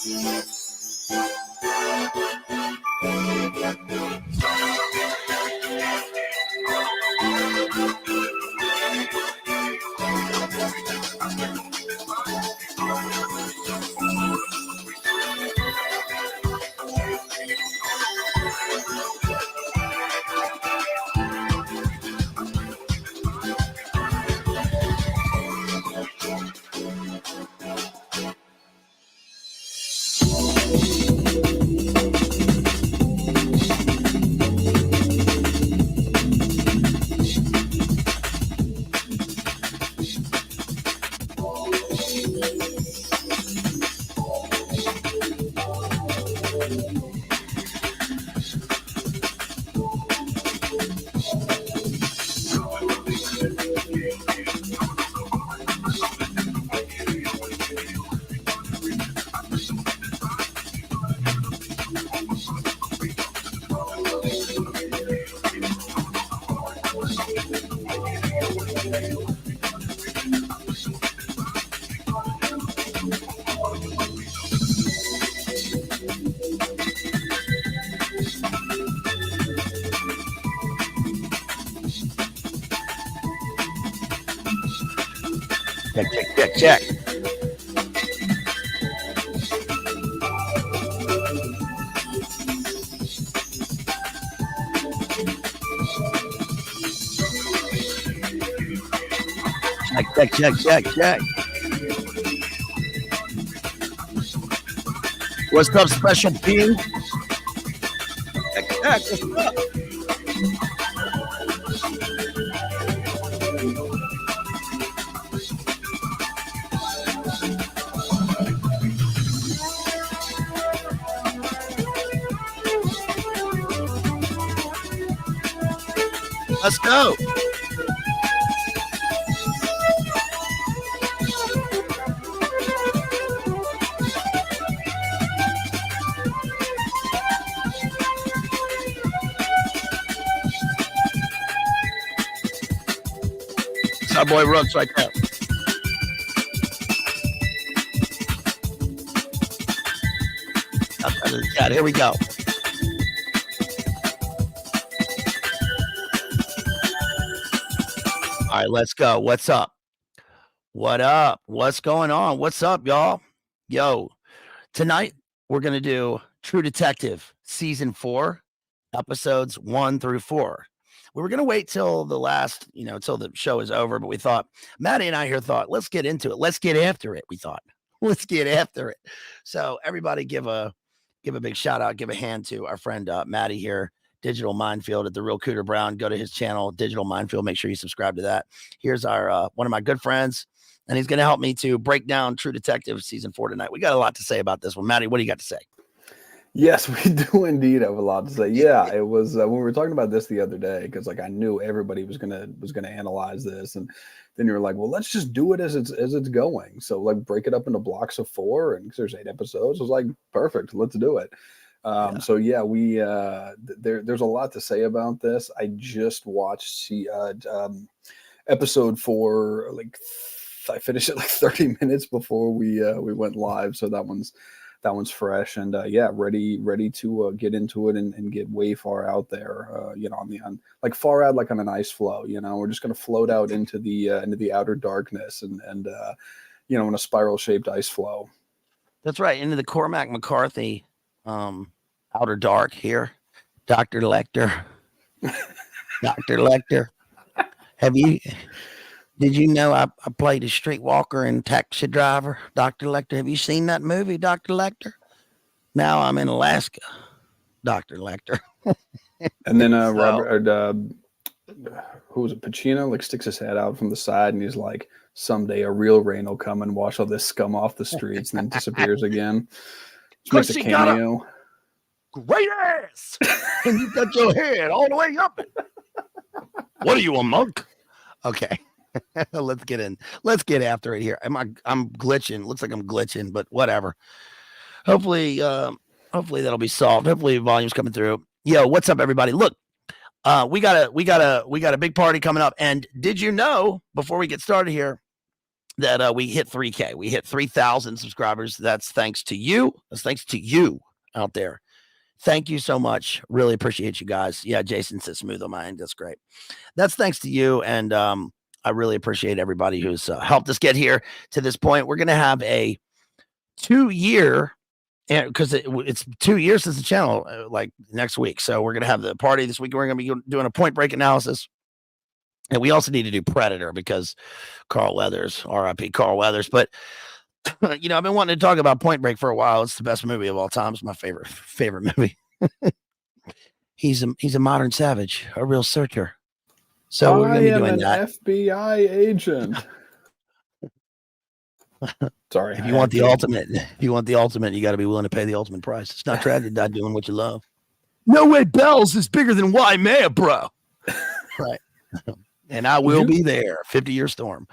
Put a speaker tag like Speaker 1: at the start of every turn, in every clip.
Speaker 1: Check. Check. What's up, special being? Check. What's up? Let's go. It's our boy Rooks right there. Here we go. All right, let's go. What's up? What up? What's going on? What's up, y'all? Yo, tonight we're going to do True Detective Season 4, episodes 1 through 4. We were going to wait till the last, till the show is over, but we thought, Matty and I here thought, let's get into it. Let's get after it, we thought. Let's get after it. So everybody give a big shout out, give a hand to our friend Matty here. Digital Minefield at the Real Cooter Brown. Go to his channel, Digital Minefield. Make sure you subscribe to that. Here's our one of my good friends, and he's going to help me to break down True Detective Season 4 tonight. We got a lot to say about this one. Matty, what do you got to say?
Speaker 2: Yes, we do indeed have a lot to say. Yeah, it was when we were talking about this the other day, because I knew everybody was gonna analyze this, and then you were like, well, let's just do it as it's going. So break it up into blocks of 4, and there's 8 episodes. I was like, perfect, let's do it. So yeah, we there's a lot to say about this. I just watched episode 4. I finished it 30 minutes before we went live, so that one's fresh, and ready to get into it and get way far out there. Far out on an ice floe. We're just gonna float out into the outer darkness and in a spiral shaped ice floe.
Speaker 1: That's right, into the Cormac McCarthy. Outer dark here, Dr. Lecter. Dr. Lecter. Did you know I played a streetwalker and taxi driver, Dr. Lecter? Have you seen that movie, Dr. Lecter? Now I'm in Alaska, Dr. Lecter.
Speaker 2: And then Robert, who was it, Pacino, sticks his head out from the side and he's like, someday a real rain will come and wash all this scum off the streets, and then disappears again. Just makes a cameo.
Speaker 1: Great ass, and you got your head all the way up. What are you, a monk? Okay, let's get in. Let's get after it here. I'm glitching. Looks like I'm glitching, but whatever. Hopefully that'll be solved. Hopefully volume's coming through. Yo, what's up, everybody? Look, we got a big party coming up. And did you know, before we get started here, that we hit 3K. We hit 3,000 subscribers. That's thanks to you. That's thanks to you out there. Thank you so much. Really appreciate you guys. Yeah, Jason says smooth on my end. That's great. That's thanks to you. And I really appreciate everybody who's helped us get here to this point. We're going to have a 2-year, because it's 2 years since the channel, like next week. So we're going to have the party this week. We're going to be doing a Point Break analysis. And we also need to do Predator because Carl Weathers, RIP Carl Weathers. But, I've been wanting to talk about Point Break for a while. It's the best movie of all time. It's my favorite movie. He's a modern savage, a real searcher. So we're going to be doing that.
Speaker 2: FBI agent. Sorry.
Speaker 1: If you want the ultimate, you got to be willing to pay the ultimate price. It's not tragic to die doing what you love. No way, Bells is bigger than Waimea, bro. Right. And I will be there. 50-year storm.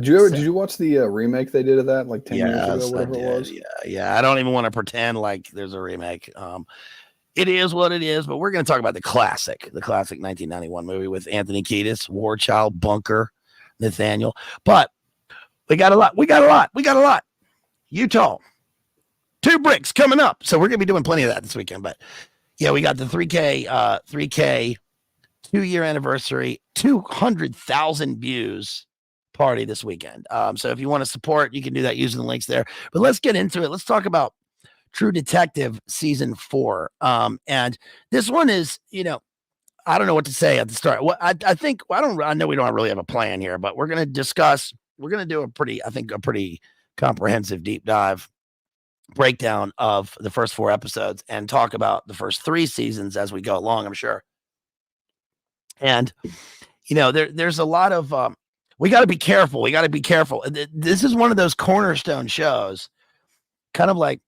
Speaker 2: Did you watch the remake they did of that like 10 years ago, whatever it was?
Speaker 1: Yeah. I don't even want to pretend like there's a remake. It is what it is, but we're going to talk about the classic 1991 movie with Anthony Kiedis, War Child, Bunker, Nathaniel. But we got a lot. Utah, 2 bricks coming up. So we're going to be doing plenty of that this weekend. But yeah, we got the 3K 2-year anniversary, 200,000 views party this weekend. So if you want to support, you can do that using the links there. But let's get into it. Let's talk about True Detective season 4. And this one is, I don't know what to say at the start. What I know we don't really have a plan here, but we're going to do a pretty comprehensive deep dive breakdown of the first 4 episodes and talk about the first 3 seasons as we go along, I'm sure. And, there's a lot of, we got to be careful. This is one of those cornerstone shows, kind of like,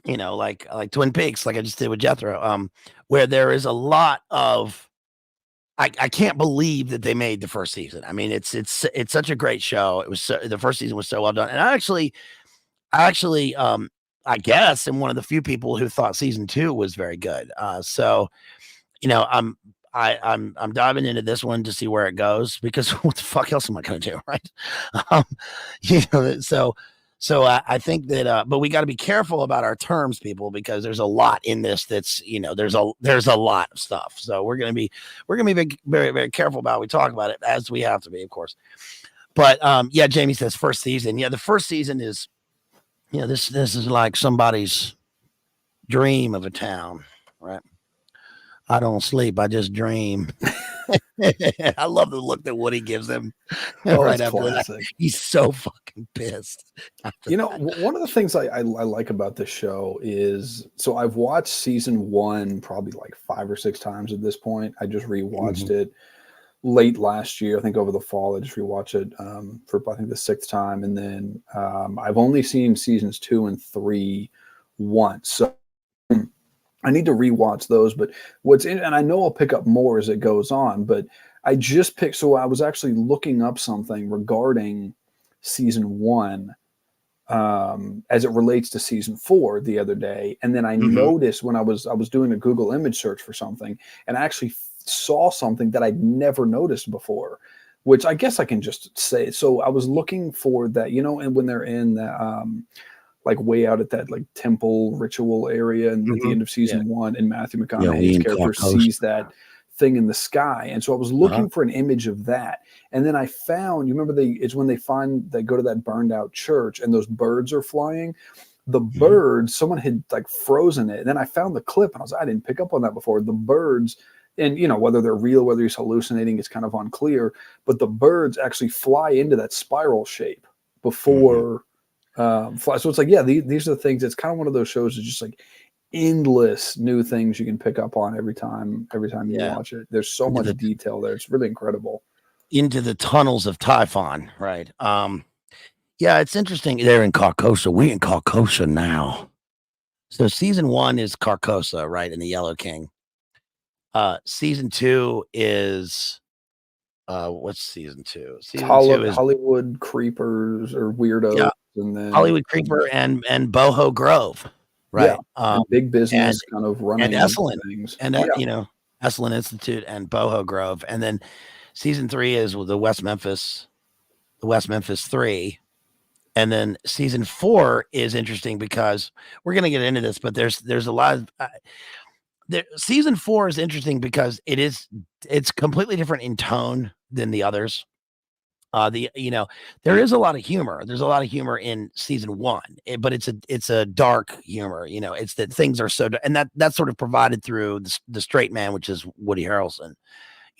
Speaker 1: like Twin Peaks, like I just did with Jethro, where there is a lot of, I can't believe that they made the first season. I mean, it's such a great show. The first season was so well done. And I actually, I guess I'm one of the few people who thought season 2 was very good. So, I'm diving into this one to see where it goes, because what the fuck else am I going to do, right? So I think that, but we got to be careful about our terms, people, because there's a lot in this. That's there's a lot of stuff. So we're gonna be very, very careful about how we talk about it, as we have to be, of course. But yeah, Jamie says first season. Yeah, the first season is, this is like somebody's dream of a town, right? I don't sleep. I just dream. I love the look that Woody gives him right after that. He's so fucking pissed.
Speaker 2: One of the things I like about this show is, so I've watched season 1 probably like 5 or 6 times at this point. I just rewatched it late last year. I think over the fall, I just rewatched it for I think the 6th time. And then I've only seen seasons 2 and 3 once. So I need to rewatch those, but and I know I'll pick up more as it goes on, but I just picked, so I was actually looking up something regarding season 1 as it relates to season 4 the other day. And then I noticed when I was doing a Google image search for something, and I actually saw something that I'd never noticed before, which I guess I can just say. So I was looking for that, and when they're in the, like way out at that like temple ritual area, and at the end of season 1, and Matthew McConaughey's character sees that thing in the sky. And so I was looking for an image of that. And then I found, you remember it's when they go to that burned out church and those birds are flying. The birds, someone had like frozen it. And then I found the clip and I didn't pick up on that before. The birds, and whether they're real, whether he's hallucinating, it's kind of unclear, but the birds actually fly into that spiral shape before fly. So it's like, yeah, these are the things. It's kind of one of those shows that's just like endless new things you can pick up on every time you watch it. There's so much detail there. It's really incredible.
Speaker 1: Into the tunnels of Typhon, right? Yeah, it's interesting. They're in Carcosa. We're in Carcosa now. So season 1 is Carcosa, right, in the Yellow King. Season 2 is what's season 2? Season 2 is
Speaker 2: Hollywood Creepers or Weirdos.
Speaker 1: Yeah.
Speaker 2: And then
Speaker 1: Hollywood Creeper and Boho Grove, right?
Speaker 2: Big business kind of running
Speaker 1: and Esalen
Speaker 2: things.
Speaker 1: And Esalen Institute and Boho Grove. And then season 3 is with the West Memphis the West Memphis 3. And then season 4 is interesting because we're going to get into this, but there's a lot of season 4 is interesting because it's completely different in tone than the others. There is a lot of humor. There's a lot of humor in season 1, but it's a dark humor. It's that things are so, and that's sort of provided through the straight man, which is Woody Harrelson.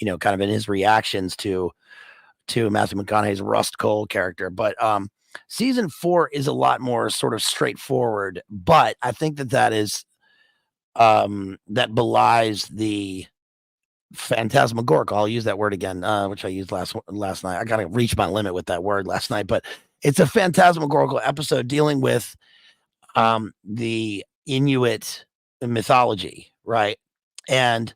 Speaker 1: Kind of in his reactions to Matthew McConaughey's Rust Cole character. But season 4 is a lot more sort of straightforward. But I think that is that belies the phantasmagorical. I'll use that word again, which I used last night. I got to reach my limit with that word last night, but it's a phantasmagorical episode dealing with the Inuit mythology, right? And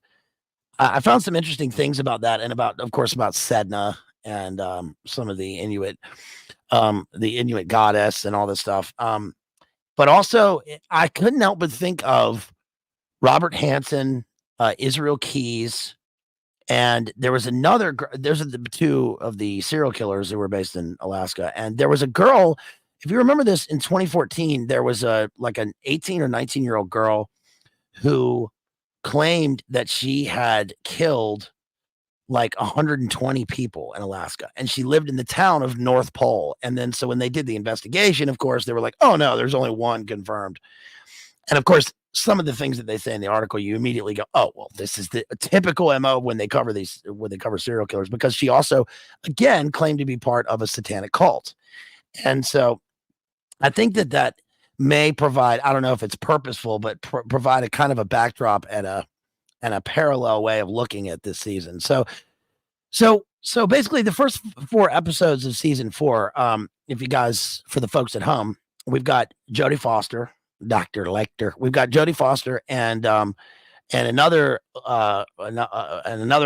Speaker 1: I found some interesting things about that, and of course, about Sedna and some of the Inuit goddess and all this stuff. But also, I couldn't help but think of Robert Hansen, Israel Keyes, and there was another. There's the 2 of the serial killers who were based in Alaska, and there was a girl. If you remember this, in 2014, there was an 18 or 19-year-old girl who claimed that she had killed like 120 people in Alaska, and she lived in the town of North Pole. And then, so when they did the investigation, of course, they were like, "Oh no, there's only one confirmed." And of course, some of the things that they say in the article, you immediately go, "Oh, well, this is the typical MO when they cover serial killers," because she also, again, claimed to be part of a satanic cult. And so I think that may provide, I don't know if it's purposeful, but provide a kind of a backdrop and a parallel way of looking at this season. So basically the first 4 episodes of season 4, if you guys, for the folks at home, we've got Jodie Foster, Dr. Lecter. We've got Jodie Foster and another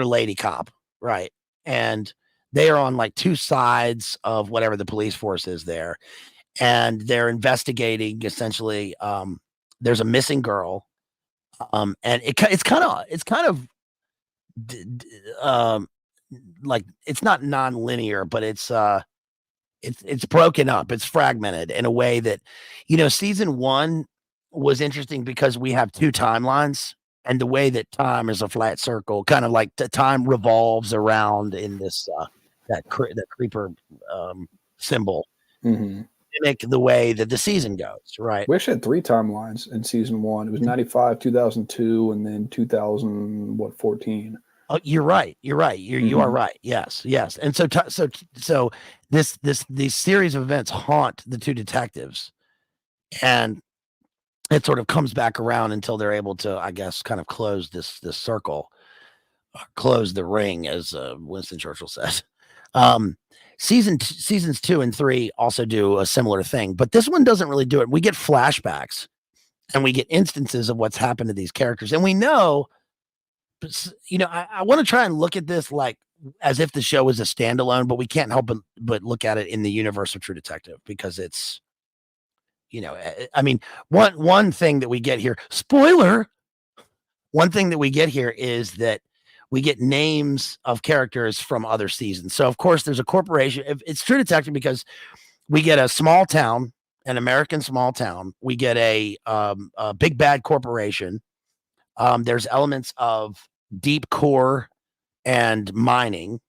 Speaker 1: lady cop, right? And they are on like 2 sides of whatever the police force is there, and they're investigating essentially. There's a missing girl, and it's kind of like, it's not non-linear, but it's broken up, it's fragmented in a way that, season 1 was interesting because we have 2 timelines, and the way that time is a flat circle, kind of like the time revolves around in this that creeper symbol, mimic the way that the season goes, right?
Speaker 2: We actually had 3 timelines in season 1. It was 95, 2002, and then 2014.
Speaker 1: Oh, you're right. You are right. Yes. And so these series of events haunt the 2 detectives, and it sort of comes back around until they're able to, I guess, kind of close this circle, close the ring, as Winston Churchill says. Seasons 2 and 3 also do a similar thing, but this one doesn't really do it. We get flashbacks, and we get instances of what's happened to these characters, and we know. I want to try and look at this like as if the show was a standalone, but we can't help but look at it in the universe of True Detective, because it's, I mean, one thing that we get here, spoiler, one thing that we get here is that we get names of characters from other seasons. So of course there's a corporation. It's True Detective because we get a small town, an American small town. We get a big bad corporation. There's elements of deep core and mining,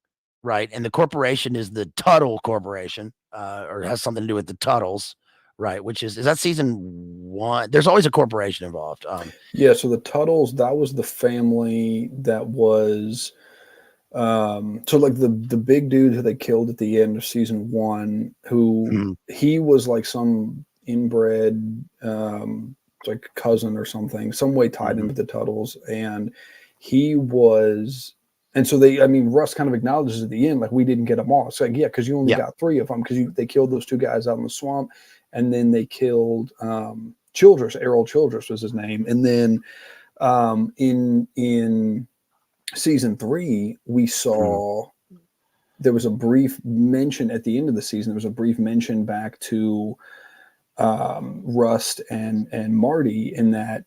Speaker 1: right? And the corporation is the Tuttle Corporation, or has something to do with the Tuttles, right? Which is that season 1? There's always a corporation involved.
Speaker 2: Yeah, so the Tuttles, that was the family that was, so like the big dude who they killed at the end of season 1, who he was like some inbred, like cousin or something, some way tied in with the Tuttles, and he was, and so Russ kind of acknowledges at the end, like, we didn't get them all. It's like, yeah, because you only got 3 of them, because they killed those 2 guys out in the swamp, and then they killed Childress. Errol Childress was his name, and then in season 3 we saw there was a brief mention at the end of the season. There was a brief mention back to Rust and Marty, in that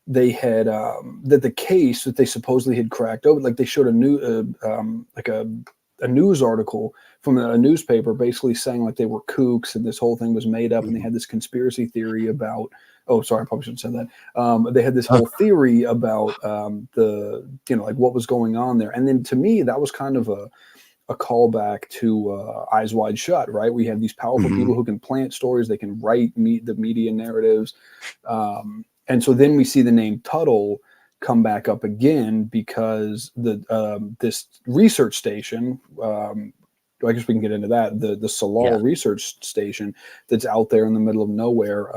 Speaker 2: they had that the case that they supposedly had cracked open, like they showed a new like a a news article from a newspaper basically saying like they were kooks and this whole thing was made up, and they had this conspiracy theory about. Oh, sorry, I probably shouldn't have said that. They had this whole theory about the like what was going on there, and then to me that was kind of a callback to Eyes Wide Shut, right? We have these powerful people who can plant stories, they can write the media narratives, and so then we see the name Tuttle come back up again because this research station. I guess we can get into that. The Salal research station that's out there in the middle of nowhere.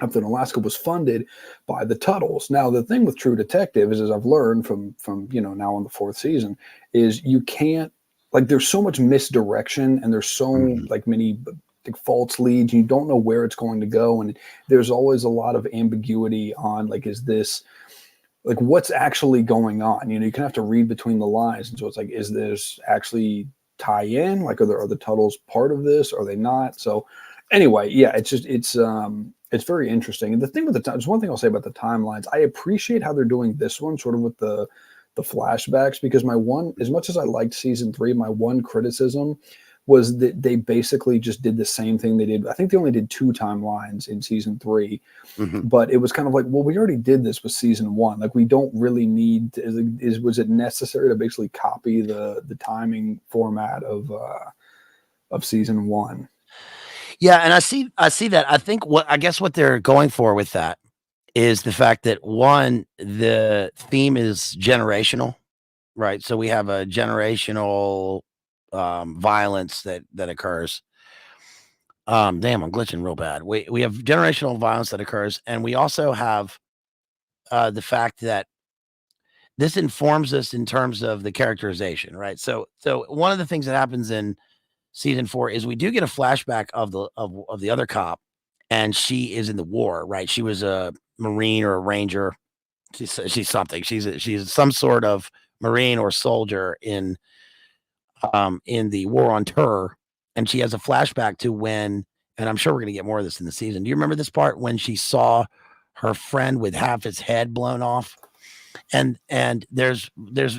Speaker 2: Up in Alaska was funded by the Tuttles. Now, the thing with True Detective is, as I've learned from now on the 4th season, is you can't, like, there's so much misdirection and there's so like many like false leads. You don't know where it's going to go, and there's always a lot of ambiguity on like, is this like what's actually going on? You kind of have to read between the lines, and so it's like, is this actually tie in? Like, are the Tuttles part of this? Are they not? So anyway, yeah, it's very interesting. And the thing with there's one thing I'll say about the timelines. I appreciate how they're doing this one sort of with the flashbacks, because as much as I liked season 3, my one criticism was that they basically just did the same thing they did. I think they only did 2 timelines in season 3, but it was kind of like, well, we already did this with season 1. Like, we don't really need was it necessary to basically copy the timing format of season 1?
Speaker 1: Yeah, and I see that. I think what they're going for with that is the fact that, one, the theme is generational, right? So we have a generational violence that occurs. Damn, I'm glitching real bad. We have generational violence that occurs, and we also have the fact that this informs us in terms of the characterization, right? So one of the things that happens in season 4 is we do get a flashback of the other cop, and she is in the war, right? She was a Marine or a Ranger. She's something. She's some sort of Marine or soldier in the war on terror, and she has a flashback to when, and I'm sure we're gonna get more of this in the season. Do you remember this part when she saw her friend with half his head blown off? And there's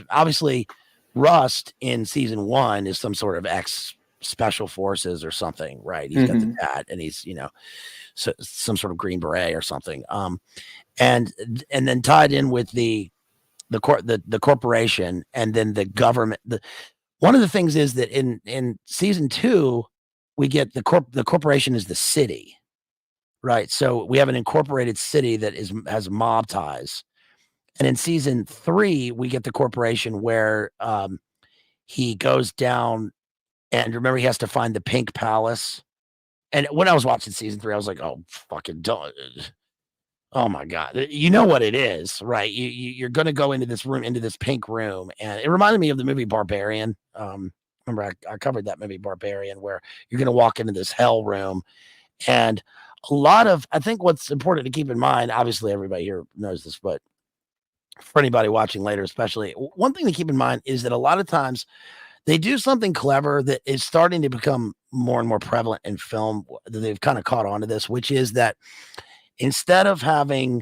Speaker 1: obviously Rust in season 1 is some sort of ex special forces or something, right? He's got the tat, and he's some sort of Green Beret or something. And then tied in with the corporation, and then the government. One of the things is that in season 2 we get the corporation is the city, right? So we have an incorporated city that has mob ties. And in season 3 we get the corporation where he goes down. And remember, he has to find the Pink Palace. And when I was watching season 3, I was like, "Oh, fucking don't! Oh my god, you know what it is, right? You're going to go into this room, into this pink room." And it reminded me of the movie Barbarian. Remember, I covered that movie Barbarian, where you're going to walk into this hell room, and I think what's important to keep in mind. Obviously, everybody here knows this, but for anybody watching later, especially, one thing to keep in mind is that a lot of times they do something clever that is starting to become more and more prevalent in film. They've kind of caught on to this, which is that instead of telling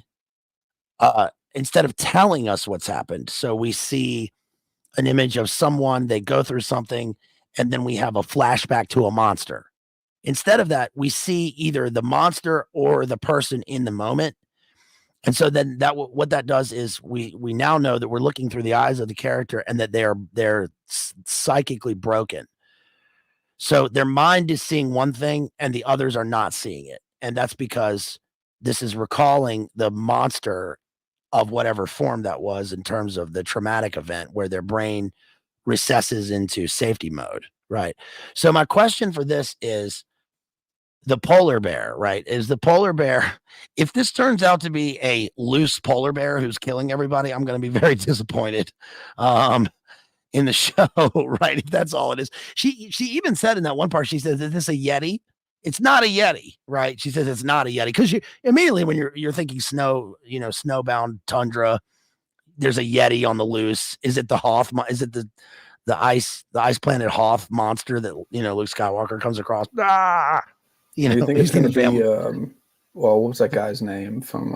Speaker 1: us what's happened, so we see an image of someone, they go through something, and then we have a flashback to a monster. Instead of that, we see either the monster or the person in the moment. And so then what that does is we now know that we're looking through the eyes of the character, and that they're psychically broken. So their mind is seeing one thing and the others are not seeing it. And that's because this is recalling the monster of whatever form that was in terms of the traumatic event, where their brain recesses into safety mode, right? So my question for this is, the polar bear, right? Is the polar bear, if this turns out to be a loose polar bear who's killing everybody, I'm going to be very disappointed in the show, right? If that's all it is. She even said in that one part, she says, "Is this a Yeti?" It's not a Yeti, right? She says it's not a Yeti, because you immediately, when you're thinking snow, snowbound tundra, there's a Yeti on the loose. Is it the Hoth? Is it the ice planet Hoth monster that Luke Skywalker comes across?
Speaker 2: Do you think it's going to be? Well, what was that guy's name from?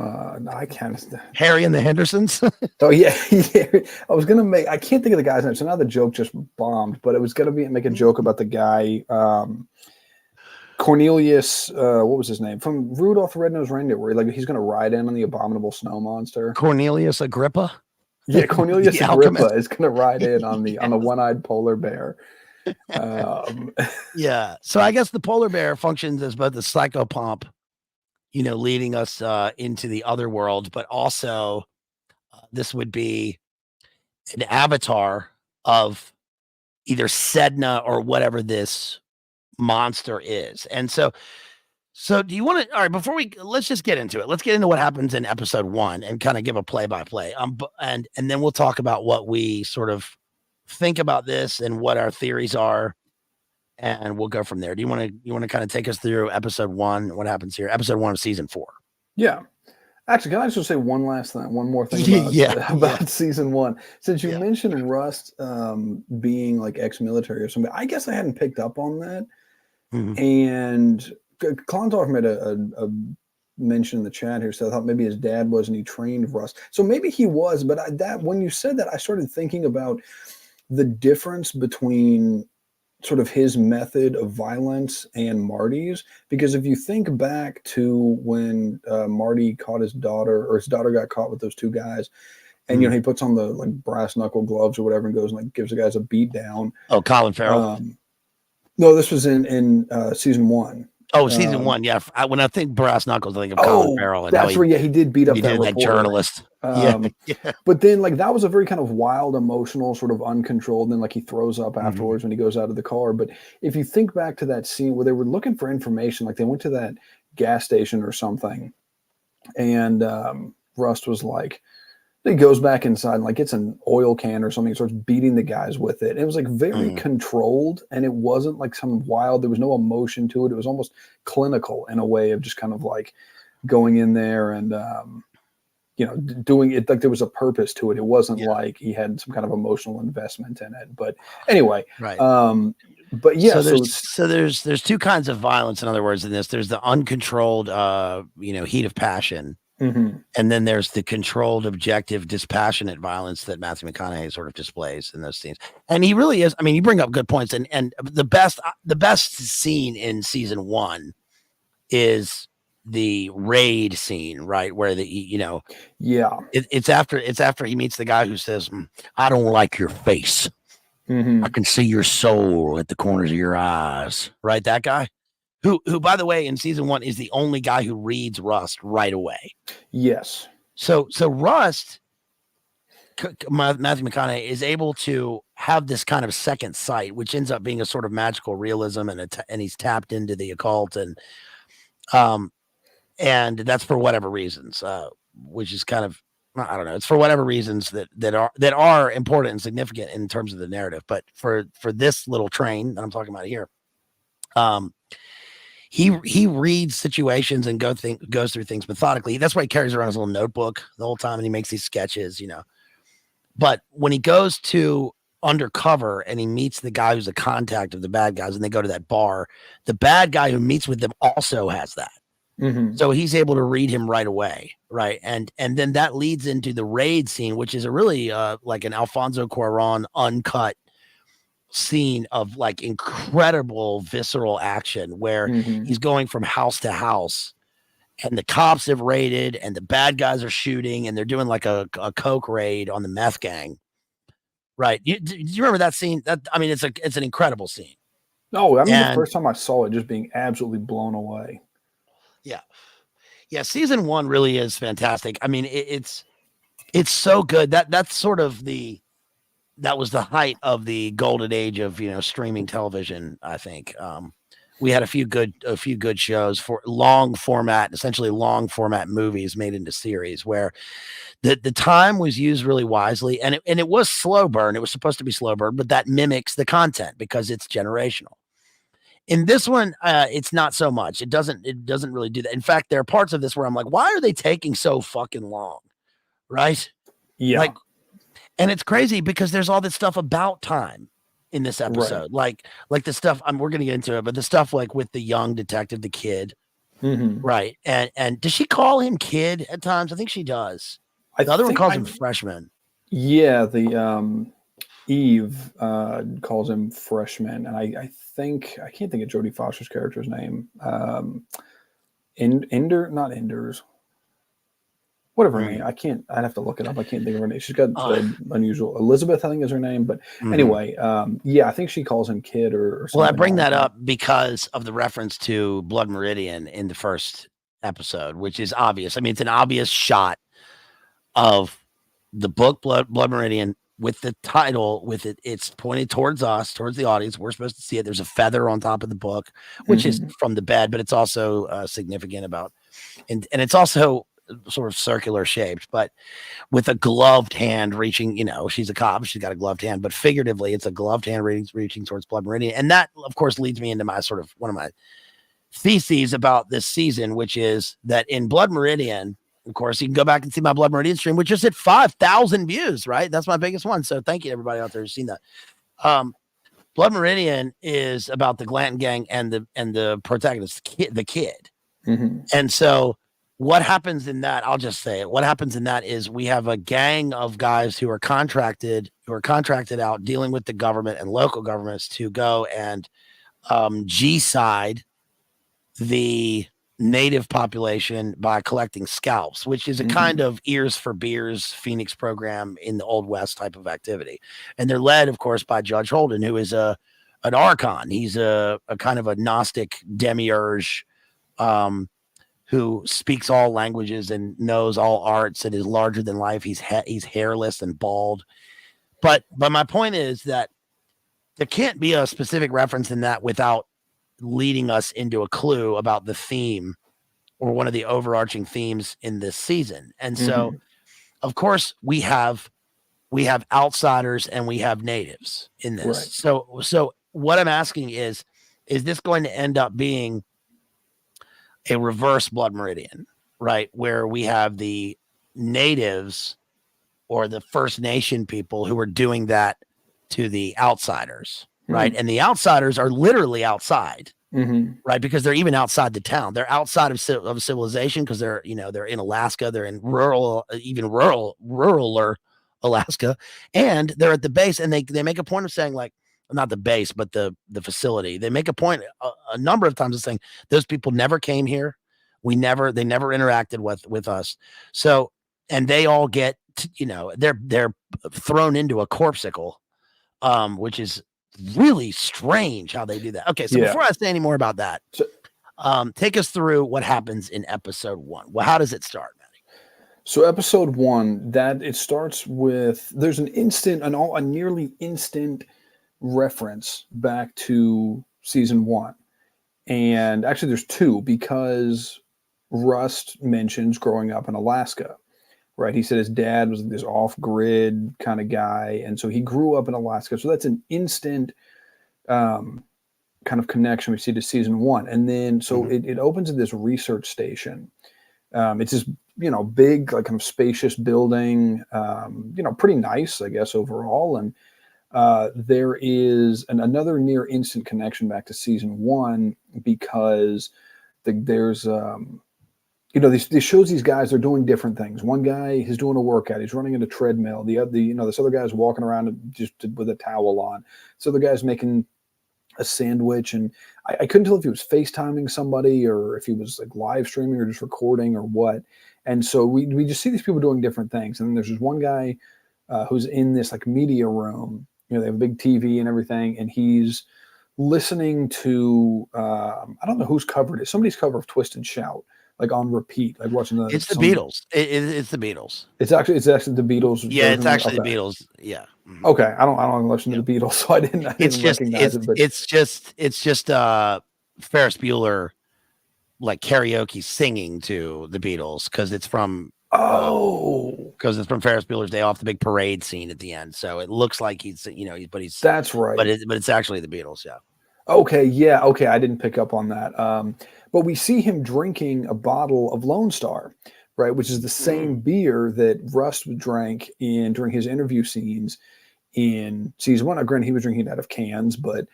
Speaker 2: I can't.
Speaker 1: Harry and the Hendersons.
Speaker 2: Oh yeah, yeah. I was gonna make. I can't think of the guy's name. So now the joke just bombed. But it was gonna make a joke about the guy, Cornelius. What was his name from Rudolph the Red-Nosed Reindeer? Where he's gonna ride in on the abominable snow monster.
Speaker 1: Cornelius Agrippa.
Speaker 2: Yeah, Cornelius
Speaker 1: The
Speaker 2: Agrippa
Speaker 1: alchemist.
Speaker 2: is gonna ride in on the one-eyed polar bear.
Speaker 1: Yeah. So I guess the polar bear functions as both the psychopomp, leading us into the other world, but also this would be an avatar of either Sedna or whatever this monster is. And so do you want to, all right, let's just get into it. Let's get into what happens in episode 1 and kind of give a play-by-play. And then we'll talk about what we sort of think about this and what our theories are. And we'll go from there. Do you want to kind of take us through episode 1? What happens here? Episode 1 of season 4.
Speaker 2: Yeah. Actually, can I just say one more thing about season 1? Since you mentioned Rust being like ex-military or something, I guess I hadn't picked up on that.
Speaker 1: Mm-hmm.
Speaker 2: And Klontarf made a mention in the chat here, so I thought maybe his dad was and he trained Rust. So maybe he was, but when you said that, I started thinking about the difference between sort of his method of violence and Marty's, because if you think back to when Marty caught his daughter, or his daughter got caught with those two guys, and he puts on the like brass knuckle gloves or whatever and goes and like gives the guys a beat down.
Speaker 1: Oh, Colin Farrell.
Speaker 2: No, this was in season 1.
Speaker 1: Oh, season 1, yeah. When I think brass knuckles, I think of Colin Farrell. And
Speaker 2: that's where he did beat up
Speaker 1: that journalist.
Speaker 2: But then like that was a very kind of wild, emotional, sort of uncontrolled. And then like he throws up afterwards when he goes out of the car. But if you think back to that scene where they were looking for information, like they went to that gas station or something, and Rust was like, he goes back inside and like gets an oil can or something, starts beating the guys with it. And it was like very controlled, and it wasn't like some wild, there was no emotion to it. It was almost clinical in a way of just kind of like going in there and doing it like there was a purpose to it. It wasn't like he had some kind of emotional investment in it. But anyway,
Speaker 1: right.
Speaker 2: But yeah,
Speaker 1: so there's two kinds of violence, in other words, in this. There's the uncontrolled heat of passion. And then there's the controlled, objective, dispassionate violence that Matthew McConaughey sort of displays in those scenes. And he really is. I mean, you bring up good points. And the best scene in season 1 is the raid scene, right? Where it's after he meets the guy who says, "I don't like your face. I can see your soul at the corners of your eyes." Right? That guy. Who, by the way, in season 1 is the only guy who reads Rust right away.
Speaker 2: Yes.
Speaker 1: So Rust, Matthew McConaughey, is able to have this kind of second sight, which ends up being a sort of magical realism, and he's tapped into the occult, and that's for whatever reasons, which is kind of, I don't know, it's for whatever reasons that are important and significant in terms of the narrative. But for this little train that I'm talking about here, he reads situations and goes through things methodically. That's why he carries around his little notebook the whole time, and he makes these sketches, But when he goes to undercover and he meets the guy who's a contact of the bad guys, and they go to that bar, the bad guy who meets with them also has that. So he's able to read him right away, right? And then that leads into the raid scene, which is a really like an Alfonso Cuarón uncut scene of like incredible visceral action, where he's going from house to house, and the cops have raided, and the bad guys are shooting, and they're doing like a coke raid on the meth gang. Right? Do you remember that scene? It's an incredible scene.
Speaker 2: No, the first time I saw it, just being absolutely blown away.
Speaker 1: Yeah. Season 1 really is fantastic. I mean, it's so good. That's sort of that was the height of the golden age of streaming television. I think we had a few good shows for essentially long format movies made into series, where the time was used really wisely, and it was slow burn. It was supposed to be slow burn, but that mimics the content because it's generational. In this one, it's not so much. It doesn't really do that. In fact, there are parts of this where I'm like, why are they taking so fucking long? Right?
Speaker 2: Yeah.
Speaker 1: And it's crazy because there's all this stuff about time in this episode, like the stuff we're going to get into it, but the stuff like with the young detective, the kid,
Speaker 2: Mhm.
Speaker 1: right? And does she call him kid at times? I think she does.
Speaker 2: I
Speaker 1: The other one
Speaker 2: think
Speaker 1: calls him
Speaker 2: I
Speaker 1: freshman.
Speaker 2: Yeah, the Eve calls him freshman, and I think I can't think of Jodie Foster's character's name. Not Enders, whatever her name.
Speaker 1: Mm.
Speaker 2: I can't. I'd have to look it up. I can't think of her name. She's got
Speaker 1: Uh,
Speaker 2: unusual Elizabeth, I think is her name. But
Speaker 1: mhm.
Speaker 2: anyway, yeah, I think she calls him kid or
Speaker 1: Well, I
Speaker 2: something
Speaker 1: bring
Speaker 2: like
Speaker 1: that
Speaker 2: that.
Speaker 1: up because of the reference to Blood Meridian in the first episode, which is obvious. I mean, it's an obvious shot of the book Blood Meridian with the title, with it's pointed towards us, towards the audience. We're supposed to see it. There's a feather on top of the book, which is
Speaker 2: Hmm.
Speaker 1: from the bed, but it's also significant about, and it's also sort of circular shaped, but with a gloved hand reaching, she's a cop, she's got a gloved hand, but figuratively, it's a gloved hand reaching towards Blood Meridian. And that, of course, leads me into my sort of one of my theses about this season, which is that in Blood Meridian, of course, you can go back and see my Blood Meridian stream, which just hit 5,000 views, right? That's my biggest one. So thank you to everybody out there who's seen that. Um, Blood Meridian is about the Glanton gang and the protagonist, the kid.
Speaker 2: Hmm.
Speaker 1: And so what happens in that, I'll just say it. What happens in that is we have a gang of guys who are contracted out dealing with the government and local governments to go and G-side the native population by collecting scalps, which is a kind
Speaker 2: Hmm.
Speaker 1: of ears for beers Phoenix program in the Old West type of activity. And they're led, of course, by Judge Holden, who is an archon. He's a kind of a Gnostic demiurge, who speaks all languages and knows all arts and is larger than life. He's hairless and bald. But my point is that there can't be a specific reference in that without leading us into a clue about the theme or one of the overarching themes in this season. And so,
Speaker 2: Hmm.
Speaker 1: of course, we have outsiders and we have natives in this.
Speaker 2: Right.
Speaker 1: So what I'm asking is this going to end up being a reverse Blood Meridian, right? Where we have the natives or the First Nation people who are doing that to the outsiders, right? And the outsiders are literally outside,
Speaker 2: Hmm.
Speaker 1: right? Because they're even outside the town. They're outside of civilization because they're in Alaska. They're in ruraler Alaska, and they're at the base. And they make a point of saying, like, not the base, but the facility. They make a point a number of times of saying those people never came here. They never interacted with us. So, and they all get they're thrown into a corpsicle, which is really strange how they do that. Okay, so
Speaker 2: Yeah.
Speaker 1: before I say any more about that,
Speaker 2: So,
Speaker 1: take us through what happens in episode 1. Well, how does it start, Matty?
Speaker 2: So episode 1, that it starts with there's a nearly instant reference back to season 1. And actually there's 2 because Rust mentions growing up in Alaska, right? He said his dad was this off-grid kind of guy, and so he grew up in Alaska. So that's an instant um, kind of connection we see to season 1. And then so
Speaker 1: Mhm.
Speaker 2: it opens at this research station. It's this, big, like kind of spacious building, pretty nice, I guess, overall. And there is another near instant connection back to season 1 because there's, this shows these guys, they're doing different things. One guy is doing a workout. He's running in a treadmill. The other, this other guy's walking around just with a towel on. This other guy's making a sandwich, and I couldn't tell if he was FaceTiming somebody or if he was like live streaming or just recording or what. And so we just see these people doing different things. And then there's this one guy who's in this like media room. They have a big TV and everything, and he's listening to I don't know whose cover it is. Somebody's cover of Twist and Shout, like on repeat, like watching
Speaker 1: It's the Beatles. It's the Beatles.
Speaker 2: It's actually the Beatles
Speaker 1: Yeah, it's
Speaker 2: version.
Speaker 1: actually the
Speaker 2: Okay.
Speaker 1: Beatles. Yeah. Mhm.
Speaker 2: Okay. I don't listen
Speaker 1: Yeah.
Speaker 2: to the Beatles, so I didn't recognize it. But
Speaker 1: It's just Ferris Bueller like karaoke singing to the Beatles because it's from Ferris Bueller's Day Off, the big parade scene at the end. So it looks like he's
Speaker 2: that's right.
Speaker 1: but it's actually the Beatles. Yeah.
Speaker 2: Okay, yeah, okay, I didn't pick up on that. But we see him drinking a bottle of Lone Star, right, which is the same beer that Rust drank during his interview scenes in season 1. Now, granted, he was drinking it out of cans, but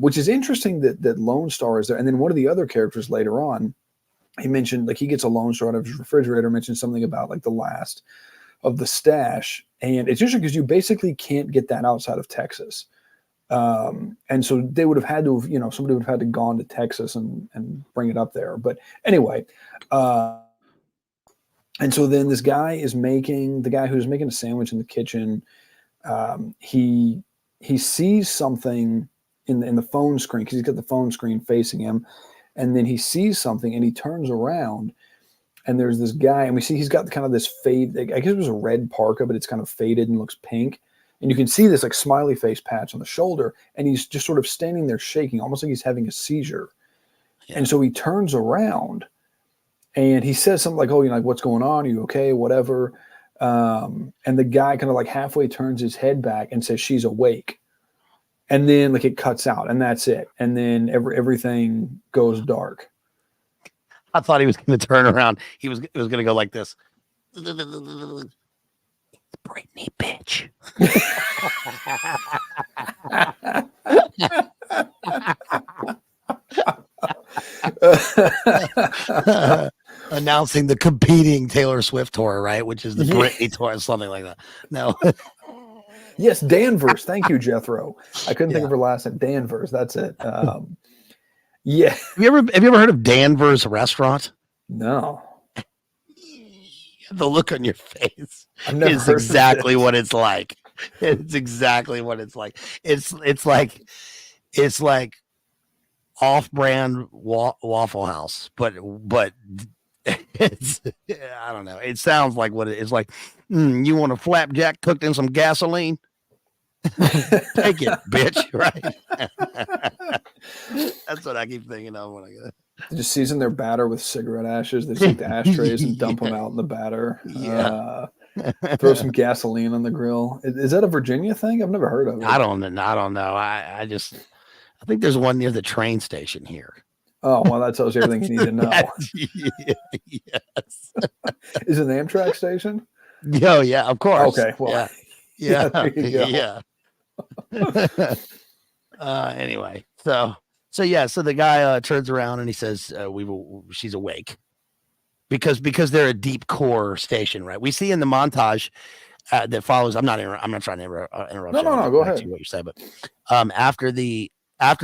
Speaker 2: which is interesting that Lone Star is there. And then one of the other characters later on, he mentioned like he gets a Lone Star out of his refrigerator, mentioned something about like the last of the stash. And it's usually because you basically can't get that outside of Texas. And so they would have had to have, you know, somebody would have had to gone to Texas and bring it up there. But anyway, and so then this guy is making, the guy who's making a sandwich in the kitchen, he sees something in the phone screen, because he's got the phone screen facing him, and then he sees something and he turns around and there's this guy, and we see he's got kind of this fade, I guess it was a red parka, but it's kind of faded and looks pink. And you can see this like smiley face patch on the shoulder, and he's just sort of standing there shaking, almost like he's having a seizure. Yeah. And so he turns around and he says something like, oh, you know, like, what's going on? Are you okay? Whatever. And the guy kind of like halfway turns his head back and says, she's awake. And then like it cuts out, and that's it. And then everything goes dark.
Speaker 1: I thought he was going to turn around. It was going to go like this. Britney, bitch. Announcing the competing Taylor Swift tour, right? Which is the Britney tour, something like that. No.
Speaker 2: Yes, Danvers. Thank you, Jethro. I couldn't think of her last name. Danvers. That's it. Yeah.
Speaker 1: Have you ever heard of Danvers Restaurant?
Speaker 2: No.
Speaker 1: The look on your face is exactly what it's like. It's exactly what it's like. It's like off-brand Waffle House, but it's, I don't know. It sounds like what it is like. You want a flapjack cooked in some gasoline? Take it, bitch. Right? That's what I keep thinking of when I get it.
Speaker 2: They just season their batter with cigarette ashes. They take the ashtrays and dump them out in the batter.
Speaker 1: Yeah.
Speaker 2: Throw some gasoline on the grill. Is that a Virginia thing? I've never heard of it.
Speaker 1: I don't know. I think there's one near the train station here.
Speaker 2: Oh, well, that tells you everything you need to know.
Speaker 1: Yes.
Speaker 2: Is it an Amtrak station?
Speaker 1: Oh, yeah, of course.
Speaker 2: Okay. Well,
Speaker 1: yeah.
Speaker 2: Yeah.
Speaker 1: Anyway, so the guy turns around and he says, she's awake because they're a deep core station, right? We see in the montage that follows. I'm not trying to interrupt.
Speaker 2: No. Go ahead.
Speaker 1: What you say, but after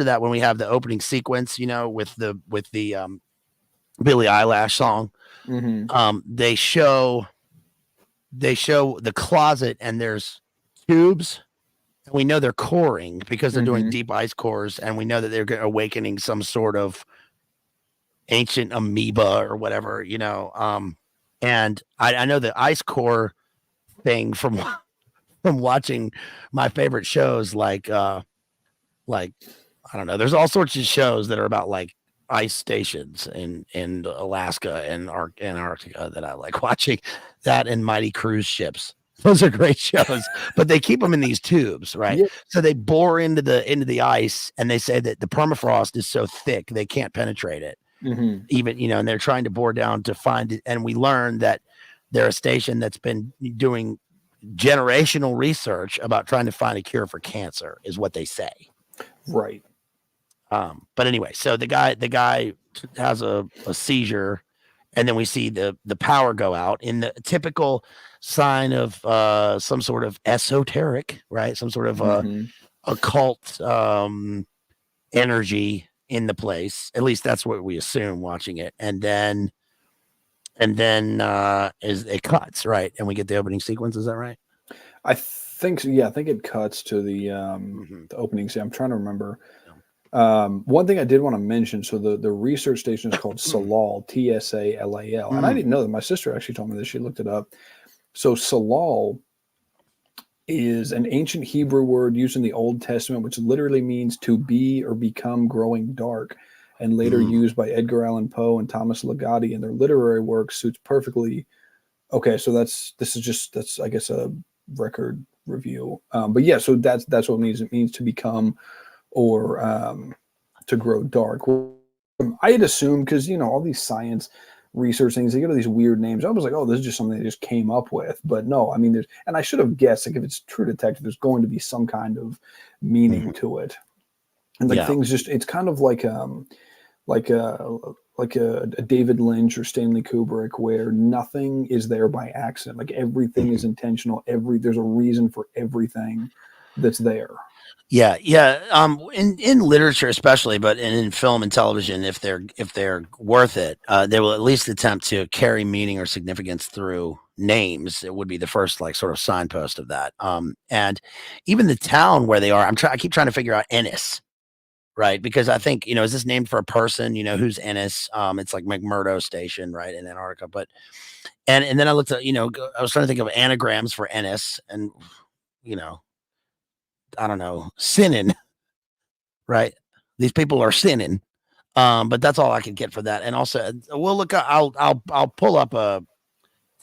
Speaker 1: that, when we have the opening sequence, you know, with the Billie Eilish song, they show the closet and there's tubes. And we know they're coring because they're doing deep ice cores, and we know that they're awakening some sort of ancient amoeba or whatever, you know. And I know the ice core thing from watching my favorite shows, like I don't know. There's all sorts of shows that are about like ice stations in Alaska and Antarctica that I like watching. That and Mighty Cruise Ships. Those are great shows, but they keep them in these tubes, right? Yeah. So they bore into the ice, and they say that the permafrost is so thick they can't penetrate it. Even, you know, and they're trying to bore down to find it. And we learn that they're a station that's been doing generational research about trying to find a cure for cancer, is what they say.
Speaker 2: Right.
Speaker 1: But anyway, so the guy has a seizure, and then we see the power go out in the typical sign of some sort of esoteric, right? Some sort of occult energy in the place. At least that's what we assume watching it. And then is it cuts, right? And we get the opening sequence. Is that right?
Speaker 2: I think so. Yeah, I think it cuts to the opening scene. I'm trying to remember. One thing I did want to mention, so the research station is called Salal, T-S-A-L-A-L. And I didn't know that. My sister actually told me this. She looked it up. So Salal is an ancient Hebrew word used in the Old Testament, which literally means to be or become growing dark, and later used by Edgar Allan Poe and Thomas Ligotti in their literary works, suits perfectly. Okay, so that's I guess a record review. But yeah, so that's what it means. It means to become or to grow dark. I had assumed, because, you know, all these science research things, they get all these weird names. I was like, oh, this is just something they just came up with. But no, I mean, and I should have guessed, like, if it's True Detective, there's going to be some kind of meaning to it. And like things just, it's kind of like like a David Lynch or Stanley Kubrick, where nothing is there by accident. Like everything is intentional. There's a reason for everything that's there.
Speaker 1: Yeah. In literature especially, but in film and television, if they're worth it, they will at least attempt to carry meaning or significance through names. It would be the first like sort of signpost of that. And even the town where they are, I keep trying to figure out Ennis, right? Because I think, is this named for a person? Who's Ennis? It's like McMurdo Station, right, in Antarctica. But and then I looked at, I was trying to think of anagrams for Ennis, and I don't know, sinning, right? These people are sinning. But that's all I could get for that. And also, we'll look. I'll pull up a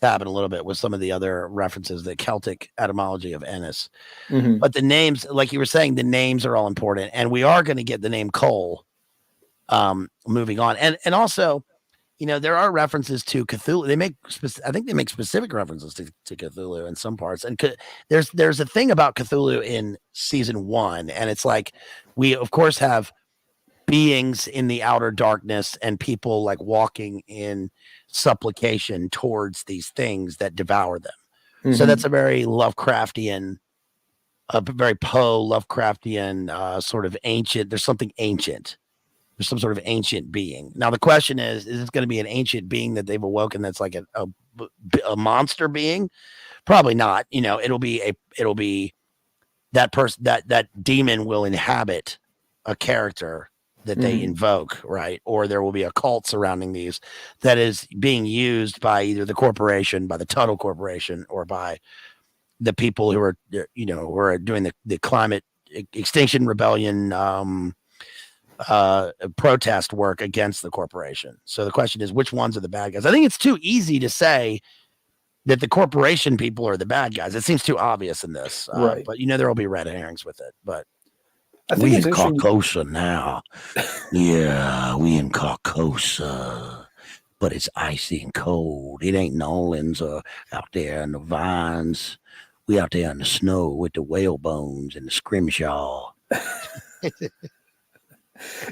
Speaker 1: tab in a little bit with some of the other references, the Celtic etymology of Ennis.
Speaker 2: Mm-hmm.
Speaker 1: But the names, like you were saying, the names are all important, and we are going to get the name Cole. Moving on, and also, there are references to Cthulhu. I think they make specific references to Cthulhu in some parts. And there's a thing about Cthulhu in season 1, and it's like we of course have beings in the outer darkness and people like walking in supplication towards these things that devour them.
Speaker 2: Mm-hmm.
Speaker 1: So that's a very Lovecraftian, a very Poe Lovecraftian sort of ancient. There's something ancient. There's some sort of ancient being. Now the question is it going to be an ancient being that they've awoken that's like a monster being? Probably not. It'll be that person, that demon will inhabit a character that they invoke, right? Or there will be a cult surrounding these that is being used by either the corporation, by the Tuttle Corporation, or by the people who are, who are doing the climate extinction rebellion protest work against the corporation. So the question is, which ones are the bad guys? I think it's too easy to say that the corporation people are the bad guys. It seems too obvious in this,
Speaker 2: right?
Speaker 1: But there will be red herrings with it. But
Speaker 2: I think
Speaker 1: we in Carcosa now. Yeah, we in Carcosa, but it's icy and cold. It ain't Nolans or out there in the vines. We out there in the snow with the whale bones and the scrimshaw.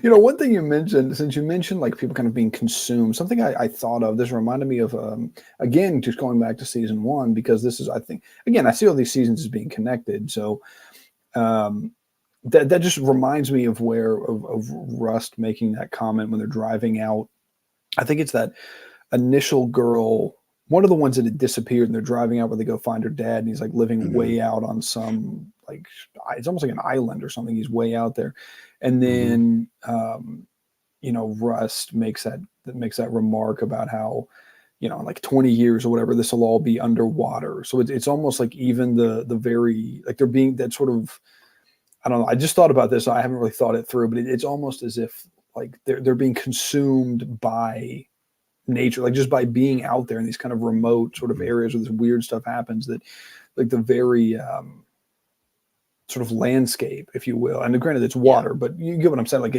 Speaker 2: One thing you mentioned, since you mentioned like people kind of being consumed, something I thought of, this reminded me of, again, just going back to season 1, because this is, I think, again, I see all these seasons as being connected. So that just reminds me of of Rust making that comment when they're driving out. I think it's that initial girl, one of the ones that had disappeared, and they're driving out where they go find her dad, and he's like living way out on some, like, it's almost like an island or something. He's way out there. And then, Rust makes that remark about how, in like 20 years or whatever, this will all be underwater. So it's almost like even the very, like they're being that sort of, I don't know. I just thought about this. I haven't really thought it through, but it's almost as if like they're being consumed by nature, like just by being out there in these kind of remote sort of areas where this weird stuff happens, that like the very, sort of landscape, if you will. And granted, it's water, but you get what I'm saying. Like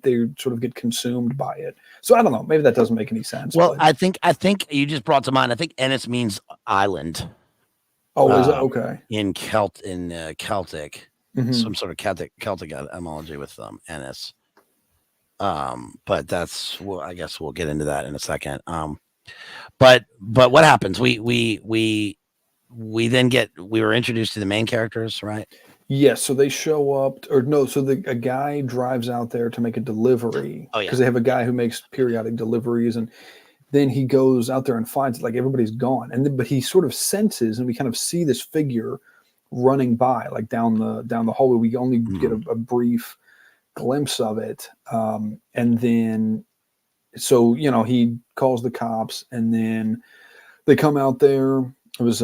Speaker 2: they sort of get consumed by it. So I don't know. Maybe that doesn't make any sense.
Speaker 1: Well, I think you just brought to mind. I think Ennis means island.
Speaker 2: Oh, is it okay?
Speaker 1: In Celtic, some sort of Celtic etymology with Ennis. But that's, well, I guess we'll get into that in a second. But what happens? We then we were introduced to the main characters, right?
Speaker 2: Yes, so they show up, or no, so a guy drives out there to make a delivery.
Speaker 1: Oh, yeah.
Speaker 2: Because they have a guy who makes periodic deliveries, and then he goes out there and finds like everybody's gone. But he sort of senses, and we kind of see this figure running by, like down the hallway. We only get a brief glimpse of it. And then, so, he calls the cops, and then they come out there. It was,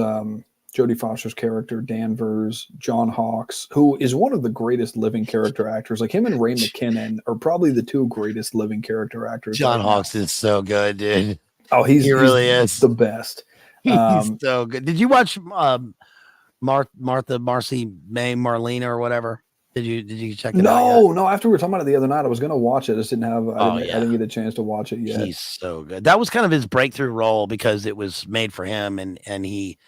Speaker 2: Jodie Foster's character, Danvers, John Hawkes, who is one of the greatest living character actors. Like him and Ray McKinnon are probably the two greatest living character actors.
Speaker 1: John Hawkes is so good, dude.
Speaker 2: Oh, he
Speaker 1: really is
Speaker 2: the best.
Speaker 1: He's so good. Did you watch Martha, Marcy, May, Marlena, or whatever? Did you check it out yet?
Speaker 2: No. After we were talking about it the other night, I was going to watch it. I just didn't have. I didn't get a chance to watch it yet.
Speaker 1: He's so good. That was kind of his breakthrough role because it was made for him, and he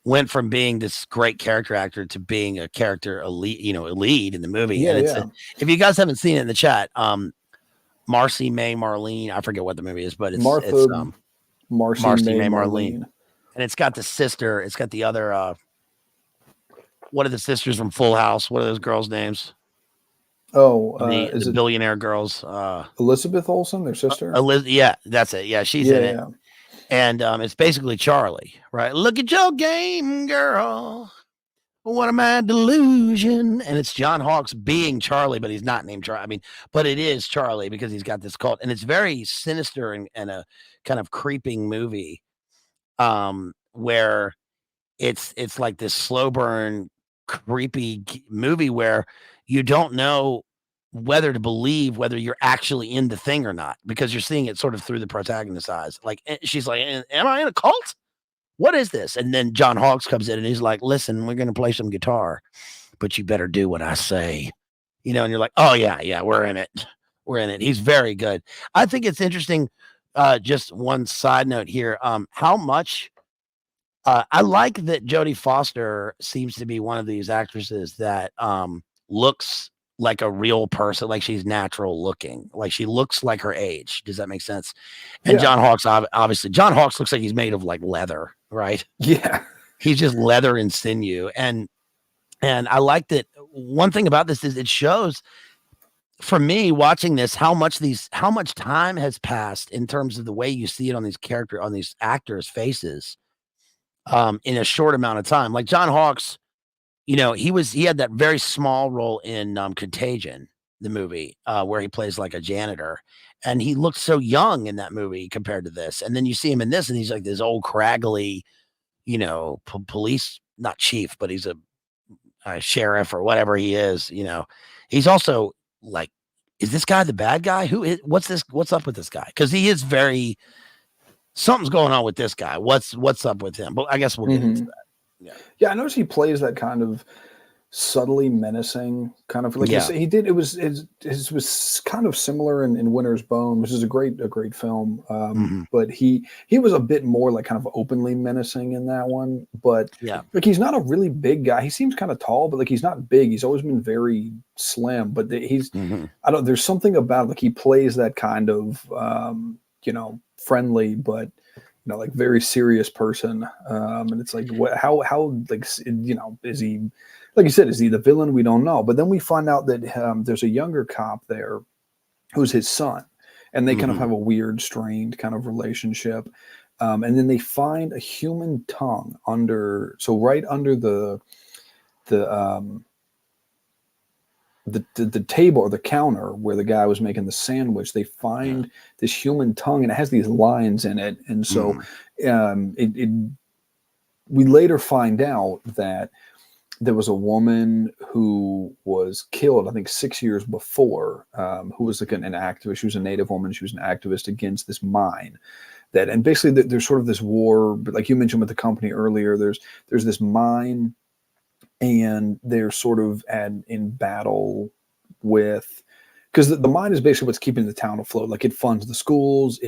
Speaker 1: went from being this great character actor to being a character, a lead in the movie.
Speaker 2: Yeah,
Speaker 1: and if you guys haven't seen it in the chat, Marcy May Marlene. I forget what the movie is, but it's
Speaker 2: Martha, Marcy
Speaker 1: Marcy
Speaker 2: May
Speaker 1: May
Speaker 2: Marlene.
Speaker 1: Marlene. And it's got the sister. It's got the other. What are the sisters from Full House? What are those girls' names?
Speaker 2: Oh,
Speaker 1: The billionaire girls.
Speaker 2: Elizabeth Olsen, their sister?
Speaker 1: Yeah, that's it. Yeah, she's in it.
Speaker 2: Yeah.
Speaker 1: And it's basically Charlie, right? Look at your game, girl. What a mad delusion. And it's John Hawkes being Charlie, but he's not named Charlie. I mean, but it is Charlie because he's got this cult. And it's very sinister and a kind of creeping movie where it's like this slow burn, creepy movie where you don't know whether to believe whether you're actually in the thing or not because you're seeing it sort of through the protagonist's eyes. Like she's like, "Am I in a cult? What is this?" And then John Hawkes comes in and he's like, "Listen, we're gonna play some guitar, but you better do what I say." And you're like, "Oh yeah, we're in it. We're in it." He's very good. I think it's interesting. Just one side note here. How much I like that Jodie Foster seems to be one of these actresses that looks like a real person, like she's natural looking, like she looks like her age. Does that make sense? And
Speaker 2: Yeah.
Speaker 1: John Hawkes, obviously, John Hawkes looks like he's made of like leather, right?
Speaker 2: Yeah.
Speaker 1: He's just leather and sinew. And I like that. One thing about this is it shows for me watching this how much time has passed in terms of the way you see it on these actors' faces in a short amount of time. Like John Hawkes, he had that very small role in Contagion, the movie, where he plays like a janitor, and he looked so young in that movie compared to this. And then you see him in this, and he's like this old craggly, police, not chief, but he's a sheriff or whatever he is. He's also like, is this guy the bad guy? What's up with this guy? Because he is something's going on with this guy. What's up with him? But I guess we'll get into that.
Speaker 2: Yeah, I noticed he plays that kind of subtly menacing kind of like you say, he did. It was kind of similar in Winter's Bone, which is a great film. But he was a bit more like kind of openly menacing in that one. But like he's not a really big guy. He seems kind of tall, but like he's not big. He's always been very slim. But he's there's something about like he plays that kind of friendly but like very serious person. And it's like how like is he, like you said, is he the villain? We don't know. But then we find out that there's a younger cop there who's his son, and they kind of have a weird, strained kind of relationship. And then they find a human tongue right under the table or the counter where the guy was making the sandwich. They find this human tongue, and it has these lines in it. And so we later find out that there was a woman who was killed, I think 6 years before, who was like an activist. She was a Native woman. She was an activist against this mine. And basically there's sort of this war, but like you mentioned with the company earlier, there's this mine, and they're sort of in battle with, because the mine is basically what's keeping the town afloat. Like it funds the schools,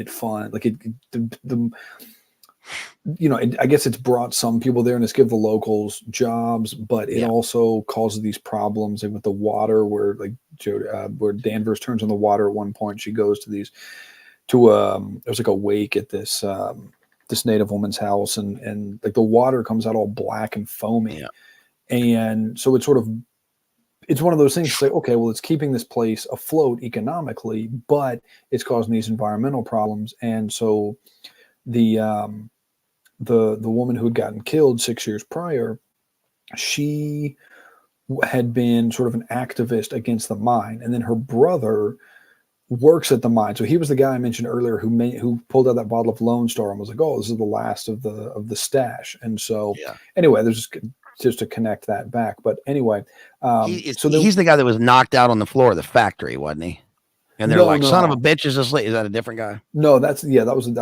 Speaker 2: I guess it's brought some people there and it's given the locals jobs, but it also causes these problems with the water where where Danvers turns on the water at one point. She goes to there's like a wake at this Native woman's house, and like the water comes out all black and foamy. And so it's one of those things. It's like, okay, well, it's keeping this place afloat economically, but it's causing these environmental problems. And so the woman who had gotten killed 6 years prior, she had been sort of an activist against the mine, and then her brother works at the mine. So he was the guy I mentioned earlier who pulled out that bottle of Lone Star and was like, "Oh, this is the last of the stash." And so anyway, there's just to connect that back. But anyway,
Speaker 1: he's the guy that was knocked out on the floor of the factory, wasn't he? And they're like, "Son of a bitch is asleep." Is that a different guy?
Speaker 2: No, that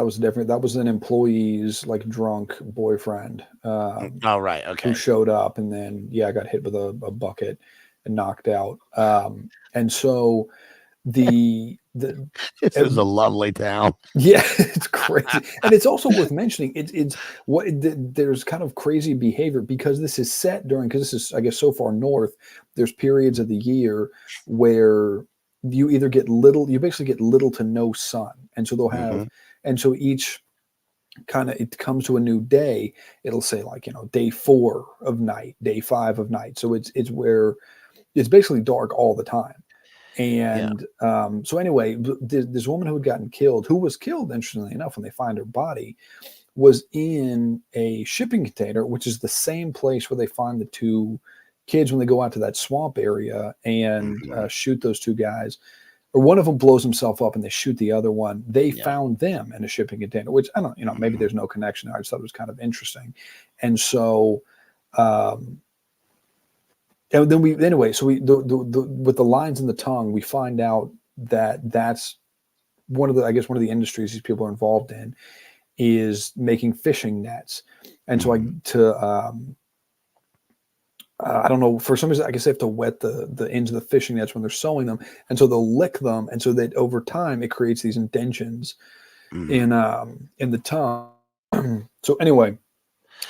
Speaker 2: was different. That was an employee's like drunk boyfriend.
Speaker 1: Oh, right. Okay.
Speaker 2: Who showed up and then got hit with a bucket and knocked out. And so this is
Speaker 1: a lovely town.
Speaker 2: Yeah, it's crazy. And it's also worth mentioning, there's kind of crazy behavior because this is set because this is, I guess, so far north. There's periods of the year where you either get little, you basically get little to no sun. And so they'll have,
Speaker 1: Mhm.
Speaker 2: and so each kind of, it comes to a new day, it'll say like, day 4 of night, day 5 of night. So it's where it's basically dark all the time.
Speaker 1: Yeah.
Speaker 2: And so anyway, this woman who had gotten killed, who was killed, interestingly enough, when they find her body, was in a shipping container, which is the same place where they find the 2 kids when they go out to that swamp area and
Speaker 1: Mhm.
Speaker 2: shoot those 2 guys. Or one of them blows himself up and they shoot the other one. They
Speaker 1: Yeah.
Speaker 2: found them in a shipping container, which I don't, maybe
Speaker 1: Mhm.
Speaker 2: there's no connection there. I just thought it was kind of interesting. And so, and then with the lines in the tongue, we find out that that's one of the industries these people are involved in is making fishing nets. And so
Speaker 1: Mhm.
Speaker 2: I don't know, for some reason, I guess they have to wet the ends of the fishing nets when they're sewing them. And so they'll lick them. And so that over time it creates these indentions
Speaker 1: Mhm.
Speaker 2: in the tongue. So anyway,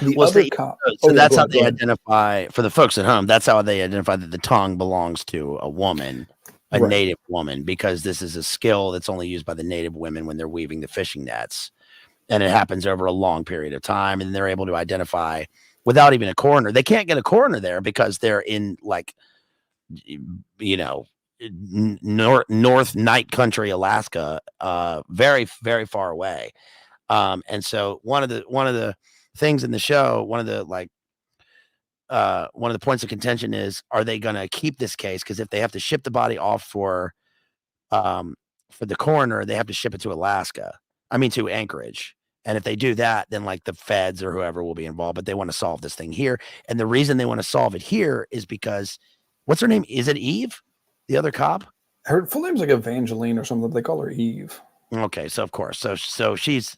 Speaker 2: the
Speaker 1: Well,
Speaker 2: other
Speaker 1: see,
Speaker 2: cop.
Speaker 1: so
Speaker 2: Oh yeah,
Speaker 1: that's
Speaker 2: go
Speaker 1: how
Speaker 2: ahead. Go
Speaker 1: they
Speaker 2: ahead.
Speaker 1: identify for the folks at home. That's how they identify that the tongue belongs to a woman, a
Speaker 2: Right.
Speaker 1: native woman, because this is a skill that's only used by the native women when they're weaving the fishing nets, and it happens over a long period of time, and they're able to identify without even a coroner. They can't get a coroner there because they're in like, you know, north night country, Alaska, very very far away. And so one of the things in the show, one of the points of contention is, are they going to keep this case? Because if they have to ship the body off um, for the coroner, they have to ship it to Alaska. I mean, to Anchorage. And if they do that, then like the feds or whoever will be involved, but they want to solve this thing here. And the reason they want to solve it here is because what's her name? Is it Eve? The other cop?
Speaker 2: Her full name's like Evangeline or something. They call her Eve.
Speaker 1: Okay, so of course. She's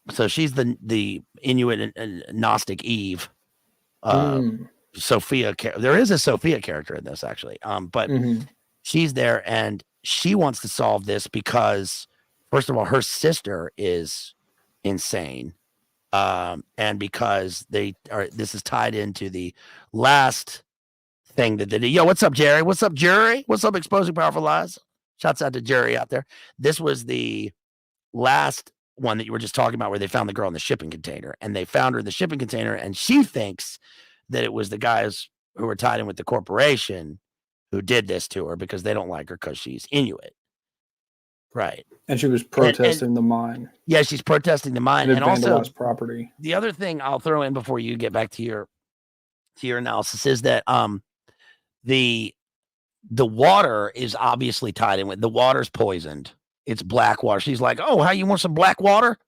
Speaker 1: the Inuit and Gnostic Eve.
Speaker 2: Mm.
Speaker 1: Sophia, there is a Sophia character in this actually. But
Speaker 2: Mm-hmm.
Speaker 1: she's there and she wants to solve this because, first of all, her sister is insane. And because this is tied into the last thing that they did. Yo, what's up, Jerry? What's up, Jerry? What's up, Exposing Powerful Lies? Shouts out to Jerry out there. This was the last one that you were just talking about where they found the girl in the shipping container, and they found her in the shipping container, and she thinks that it was the guys who were tied in with the corporation who did this to her because they don't like her because she's Inuit. Right.
Speaker 2: And she was
Speaker 1: And
Speaker 2: protesting the mine
Speaker 1: yeah, she's protesting the mine.
Speaker 2: and had
Speaker 1: And also
Speaker 2: vandalized property.
Speaker 1: the other thing I'll throw in before you get back to your analysis is that the the water is obviously tied in with the water's poisoned. It's black water. She's like, "Oh, how you want some black water?"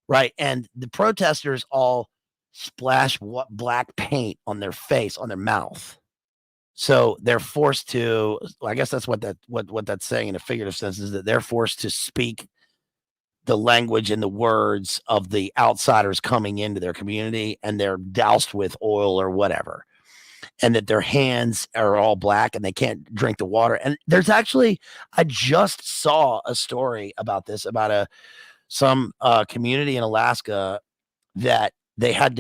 Speaker 1: Right. And the protesters all splash black paint on their face, on their mouth. So they're forced to, I guess that's what that's saying in a figurative sense, is that they're forced to speak the language and the words of the outsiders coming into their community, and they're doused with oil or whatever. And that their hands are all black and they can't drink the water. And there's actually, I just saw a story about this, about some community in Alaska that do they had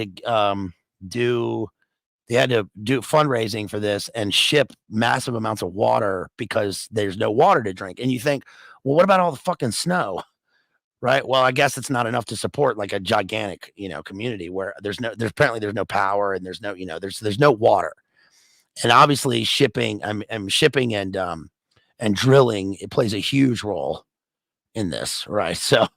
Speaker 1: to do fundraising for this and ship massive amounts of water because there's no water to drink. And you think, well, what about all the fucking snow? Right. Well, I guess it's not enough to support like a gigantic, community where there's apparently there's no power and there's no, there's no water. And obviously shipping and drilling, it plays a huge role in this, right? So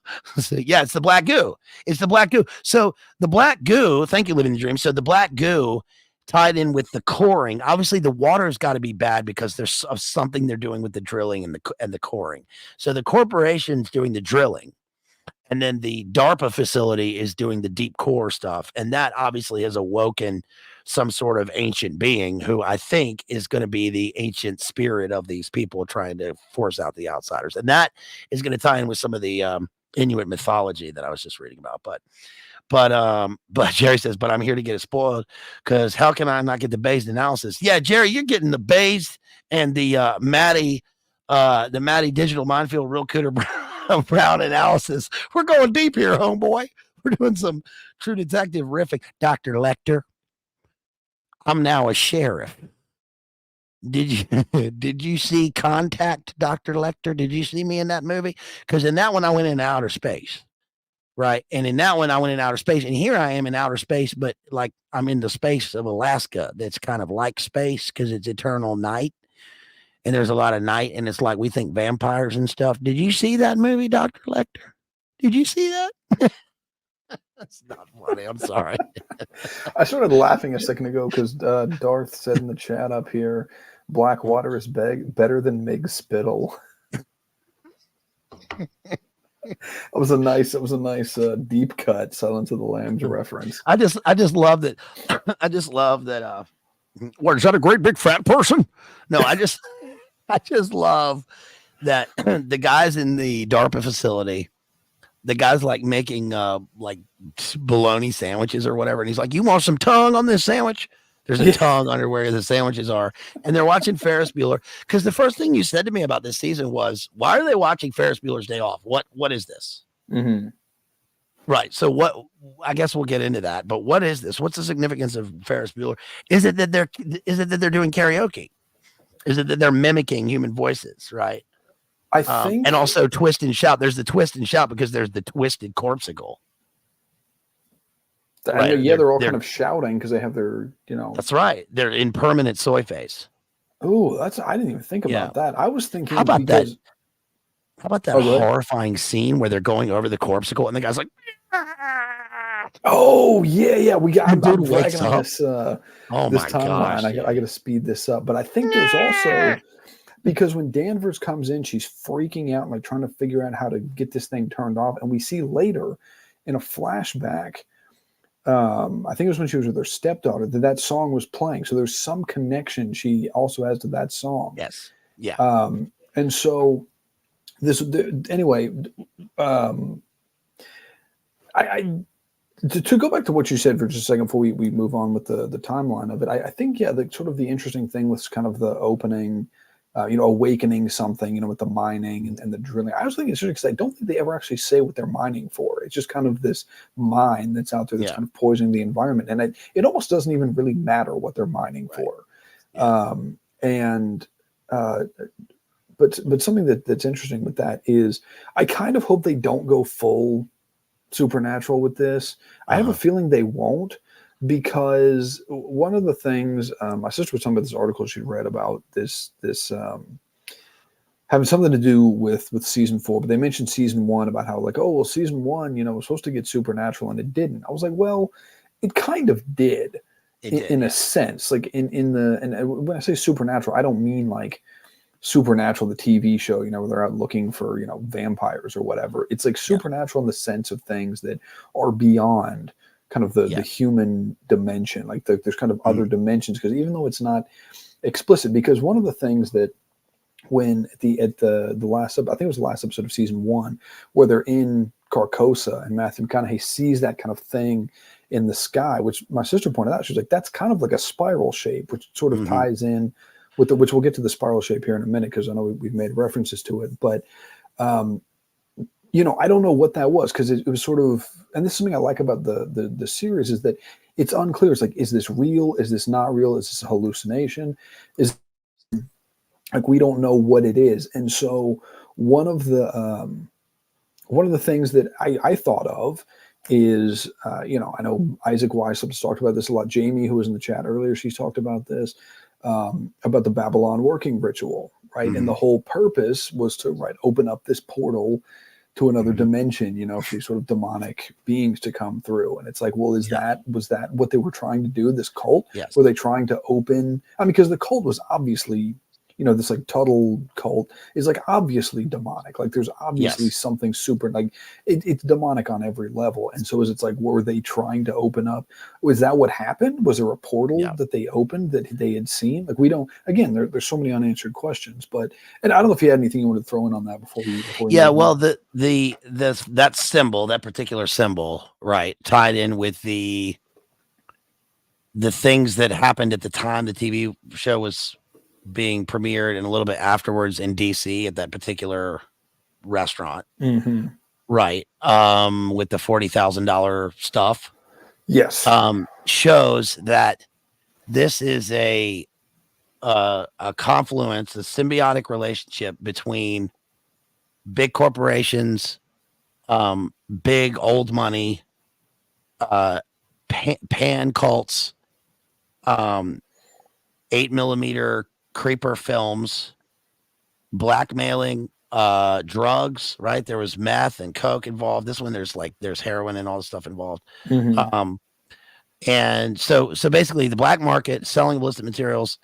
Speaker 1: yeah, it's the black goo. It's the black goo. So the black goo, thank you, Living the Dream. So the black goo tied in with the coring. Obviously, the water's got to be bad because there's something they're doing with the drilling and the coring. So the corporation's doing the drilling, and then the Darpa facility is doing the deep core stuff, and that obviously has awoken some sort of ancient being who I think is going to be the ancient spirit of these people trying to force out the outsiders, and that is going to tie in with some of the Inuit mythology that I was just reading about. But Jerry says, but I'm here to get it spoiled because how can I not get the Bazed analysis? Yeah, Jerry, you're getting the Bazed and the Matty digital minefield real cooter brown analysis. We're going deep here, homeboy. We're doing some true detective riffing. Dr. Lecter, I'm now a sheriff. Did you did you see Contact, Dr. Lecter? Did you see me in that movie? Because in that one I went in outer space. Right. And in that one, I went in outer space. And here I am in outer space, but like I'm in the space of Alaska that's kind of like space because it's eternal night. And there's a lot of night. And it's like we think vampires and stuff. Did you see that movie, Dr. Lecter? Did you see that? That's not funny. I'm sorry.
Speaker 2: I started laughing a second ago because Darth said in the chat up here, black water is better than Mig Spittle. It was a nice deep cut Silence of the Lambs reference.
Speaker 1: I just love that. I just love that. What is that? A great big fat person? No, I just love that the guys in the Darpa facility, the guys like making like bologna sandwiches or whatever, and he's like, "You want some tongue on this sandwich?" There's a tongue under where the sandwiches are. And they're watching Ferris Bueller. Because the first thing you said to me about this season was, why are they watching Ferris Bueller's Day Off? What is this?
Speaker 2: Mm-hmm.
Speaker 1: Right. So I guess we'll get into that. But what is this? What's the significance of Ferris Bueller? Is it that they're doing karaoke? Is it that they're mimicking human voices? Right.
Speaker 2: I think.
Speaker 1: And also twist and shout. There's the twist and shout because there's the twisted corpsicle.
Speaker 2: Right. Yeah, they're all kind of shouting because they have their,
Speaker 1: That's right. They're in permanent soy face.
Speaker 2: Oh, I didn't even think about that. I was thinking,
Speaker 1: how about that horrifying scene where they're going over the corpsicle and the guy's like,
Speaker 2: oh yeah, we got. I'm
Speaker 1: dragging
Speaker 2: on this timeline. I got to speed this up, but I think there's also because when Danvers comes in, she's freaking out and like trying to figure out how to get this thing turned off, and we see later in a flashback. I think it was when she was with her stepdaughter that song was playing. So there's some connection she also has to that song.
Speaker 1: Yes. Yeah.
Speaker 2: And so anyway, to go back to what you said for just a second before we move on with the timeline of it, I think, the sort of the interesting thing was kind of the opening, awakening something, with the mining and the drilling. I was thinking it's interesting because I don't think they ever actually say what they're mining for. It's just kind of this mine that's out there that's kind of poisoning the environment. And it almost doesn't even really matter what they're mining for. But something that's interesting with that is I kind of hope they don't go full supernatural with this. I have a feeling they won't. Because one of the things my sister was talking about this article she read about this having something to do with season 4, but they mentioned season 1 about how like, season 1, was supposed to get supernatural and it didn't. I was like, well, it kind of did in a sense. Like and when I say supernatural, I don't mean like Supernatural, the TV show, where they're out looking for, vampires or whatever. It's like supernatural in the sense of things that are beyond kind of the human dimension, like there's kind of other dimensions, because even though it's not explicit, because one of the things that when at the last, I think it was the last episode of season 1, where they're in Carcosa and Matthew McConaughey sees that kind of thing in the sky, which my sister pointed out, she was like, that's kind of like a spiral shape, which sort of ties in with which we'll get to the spiral shape here in a minute, because I know we've made references to it, but I don't know what that was, because it was sort of, and this is something I like about the series, is that it's unclear. It's like, is this real? Is this not real? Is this a hallucination? Is like, we don't know what it is. And so one of the things that I thought of is, I know Isaac Weishaupt talked about this a lot. Jamie, who was in the chat earlier, she's talked about this, about the Babylon working ritual, right? And the whole purpose was to open up this portal to another dimension, for these sort of demonic beings to come through. And it's like, well, was that what they were trying to do, this cult?
Speaker 1: Yes.
Speaker 2: Were they trying to open, because the cult was obviously, this like Tuttle cult is like obviously demonic. Like there's obviously something super, like it's demonic on every level. And so it's like, were they trying to open up? Was that what happened? Was there a portal that they opened that they had seen? Like, we don't, again, there's so many unanswered questions, and I don't know if you had anything you wanted to throw in on that before we
Speaker 1: well, that symbol, that particular symbol, right, tied in with the things that happened at the time the TV show was being premiered and a little bit afterwards in DC at that particular restaurant. Right. With the $40,000 stuff.
Speaker 2: Yes.
Speaker 1: Shows that this is a a confluence, a symbiotic relationship between big corporations, big old money, pan cults, 8mm creeper films, blackmailing, drugs, right? There was meth and coke involved. This one, there's heroin and all this stuff involved.
Speaker 2: Mhm.
Speaker 1: And so basically the black market selling illicit materials,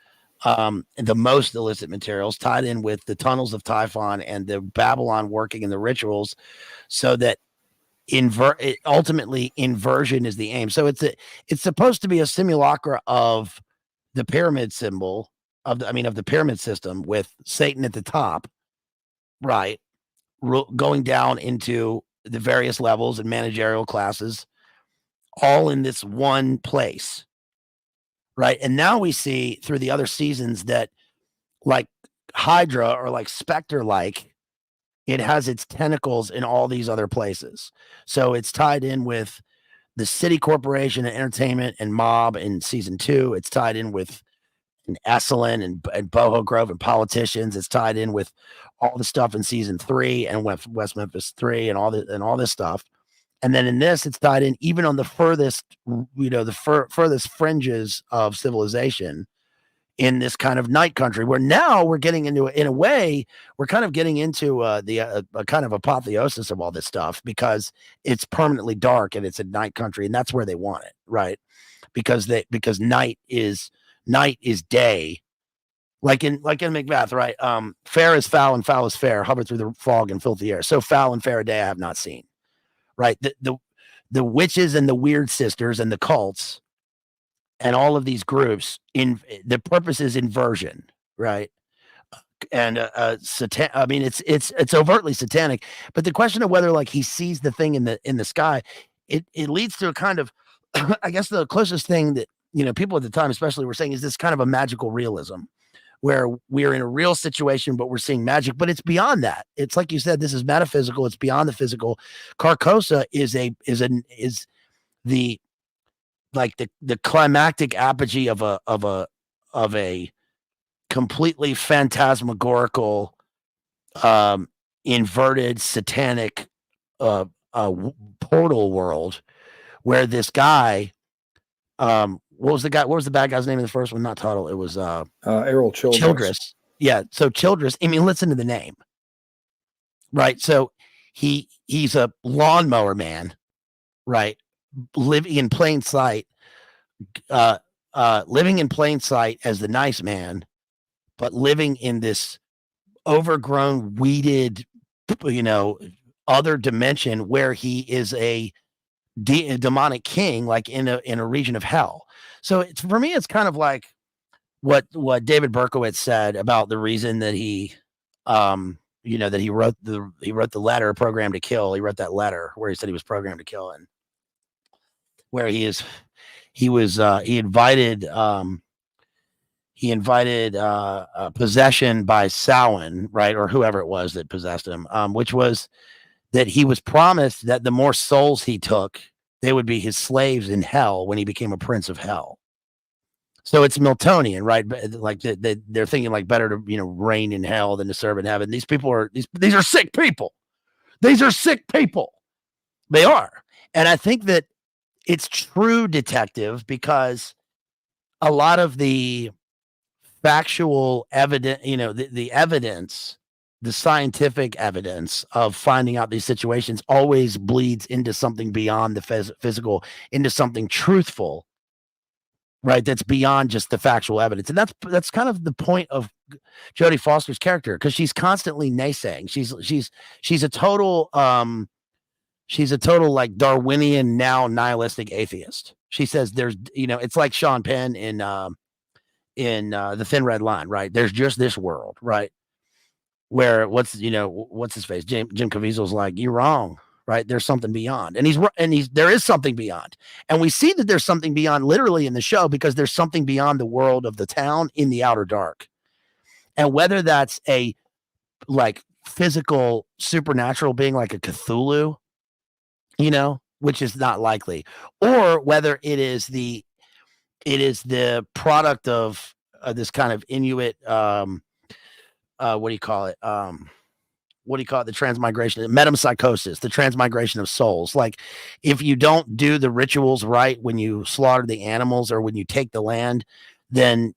Speaker 1: the most illicit materials tied in with the tunnels of Typhon and the Babylon working in the rituals, so that ultimately inversion is the aim. So it's supposed to be a simulacra of the pyramid symbol of the pyramid system, with Satan at the top, right? Going down into the various levels and managerial classes, all in this one place, right? And now we see through the other seasons that, like Hydra or like Spectre, like it has its tentacles in all these other places. So it's tied in with the City Corporation and Entertainment and Mob in season 2. It's tied in with Esalen and Boho Grove and politicians. It's tied in with all the stuff in season 3 and West Memphis 3 and all this stuff. And then in this, it's tied in even on the furthest, furthest fringes of civilization, in this kind of night country, where now we're getting into, in a way, we're kind of getting into the kind of apotheosis of all this stuff, because it's permanently dark and it's a night country, and that's where they want it, right? Because night is day, like in Macbeth, right? Fair is foul and foul is fair, hover through the fog and filthy air. So foul and fair a day I have not seen, right? The witches and the weird sisters and the cults and all of these groups, in the purpose is inversion, right? And I mean, it's overtly satanic. But the question of whether, like, he sees the thing in the sky, it leads to a kind of, I guess the closest thing that people at the time especially were saying is this kind of a magical realism, where we're in a real situation but we're seeing magic. But it's beyond that. It's like you said, this is metaphysical. It's beyond the physical. Carcosa is the, like, the climactic apogee of a completely phantasmagorical, inverted satanic portal world, where this guy, what was the bad guy's name in the first one? Not Tuttle, it was
Speaker 2: Errol
Speaker 1: Childress. Yeah, so Childress, I mean, listen to the name, right? So he's a lawnmower man, right? Living in plain sight, living in plain sight as the nice man, but living in this overgrown, weeded, other dimension, where he is a demonic king, like in a region of hell. So for me, it's kind of like what David Berkowitz said about the reason that he, that he wrote the letter, Program to Kill. He wrote that letter where he said he was programmed to kill, and where he invited possession by Samhain, right, or whoever it was that possessed him, which was that he was promised that the more souls he took, they would be his slaves in hell when he became a prince of hell. So it's Miltonian, right? Like they're thinking, like, better to reign in hell than to serve in heaven. These people are these are sick people. These are sick people. They are, and I think that it's true detective, because a lot of the factual evidence, the evidence, the scientific evidence of finding out these situations always bleeds into something beyond the physical, into something truthful, right? That's beyond just the factual evidence. And that's kind of the point of Jodie Foster's character, because she's constantly naysaying. She's a total like Darwinian, now nihilistic atheist. She says there's, it's like Sean Penn in The Thin Red Line, right? There's just this world, right? Where what's his face? Jim Caviezel's like, you're wrong, right? There's something beyond. And there is something beyond. And we see that there's something beyond literally in the show, because there's something beyond the world of the town in the outer dark. And whether that's a, like, physical supernatural being like a Cthulhu, which is not likely, or whether it is the product of this kind of Inuit, what do you call it? What do you call it? The transmigration, metempsychosis, the transmigration of souls. Like, if you don't do the rituals right when you slaughter the animals or when you take the land, then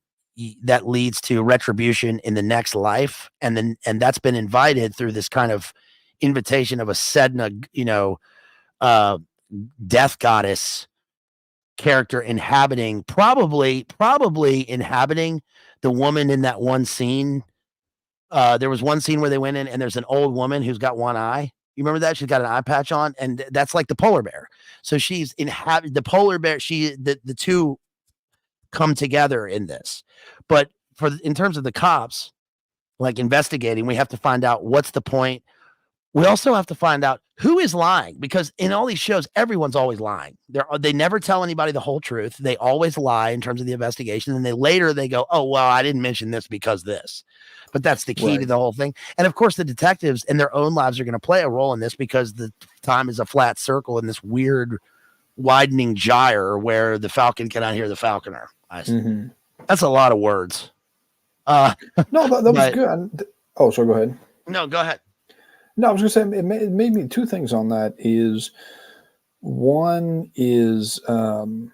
Speaker 1: that leads to retribution in the next life. And that's been invited through this kind of invitation of a Sedna, death goddess character inhabiting, probably inhabiting the woman in that one scene. There was one scene where they went in and there's an old woman who's got one eye. You remember that? She's got an eye patch on, and that's like the polar bear. So she's the polar bear. The two come together in this. But in terms of the cops, like investigating, we have to find out what's the point. We also have to find out who is lying, because in all these shows, everyone's always lying. They never tell anybody the whole truth. They always lie in terms of the investigation. And they go, oh, well, I didn't mention this because this. But that's the key to the whole thing. And of course, the detectives in their own lives are going to play a role in this, because the time is a flat circle in this weird widening gyre where the falcon cannot hear the falconer. That's a lot of words.
Speaker 2: No, that was good. Oh, sorry, go ahead.
Speaker 1: No, go ahead.
Speaker 2: No, I was going to say, it made me two things on that. Is one is, because,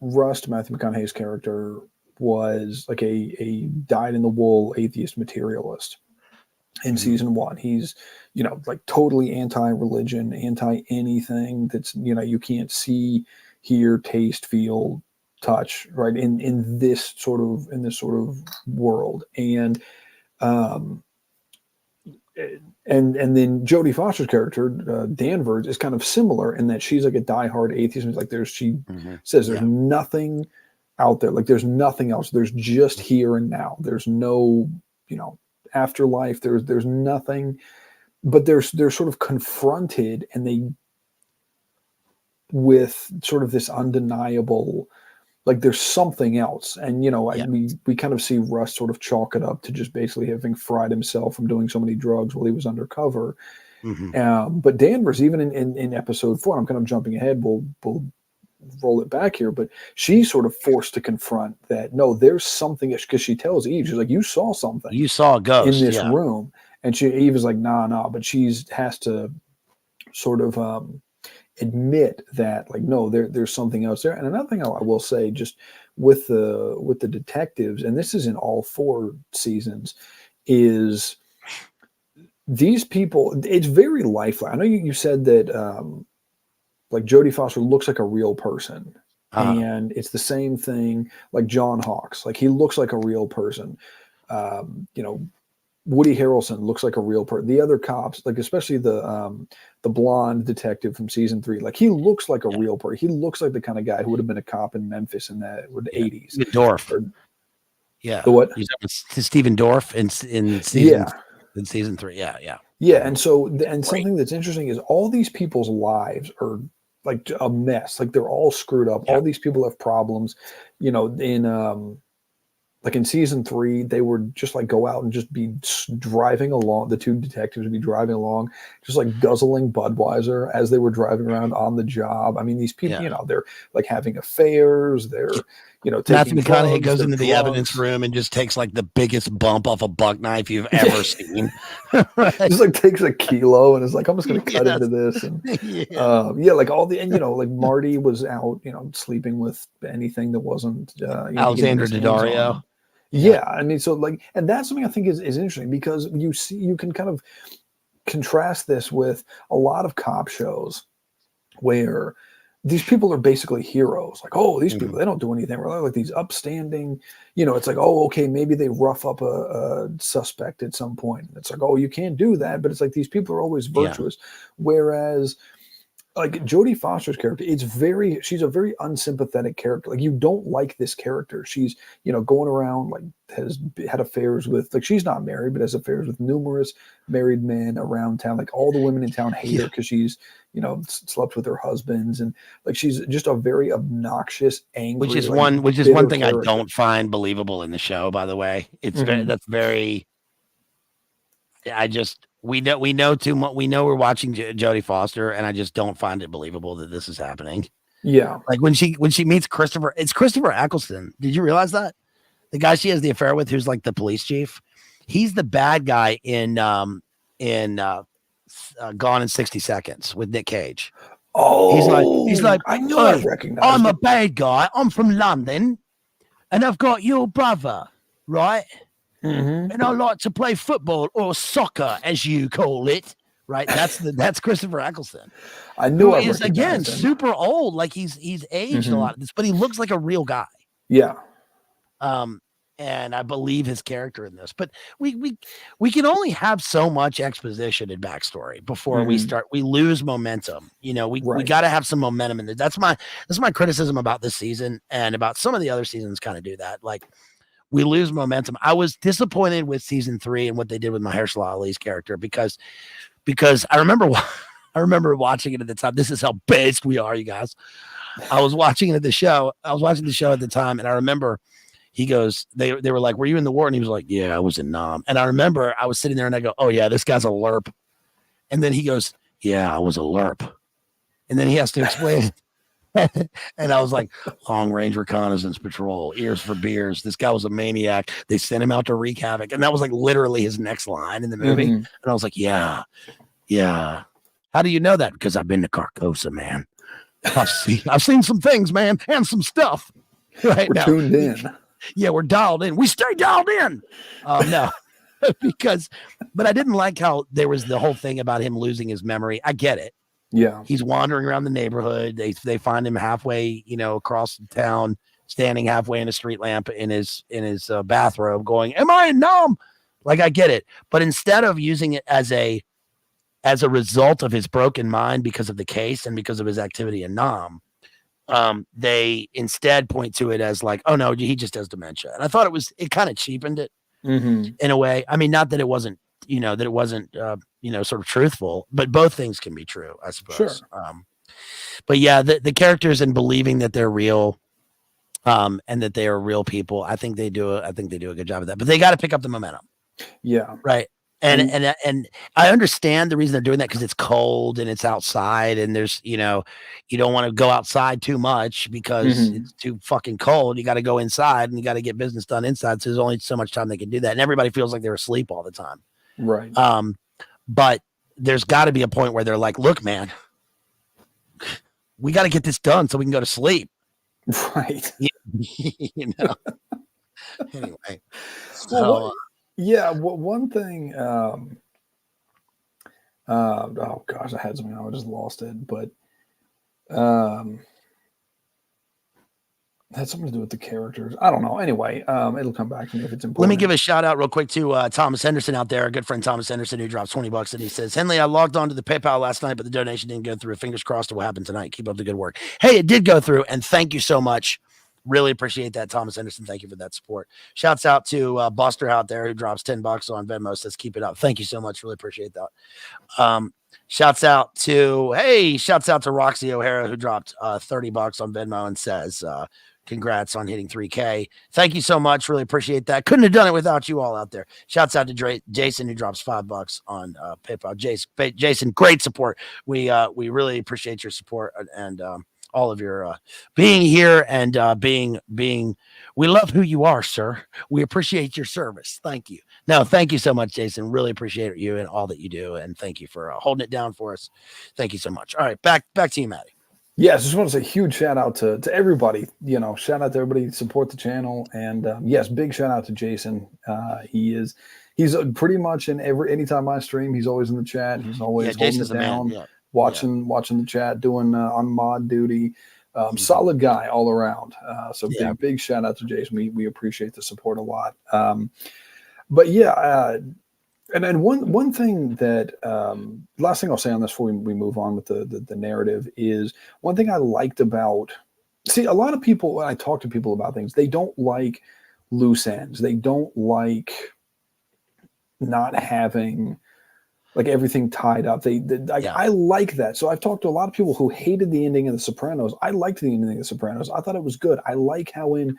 Speaker 2: Rust, Matthew McConaughey's character, was like a dyed-in-the-wool atheist materialist in season one. He's, like totally anti-religion, anti-anything that's, you can't see, hear, taste, feel, touch, right, in this sort of world. And then Jodie Foster's character, Danvers, is kind of similar in that she's like a diehard atheist. Like she says there's nothing out there, like there's nothing else. There's just here and now. There's no, afterlife. There's nothing, but they're sort of confronted, and with sort of this undeniable, like there's something else. And, we kind of see Russ sort of chalk it up to just basically having fried himself from doing so many drugs while he was undercover. But Danvers, even in episode 4, I'm kind of jumping ahead, we'll roll it back here, but she's sort of forced to confront that, no, there's something, because she tells Eve, she's like, you saw something.
Speaker 1: You saw a ghost
Speaker 2: in this room. And Eve is like, nah, but has to sort of admit that, like, no, there's something else there. And another thing I will say, just with the detectives, and this is in all 4 seasons, is these people, it's very lifelike. I know you said that like Jodie Foster looks like a real person, and it's the same thing like John Hawkes, like he looks like a real person. Woody Harrelson looks like a real person. The other cops, like especially the blonde detective from season 3, like he looks like a real person. He looks like the kind of guy who would have been a cop in Memphis in the 80s.
Speaker 1: Dorff.
Speaker 2: The what?
Speaker 1: Stephen Dorff in season season 3. Yeah. And
Speaker 2: so something that's interesting is all these people's lives are like a mess. Like they're all screwed up. All these people have problems. In season 3, they would just like go out and just be driving along. The 2 detectives would be driving along, just like guzzling Budweiser as they were driving around on the job. I mean, these people, they're like having affairs. They're, taking
Speaker 1: Matthew McConaughey
Speaker 2: drugs,
Speaker 1: goes into the
Speaker 2: drugs.
Speaker 1: evidence room and just takes like the biggest bump off a buck knife you've ever seen.
Speaker 2: Just like takes a kilo and is like, I'm just going to cut into this. And like all the, and like Marty was out, sleeping with anything that wasn't
Speaker 1: Alexandra Daddario.
Speaker 2: Yeah, I mean, so like, and that's something I think is interesting, because you can kind of contrast this with a lot of cop shows where these people are basically heroes. Like, oh, these people, they don't do anything. We're like these upstanding, it's like, oh, okay, maybe they rough up a suspect at some point. It's like, oh, you can't do that. But it's like these people are always virtuous. Whereas like Jodie Foster's character, she's a very unsympathetic character. Like you don't like this character. She's, going around, like has had affairs with, like she's not married, but has affairs with numerous married men around town. Like all the women in town hate her because she's, slept with her husbands, and like she's just a very obnoxious, angry.
Speaker 1: Which is
Speaker 2: like,
Speaker 1: one thing
Speaker 2: character.
Speaker 1: I don't find believable in the show. By the way, it's very. We know too much. We know we're watching Jodie Foster, and I just don't find it believable that this is happening.
Speaker 2: Yeah.
Speaker 1: Like when she meets Christopher, it's Christopher Eccleston. Did you realize that? The guy she has the affair with, who's like the police chief, he's the bad guy in Gone in 60 Seconds with Nick Cage. He's like,
Speaker 2: I knew I
Speaker 1: "Hey,
Speaker 2: recognized
Speaker 1: I'm a
Speaker 2: him.
Speaker 1: bad guy. I'm from London, and I've got your brother, right?
Speaker 2: Mhm.
Speaker 1: And I like to play football or soccer, as you call it, right? That's Christopher Eccleston,
Speaker 2: I knew
Speaker 1: who
Speaker 2: I
Speaker 1: is again
Speaker 2: recognized him.
Speaker 1: super old. Like he's aged a lot of this, but he looks like a real guy.
Speaker 2: Yeah.
Speaker 1: And I believe his character in this, but we can only have so much exposition and backstory before we lose momentum. You know, we got to have some momentum in there. That's my criticism about this season and about some of the other seasons kind of do that. Like we lose momentum. I was disappointed with season 3 and what they did with Mahershala Ali's character because I remember watching it at the time. This is how based we are, you guys. I was watching it at the show. I was watching the show at the time, and I remember he goes, they were like, "Were you in the war?" And he was like, "Yeah, I was in Nam." And I remember I was sitting there and I go, "Oh yeah, this guy's a lerp." And then he goes, "Yeah, I was a lerp." And then he has to explain. And I was like, "Long range reconnaissance patrol, ears for beers. This guy was a maniac. They sent him out to wreak havoc." And that was like literally his next line in the movie. And I was like, yeah. How do you know that? Because I've been to Carcosa, man. I've seen some things, man, and some stuff. Right
Speaker 2: We're
Speaker 1: now.
Speaker 2: tuned in.
Speaker 1: Yeah, we're dialed in. We stay dialed in. No, but I didn't like how there was the whole thing about him losing his memory. I get it.
Speaker 2: Yeah.
Speaker 1: He's wandering around the neighborhood. They find him halfway, across the town, standing halfway in a street lamp in his bathrobe going, "Am I numb?" Like, I get it. But instead of using it as a result of his broken mind because of the case and because of his activity in Nam, they instead point to it as like, "Oh no, he just has dementia." And I thought it kind of cheapened it in a way. I mean, not that it wasn't, sort of truthful, but both things can be true, I suppose.
Speaker 2: Sure.
Speaker 1: But yeah, the characters and believing that they're real, and that they are real people, I think they do a good job of that. But they got to pick up the momentum.
Speaker 2: Yeah.
Speaker 1: Right. And I understand the reason they're doing that because it's cold and it's outside and there's, you don't want to go outside too much because it's too fucking cold. You got to go inside and you got to get business done inside. So there's only so much time they can do that. And everybody feels like they're asleep all the time.
Speaker 2: Right.
Speaker 1: But there's got to be a point where they're like, "Look, man, we got to get this done so we can go to sleep."
Speaker 2: Right.
Speaker 1: Anyway.
Speaker 2: So, yeah. One thing, oh gosh, I had something. I just lost it, but had something to do with the characters. I don't know. Anyway, it'll come back to me if it's important.
Speaker 1: Let me give a shout out real quick to Thomas Henderson out there, a good friend Thomas Henderson, who drops $20 and he says, "Henley, I logged on to the PayPal last night, but the donation didn't go through. Fingers crossed to what happened tonight. Keep up the good work." Hey, it did go through, and thank you so much. Really appreciate that, Thomas Henderson. Thank you for that support. Shouts out to Buster out there who drops $10 on Venmo. Says, "Keep it up." Thank you so much. Really appreciate that. Shouts out to Roxy O'Hara who dropped $30 on Venmo and says, "Congrats on hitting 3K. Thank you so much. Really appreciate that. Couldn't have done it without you all out there." Shouts out to Jason who drops $5 on PayPal. Jason, great support. We really appreciate your support and all of your being here and being. We love who you are, sir. We appreciate your service. Thank you. No, thank you so much, Jason. Really appreciate you and all that you do, and thank you for holding it down for us. Thank you so much. All right, back to you, Matty.
Speaker 2: Yes, just want to say huge shout out to everybody. Shout out to everybody, support the channel, and yes, big shout out to Jason. He's pretty much anytime I stream, he's always in the chat. He's always holding it down, watching the chat, doing on mod duty. Solid guy all around. So big shout out to Jason. We appreciate the support a lot. But yeah. And then one thing that last thing I'll say on this before we move on with the narrative is one thing I liked about. See, a lot of people, when I talk to people about things, they don't like loose ends. They don't like not having like everything tied up. I like that. So I've talked to a lot of people who hated the ending of The Sopranos. I liked the ending of The Sopranos. I thought it was good. I like how in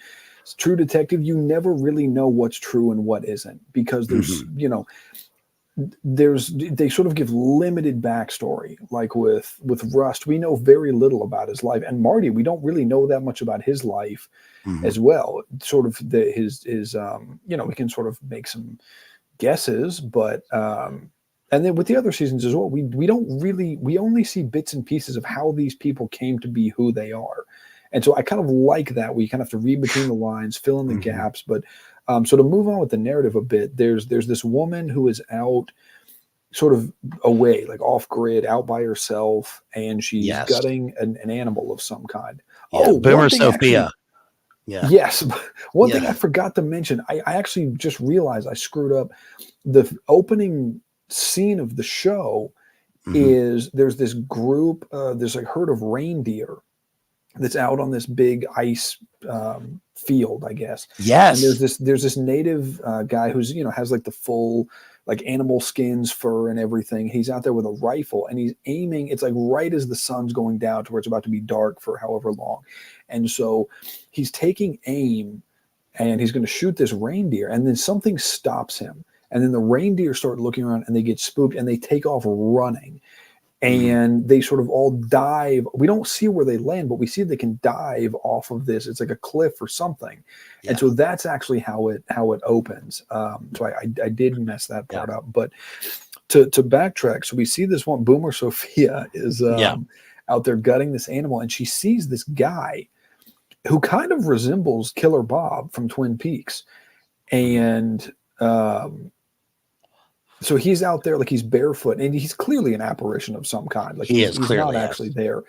Speaker 2: True Detective, you never really know what's true and what isn't because there's, they sort of give limited backstory. Like with Rust, we know very little about his life, and Marty, we don't really know that much about his life as well. Sort of his we can sort of make some guesses, but and then with the other seasons as well, we only see bits and pieces of how these people came to be who they are. And so I kind of like that. We kind of have to read between the lines, fill in the gaps. But so to move on with the narrative a bit, there's this woman who is out sort of away, like off grid, out by herself, and she's gutting an animal of some kind.
Speaker 1: Yeah,
Speaker 2: oh,
Speaker 1: Boomer Sophia.
Speaker 2: Yes. One thing I forgot to mention, I actually just realized I screwed up. The opening scene of the show is there's this group, there's a herd of reindeer that's out on this big ice field, I guess.
Speaker 1: Yes.
Speaker 2: And there's this native guy who's, has like the full like animal skins, fur and everything. He's out there with a rifle and he's aiming. It's like right as the sun's going down to where it's about to be dark for however long. And so he's taking aim and he's going to shoot this reindeer, and then something stops him. And then the reindeer start looking around and they get spooked and they take off running. And they sort of all dive. We don't see where they land, but we see they can dive off of this. It's like a cliff or something. And so that's actually how it opens. So I did mess that part up. But to backtrack, so we see this one, Boomer Sophia is out there gutting this animal, and she sees this guy who kind of resembles Killer Bob from Twin Peaks. And so he's out there, like he's barefoot, and he's clearly an apparition of some kind. Like he's not actually there.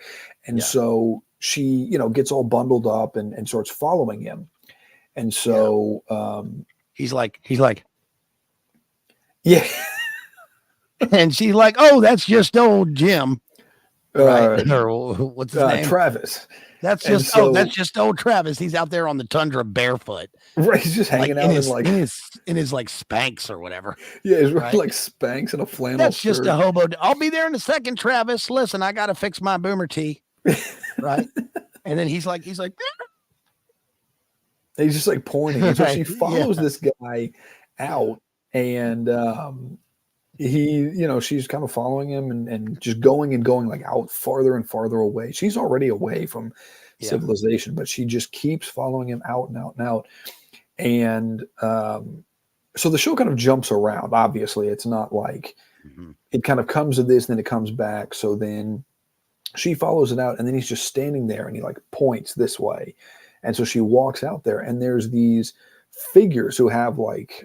Speaker 2: And so she, gets all bundled up and starts following him. And so
Speaker 1: he's like,
Speaker 2: yeah.
Speaker 1: And she's like, oh, that's just old Jim. Right. Or what's his name?
Speaker 2: Travis.
Speaker 1: That's just old Travis. He's out there on the tundra barefoot.
Speaker 2: Right, he's just hanging out
Speaker 1: in his like Spanx or whatever.
Speaker 2: Yeah, he's wearing like Spanx and a flannel.
Speaker 1: That's
Speaker 2: shirt.
Speaker 1: Just a hobo. I'll be there in a second, Travis. Listen, I gotta fix my boomer tee. Right. And then he's like, he's
Speaker 2: just like pointing. And so she follows this guy out, and she's kind of following him and just going like out farther and farther away. She's already away from civilization, but she just keeps following him out and out and out. And so the show kind of jumps around. Obviously, it's not like it kind of comes to this, then it comes back. So then she follows it out, and then he's just standing there, and he like points this way. And so she walks out there, and there's these figures who have like,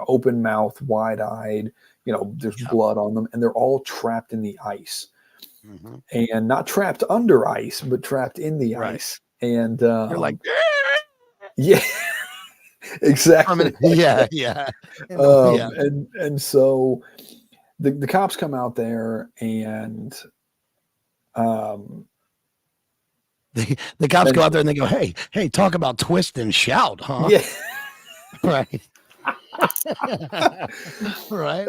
Speaker 2: open mouth, wide eyed, there's blood on them, and they're all trapped in the ice. And not trapped under ice, but trapped in the ice. And
Speaker 1: you're like,
Speaker 2: yeah, exactly. And so the cops come out there, and
Speaker 1: the cops go out there and they go, hey, talk about twist and shout, huh?
Speaker 2: Yeah.
Speaker 1: Right. Right.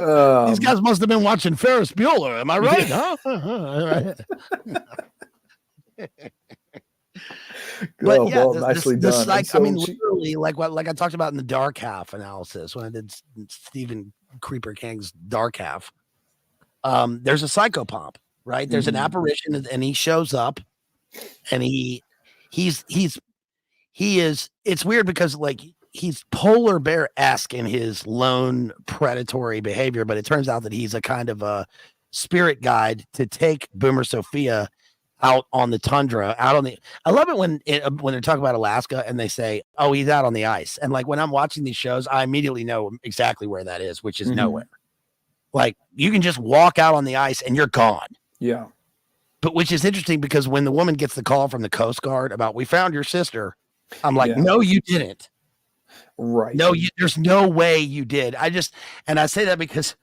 Speaker 1: These guys must have been watching Ferris Bueller. Am I right? Huh? But
Speaker 2: nicely done.
Speaker 1: Literally, like I talked about in the dark half analysis when I did Stephen Creeper King's dark half. There's a psychopomp, right? There's an apparition, and he shows up, and he's it's weird because like he's polar bear-esque in his lone predatory behavior, but it turns out that he's a kind of a spirit guide to take Boomer Sophia out on the tundra, I love it when they're talking about Alaska and they say, oh, he's out on the ice. And like, when I'm watching these shows, I immediately know exactly where that is, which is nowhere. Like, you can just walk out on the ice and you're gone.
Speaker 2: Yeah.
Speaker 1: But which is interesting, because when the woman gets the call from the Coast Guard about, we found your sister, I'm like, no, you didn't.
Speaker 2: Right.
Speaker 1: No, there's no way you did. I say that because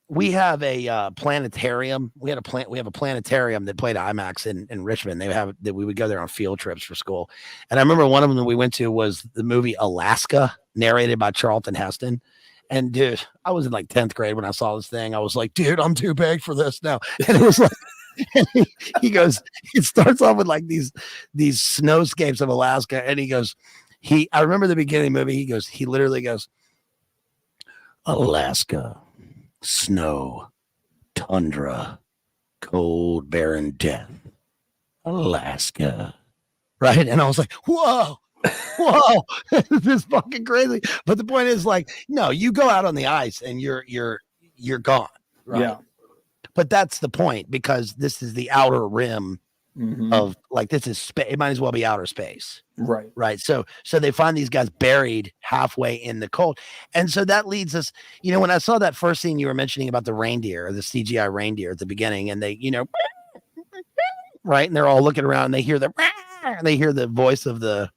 Speaker 1: we have a planetarium. We have a planetarium that played IMAX in Richmond. We would go there on field trips for school. And I remember one of them that we went to was the movie Alaska, narrated by Charlton Heston. And dude, I was in like 10th grade when I saw this thing. I was like, dude, I'm too big for this now. And it was like, he goes, it starts off with like these snowscapes of Alaska. And he goes, I remember the beginning of the movie. He literally goes, Alaska, snow, tundra, cold, barren death, Alaska. Right. And I was like, whoa, this is fucking crazy. But the point is, like, no, you go out on the ice and you're gone. Right.
Speaker 2: Yeah.
Speaker 1: But that's the point, because this is the outer rim of, like, this is space. It might as well be outer space.
Speaker 2: Right.
Speaker 1: Right. So they find these guys buried halfway in the cold. And so that leads us, when I saw that first scene you were mentioning about the reindeer, the CGI reindeer at the beginning, and they, right. And they're all looking around and they hear the voice of the,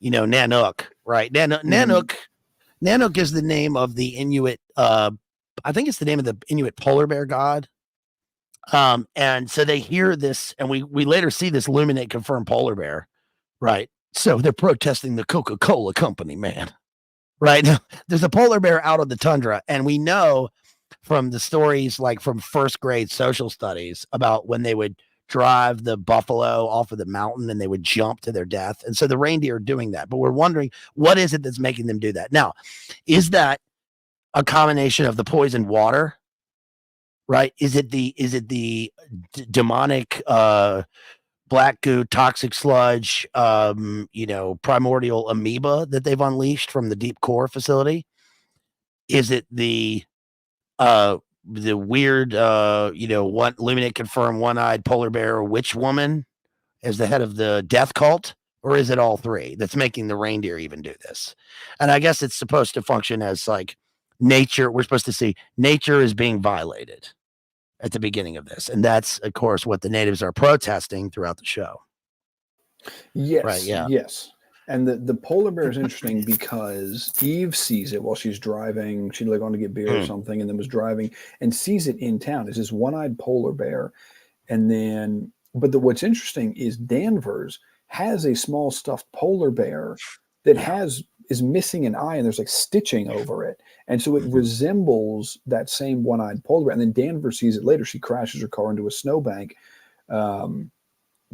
Speaker 1: Nanook, right? Nanook is the name of the Inuit. I think it's the name of the Inuit polar bear god. And so they hear this, and we later see this Luminate confirmed polar bear, right? So they're protesting the Coca-Cola company, man. Right now, there's a polar bear out of the tundra, and we know from the stories, like from first grade social studies, about when they would drive the buffalo off of the mountain and they would jump to their death. And so the reindeer are doing that, but we're wondering, what is it that's making them do that? Now, is that a combination of the poisoned water? Right? Is it the demonic black goo, toxic sludge, primordial amoeba that they've unleashed from the deep core facility? Is it the weird, one Luminate confirmed one-eyed polar bear witch woman as the head of the death cult? Or is it all three that's making the reindeer even do this? And I guess it's supposed to function as, like, nature. We're supposed to see nature is being violated at the beginning of this. And that's, of course, what the natives are protesting throughout the show.
Speaker 2: Yes.
Speaker 1: Right, yeah.
Speaker 2: Yes. And the polar bear is interesting because Eve sees it while she's driving. She'd like gone to get beer or something, and then was driving and sees it in town. It's this one-eyed polar bear. And then, but what's interesting is Danvers has a small stuffed polar bear that is missing an eye, and there's like stitching over it. And so it resembles that same one-eyed polar bear. And then Danvers sees it later. She crashes her car into a snowbank.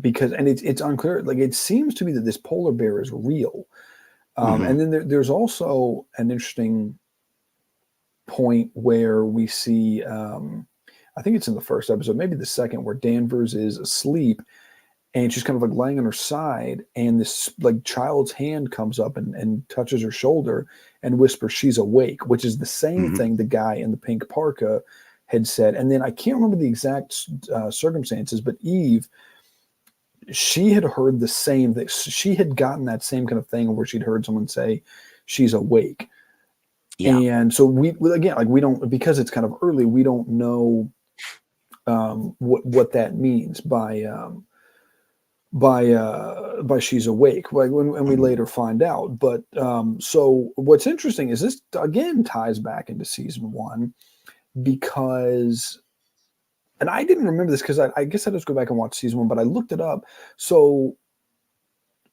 Speaker 2: Because it's unclear, like, it seems to be that this polar bear is real. And then there's also an interesting point where we see, I think it's in the first episode, maybe the second, where Danvers is asleep and she's kind of like laying on her side, and this like child's hand comes up and touches her shoulder and whispers she's awake, which is the same thing the guy in the pink parka had said. And then I can't remember the exact circumstances, but Eve, she had heard the same thing. She had gotten that same kind of thing where she'd heard someone say she's awake. Yeah. And so we again, like, we don't, because it's kind of early, we don't know what that means by she's awake, like, when we later find out. But so what's interesting is this again ties back into season 1, because, and I didn't remember this because I guess I just go back and watch season 1, but I looked it up. So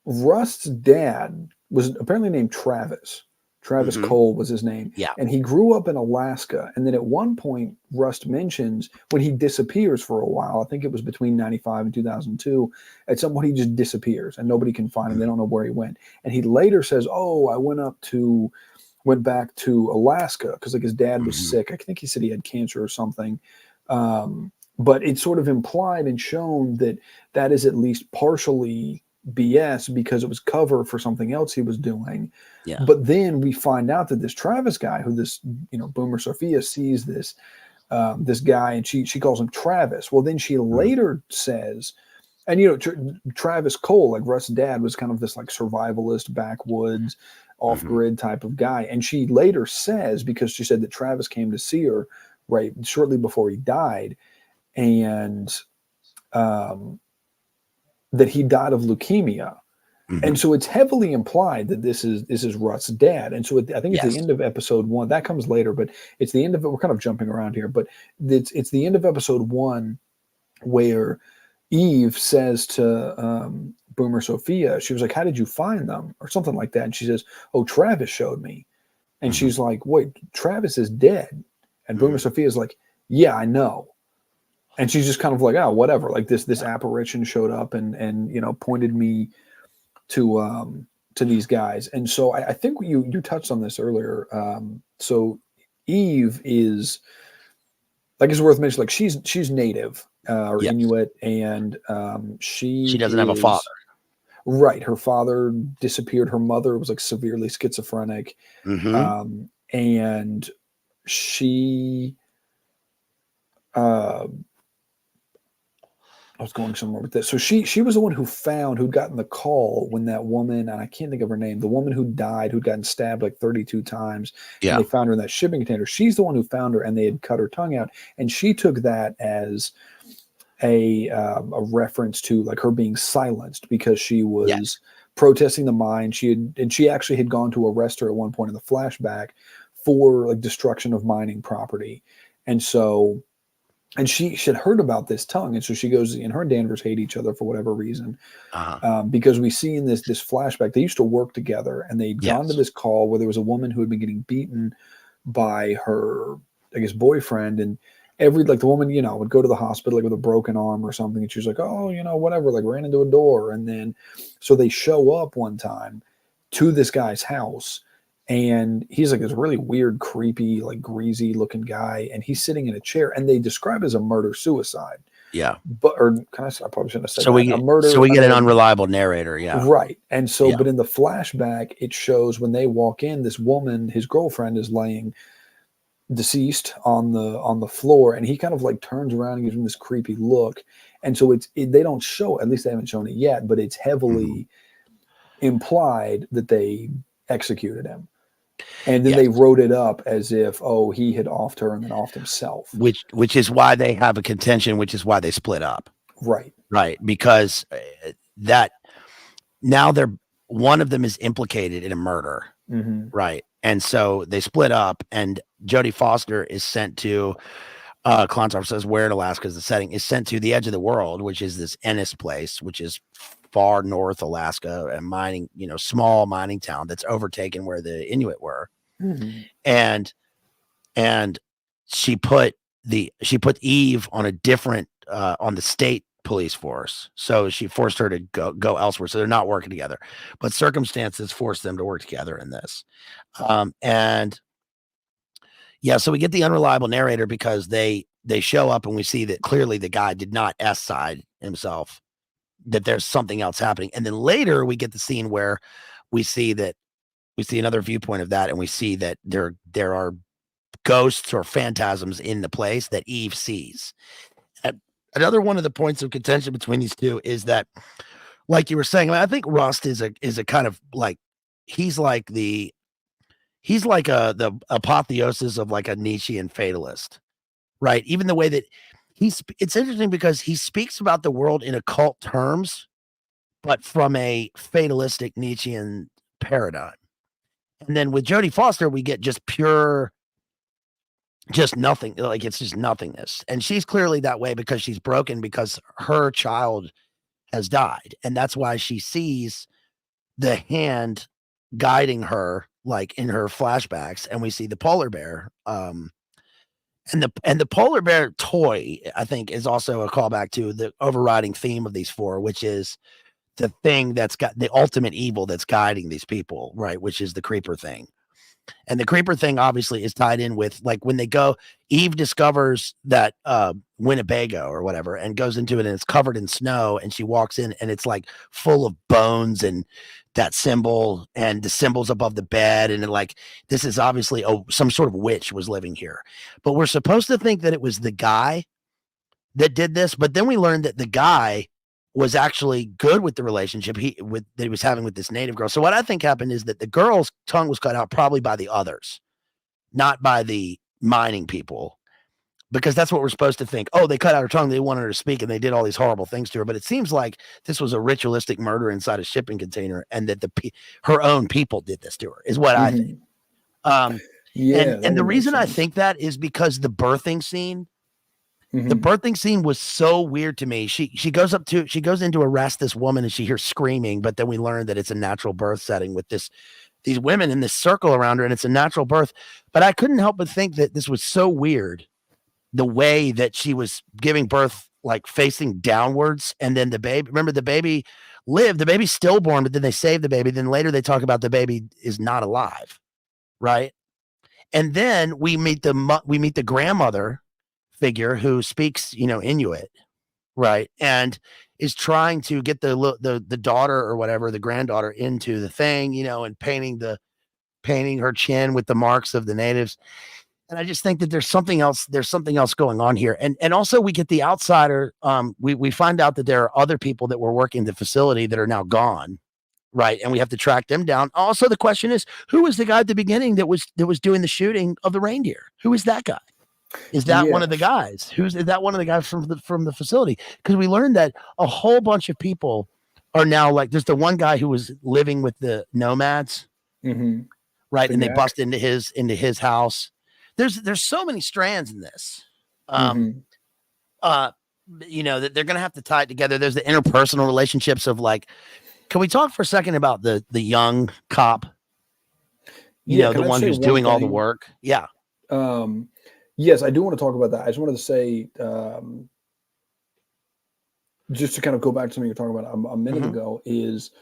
Speaker 2: Rust's dad was apparently named Travis. Travis Cole was his name. Yeah. And he grew up in Alaska. And then at one point, Rust mentions when he disappears for a while, I think it was between 95 and 2002, at some point he just disappears and nobody can find him. They don't know where he went. And he later says, oh, I went back to Alaska because, like, his dad was sick. I think he said he had cancer or something. But it's sort of implied and shown that that is at least partially BS because it was cover for something else he was doing. Yeah. But then we find out that this Travis guy, who this, Boomer Sophia sees this guy, and she calls him Travis. Well, then she later says, and Travis Cole, like Russ's dad, was kind of this like survivalist, backwoods, off-grid type of guy. And she later says, because she said that Travis came to see her right shortly before he died, and that he died of leukemia. And so it's heavily implied that this is Russ's dad. And so I think it's the end of episode 1. That comes later, but it's the end of it. We're kind of jumping around here, but it's the end of episode 1 where Eve says to Boomer Sophia, she was like, how did you find them? Or something like that. And she says, oh, Travis showed me. And she's like, wait, Travis is dead. And Boomer Sophia is like, yeah, I know. And she's just kind of like, oh, whatever. Like this apparition showed up and pointed me to these guys. And so I think you touched on this earlier. So Eve is like it's worth mentioning, like she's native or
Speaker 1: Yes.
Speaker 2: Inuit, and she
Speaker 1: doesn't have a father.
Speaker 2: Right. Her father disappeared. Her mother was like severely schizophrenic. And she, I was going somewhere with this. So she was the one who'd gotten the call when that woman, and I can't think of her name, the woman who died, who'd gotten stabbed like 32 times.
Speaker 1: Yeah.
Speaker 2: And they found her in that shipping container. She's the one who found her, and they had cut her tongue out. And she took that as a reference to like her being silenced because she was protesting the mine. She actually had gone to arrest her at one point in the flashback for like destruction of mining property. And so, and she had heard about this tongue. And so she goes, and her and Danvers hate each other for whatever reason. Because we see in this flashback, they used to work together, and they'd gone to this call where there was a woman who had been getting beaten by her, I guess, boyfriend. And the woman, would go to the hospital like with a broken arm or something. And she was like, oh, whatever, like ran into a door. And then, so they show up one time to this guy's house, and he's like this really weird, creepy, like greasy looking guy. And he's sitting in a chair, and they describe it as a murder-suicide.
Speaker 1: Yeah.
Speaker 2: But, or I probably shouldn't have said
Speaker 1: so
Speaker 2: that.
Speaker 1: We get an unreliable narrator. Yeah.
Speaker 2: Right. And so, but in the flashback, it shows when they walk in, this woman, his girlfriend, is laying deceased on the floor, and he kind of like turns around and gives him this creepy look. And so they don't show, at least they haven't shown it yet, but it's heavily implied that they executed him. And then they wrote it up as if, oh, he had offed her and then offed himself.
Speaker 1: Which is why they have a contention, which is why they split up.
Speaker 2: Right.
Speaker 1: Right. Because that now one of them is implicated in a murder. Right. And so they split up, and Jodie Foster is sent to Clontarf says where in Alaska is the setting, is sent to the edge of the world, which is this Ennis place, which is far north Alaska, and mining, small mining town that's overtaken where the Inuit were. And she put Eve on a different on the state police force. So she forced her to go elsewhere. So they're not working together, but circumstances forced them to work together in this. So we get the unreliable narrator because they show up, and we see that clearly the guy did not S-side himself, that there's something else happening. And then later we get the scene where we see another viewpoint of that, and we see that there are ghosts or phantasms in the place that Eve sees. Another one of the points of contention between these two is that, like you were saying, I think Rust is a kind of like, he's like the apotheosis of like a Nietzschean fatalist, right? Even the way that it's interesting because he speaks about the world in occult terms, but from a fatalistic Nietzschean paradigm. And then with Jodie Foster, we get just pure, just nothing. Like it's just nothingness. And she's clearly that way because she's broken because her child has died. And that's why she sees the hand guiding her, like in her flashbacks. And we see the polar bear. And the polar bear toy, I think, is also a callback to the overriding theme of these four, which is the thing that's got the ultimate evil that's guiding these people, right? Which is the creeper thing. And the creeper thing obviously is tied in with, like, when they go, Eve discovers that Winnebago or whatever and goes into it, and it's covered in snow, and she walks in and it's like full of bones and that symbol and the symbols above the bed. And like, this is obviously some sort of witch was living here, but we're supposed to think that it was the guy that did this. But then we learned that the guy was actually good with the relationship that he was having with this native girl. So what I think happened is that the girl's tongue was cut out probably by the others, not by the mining people, because that's what we're supposed to think. Oh, they cut out her tongue. They wanted her to speak, and they did all these horrible things to her. But it seems like this was a ritualistic murder inside a shipping container, and that her own people did this to her, is what I think. And the reason I think that is because the birthing scene, the birthing scene was so weird to me. She goes in to arrest this woman, and she hears screaming, but then we learn that it's a natural birth setting with these women in this circle around her, and it's a natural birth. But I couldn't help but think that this was so weird, the way that she was giving birth, like facing downwards. And then the baby, remember, the baby lived, the baby's stillborn, but then they save the baby. Then later they talk about the baby is not alive. Right. And then we meet the grandmother figure who speaks, Inuit, right, and is trying to get the daughter or whatever, the granddaughter, into the thing, and painting her chin with the marks of the natives. And I just think that there's something else going on here. And also we get the outsider. We find out that there are other people that were working the facility that are now gone. Right. And we have to track them down. Also, the question is, who was the guy at the beginning that was doing the shooting of the reindeer? Who is that guy? Is that one of the guys? Is that one of the guys from the facility? Because we learned that a whole bunch of people are now, like, there's the one guy who was living with the nomads.
Speaker 2: Mm-hmm.
Speaker 1: Right. And they bust into his house. There's so many strands in this. That they're gonna have to tie it together. There's the interpersonal relationships of, like, can we talk for a second about the young cop? The one who's doing all the work. Yeah.
Speaker 2: Yes, I do want to talk about that. I just wanted to say, just to kind of go back to something you're talking about a minute ago, is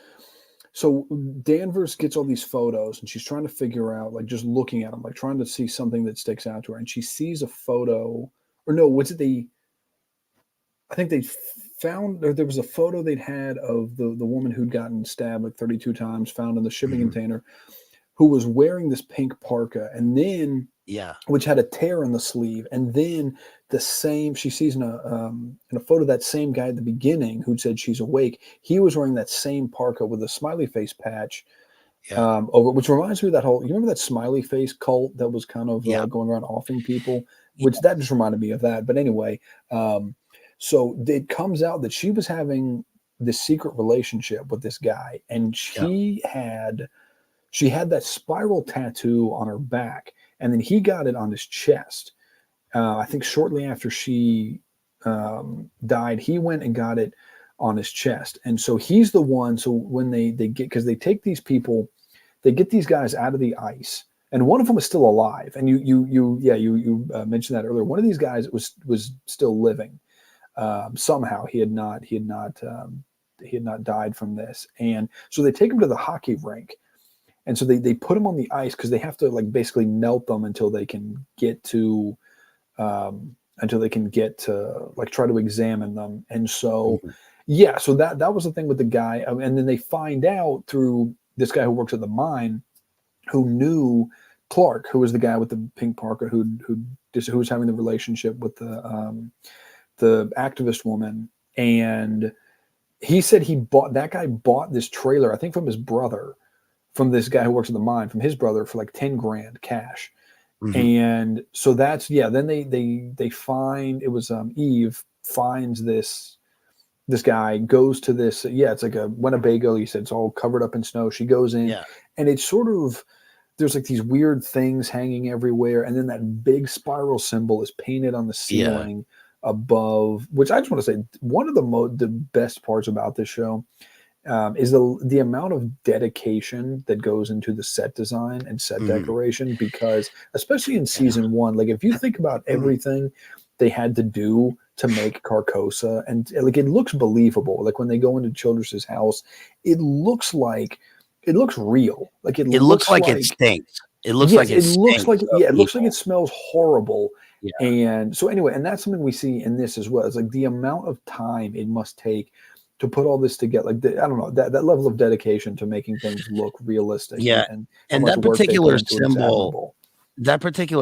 Speaker 2: so Danvers gets all these photos and she's trying to figure out, like, just looking at them, like trying to see something that sticks out to her. And she sees a photo, or no, I think they found, or there was a photo they'd had of the woman who'd gotten stabbed like 32 times, found in the shipping container, who was wearing this pink parka, and then which had a tear in the sleeve, and then she sees in a photo that same guy at the beginning who said she's awake. He was wearing that same parka with a smiley face patch over, which reminds me of that whole. You remember that smiley face cult that was kind of going around offing people, which that just reminded me of that. But anyway, so it comes out that she was having this secret relationship with this guy, and she had that spiral tattoo on her back, and then he got it on his chest. I think shortly after she died, he went and got it on his chest. And so he's the one. So when they get, because they take these people, they get these guys out of the ice, and one of them is still alive. And you mentioned that earlier. One of these guys was still living. Somehow he had not died from this. And so they take him to the hockey rink. And so they put them on the ice because they have to, like, basically melt them until they can get to like try to examine them. And so so that was the thing with the guy. And then they find out through this guy who works at the mine, who knew Clark, who was the guy with the pink parka who was having the relationship with the activist woman. And he said that guy bought this trailer, I think from his brother, from this guy who works at the mine, from his brother, for like 10 grand cash. And so that's, then they find, it was Eve finds this guy, goes to this, it's like a Winnebago, you said, it's all covered up in snow. She goes in, and it's sort of, there's like these weird things hanging everywhere, and then that big spiral symbol is painted on the ceiling above, which I just want to say, one of the best parts about this show is the amount of dedication that goes into the set design and set decoration, because especially in season 1, like, if you think about everything they had to do to make Carcosa, and like, it looks believable. Like when they go into Childress's house, it looks real. Like it looks like it stinks. It looks like it looks like it looks like it smells horrible. And so anyway, and that's something we see in this as well. It's like the amount of time it must take to put all this together, like I don't know, that level of dedication to making things look realistic.
Speaker 1: And that particular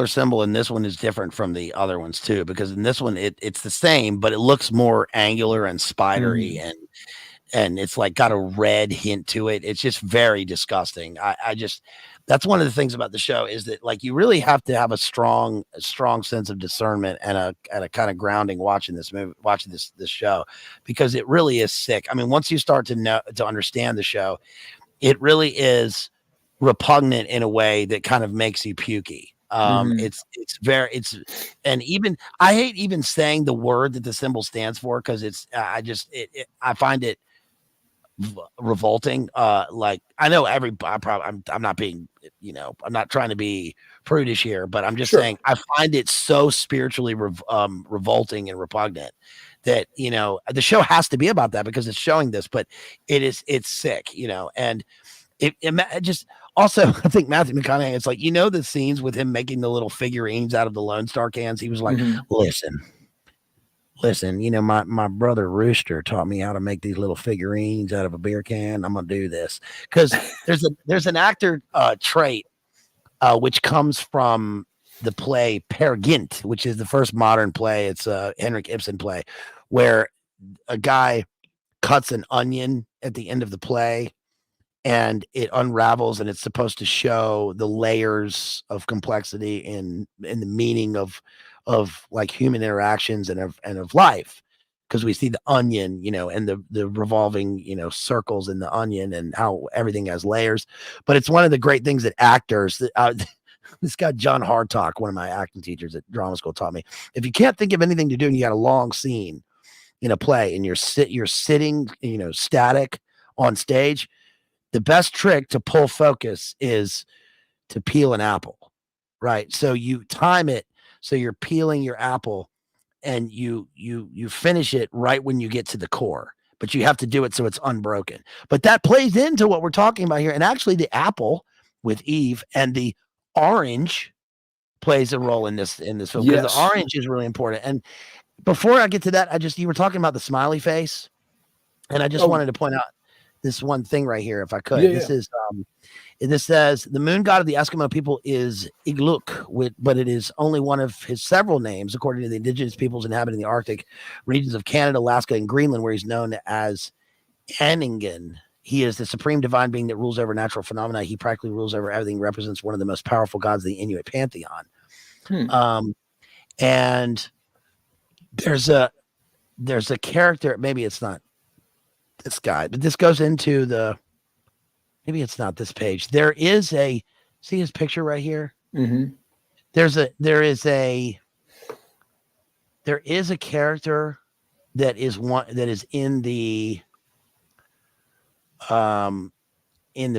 Speaker 1: symbol, in this one is different from the other ones too, because in this one it's the same, but it looks more angular and spidery, and it's like got a red hint to it. It's just very disgusting. That's one of the things about the show, is that, like, you really have to have a strong sense of discernment and a kind of grounding watching this show, because it really is sick. I mean, once you start to understand the show, it really is repugnant in a way that kind of makes you pukey. And even I hate even saying the word that the symbol stands for, because I find it revolting. Like, I know I'm not being, I'm not trying to be prudish here, but I'm just saying I find it so spiritually revolting and repugnant that, the show has to be about that because it's showing this, but it's sick, and it just Also, I think Matthew McConaughey, it's like, the scenes with him making the little figurines out of the Lone Star cans. He was like, listen, my brother Rooster taught me how to make these little figurines out of a beer can. I'm going to do this. Because there's an actor trait, which comes from the play Peer Gynt, which is the first modern play. It's a Henrik Ibsen play where a guy cuts an onion at the end of the play and it unravels, and it's supposed to show the layers of complexity in the meaning of like human interactions and of life, because we see the onion, and the revolving, circles in the onion and how everything has layers. But it's one of the great things that actors that this guy John Hartock, one of my acting teachers at drama school, taught me, if you can't think of anything to do and you got a long scene in a play and you're sitting, static on stage, the best trick to pull focus is to peel an apple, right? So you time it so you're peeling your apple and you finish it right when you get to the core, but you have to do it so it's unbroken. But that plays into what we're talking about here. And actually the apple with Eve and the orange plays a role in this film, because the orange is really important. And before I get to that, you were talking about the smiley face, and I just wanted to point out this one thing right here, if I could. This says the moon god of the Eskimo people is Igluk, but it is only one of his several names, according to the indigenous peoples inhabiting the Arctic regions of Canada, Alaska, and Greenland, where he's known as Anningen. He is the supreme divine being that rules over natural phenomena. He practically rules over everything, represents one of the most powerful gods of the Inuit pantheon. And there's a character, maybe it's not this guy, but this goes into maybe it's not this page. There is see his picture right here. There is a character that is in the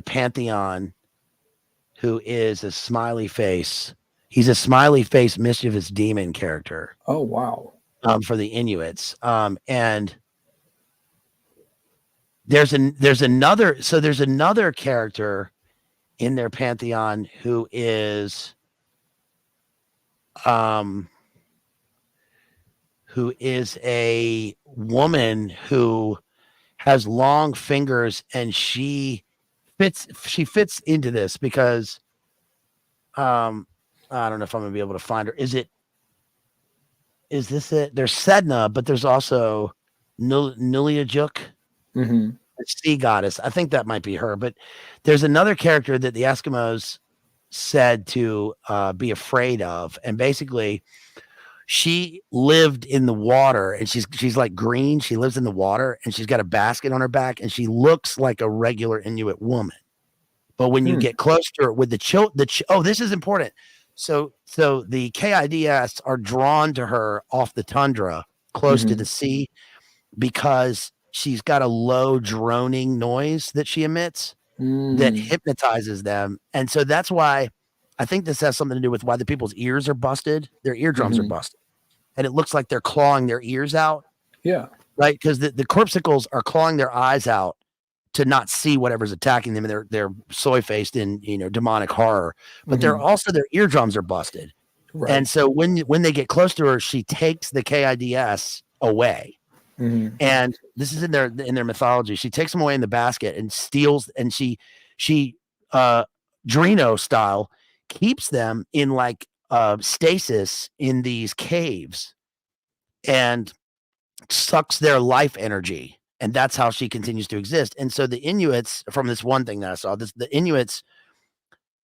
Speaker 1: pantheon, who is a smiley face. He's a smiley face mischievous demon character.
Speaker 2: Oh wow.
Speaker 1: For the Inuits. And there's another character in their pantheon who is a woman who has long fingers, and she fits into this because I don't know if I'm gonna be able to find her. Is this it? There's Sedna, but there's also Nuliajuk, the sea goddess. I think that might be her. But there's another character that the Eskimos said to be afraid of, and basically, she lived in the water, and she's like green. She lives in the water, and she's got a basket on her back, and she looks like a regular Inuit woman. But when you get close to her with this is important. So the KIDS are drawn to her off the tundra, close to the sea, because she's got a low droning noise that she emits that hypnotizes them. And so that's why I think this has something to do with why the people's ears are busted. Their eardrums are busted. And it looks like they're clawing their ears out. Yeah. Right? Because the corpsicles are clawing their eyes out to not see whatever's attacking them, and they're soy-faced in demonic horror. But they're also, their eardrums are busted. Right. And so when they get close to her, she takes the KIDS away. And this is in their mythology. She takes them away in the basket and steals, and she Drino style keeps them in like stasis in these caves and sucks their life energy. And that's how she continues to exist. And so the Inuits, from this one thing that I saw, the Inuits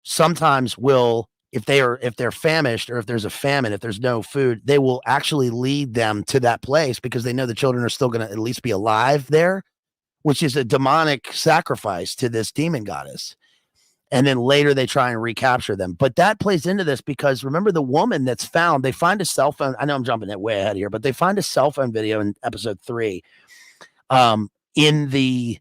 Speaker 1: sometimes will, if they're famished, or if there's a famine, if there's no food, they will actually lead them to that place because they know the children are still going to at least be alive there, which is a demonic sacrifice to this demon goddess. And then later they try and recapture them. But that plays into this because remember the woman that's found, they find a cell phone. I know I'm jumping it way ahead here, but they find a cell phone video in episode 3 in the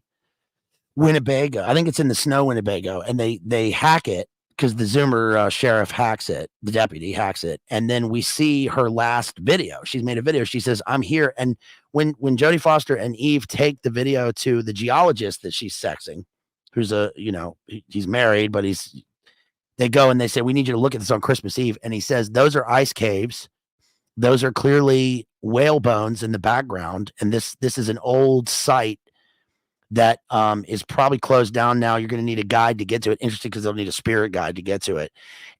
Speaker 1: Winnebago. I think it's in the snow Winnebago, and they hack it because the Zoomer sheriff hacks it. The deputy hacks it. And then we see her last video. She's made a video. She says, I'm here. And when Jodie Foster and Eve take the video to the geologist that she's sexing, who's he's married, but they go and they say, we need you to look at this on Christmas Eve. And he says, those are ice caves. Those are clearly whale bones in the background. And this is an old site that is probably closed down now. You're going to need a guide to get to it. Interesting, because they'll need a spirit guide to get to it.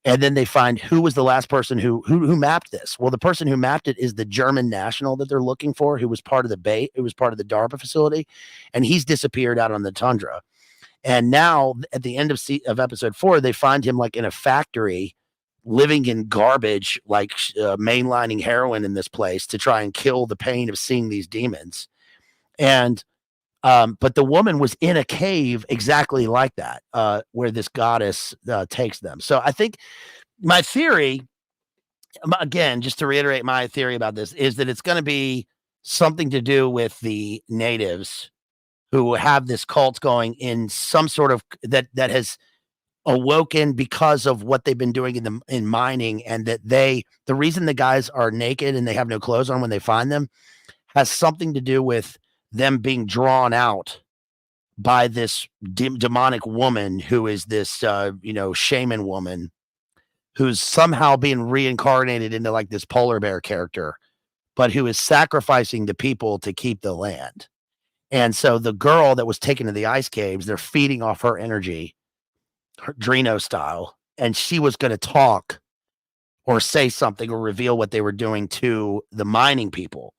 Speaker 1: And then they find who was the last person who mapped this. Well, the person who mapped it is the German national that they're looking for, who was part of the it was part of the Darpa facility, and he's disappeared out on the tundra. And now at the end of episode 4, they find him like in a factory, living in garbage, like mainlining heroin in this place to try and kill the pain of seeing these demons. And but the woman was in a cave exactly like that, where this goddess takes them. So I think my theory, again, just to reiterate my theory about this, is that it's going to be something to do with the natives who have this cult going in some sort of that has awoken because of what they've been doing in mining, and that the reason the guys are naked and they have no clothes on when they find them has something to do with them being drawn out by this demonic woman who is this shaman woman who's somehow being reincarnated into like this polar bear character, but who is sacrificing the people to keep the land. And so the girl that was taken to the ice caves, they're feeding off her energy, her Drino style, and she was going to talk or say something or reveal what they were doing to the mining people.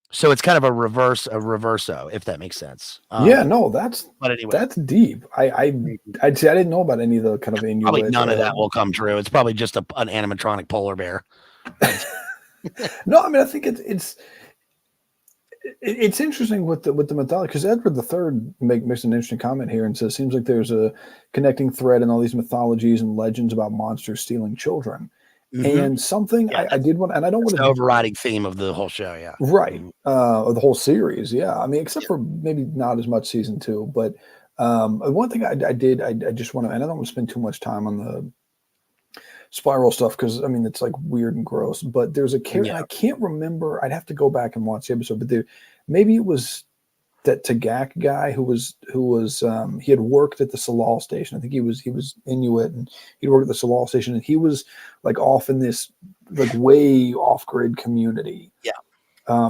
Speaker 1: So it's kind of a reverso, if that makes sense.
Speaker 2: Yeah, no, that's
Speaker 1: but anyway,
Speaker 2: that's deep. I'd say I didn't know about any of the kind of Inuit.
Speaker 1: Probably none of that will come true. It's probably just an animatronic polar bear.
Speaker 2: No, I mean, I think it's interesting with the mythology, because Edward III makes an interesting comment here and says, seems like there's a connecting thread in all these mythologies and legends about monsters stealing children. Mm-hmm. And something I did want, and I don't want to
Speaker 1: overriding theme of the whole show, yeah,
Speaker 2: right, of the whole series, yeah. I mean, except for maybe not as much season 2, but one thing I just want to, and I don't want to spend too much time on the spiral stuff because I mean it's like weird and gross. But there's a character I can't remember. I'd have to go back and watch the episode, but maybe it was that Tagak guy who was he had worked at the Salal station. I think he was Inuit, and he'd worked at the Salal station, and he was like off in this like way off grid community.
Speaker 1: Yeah.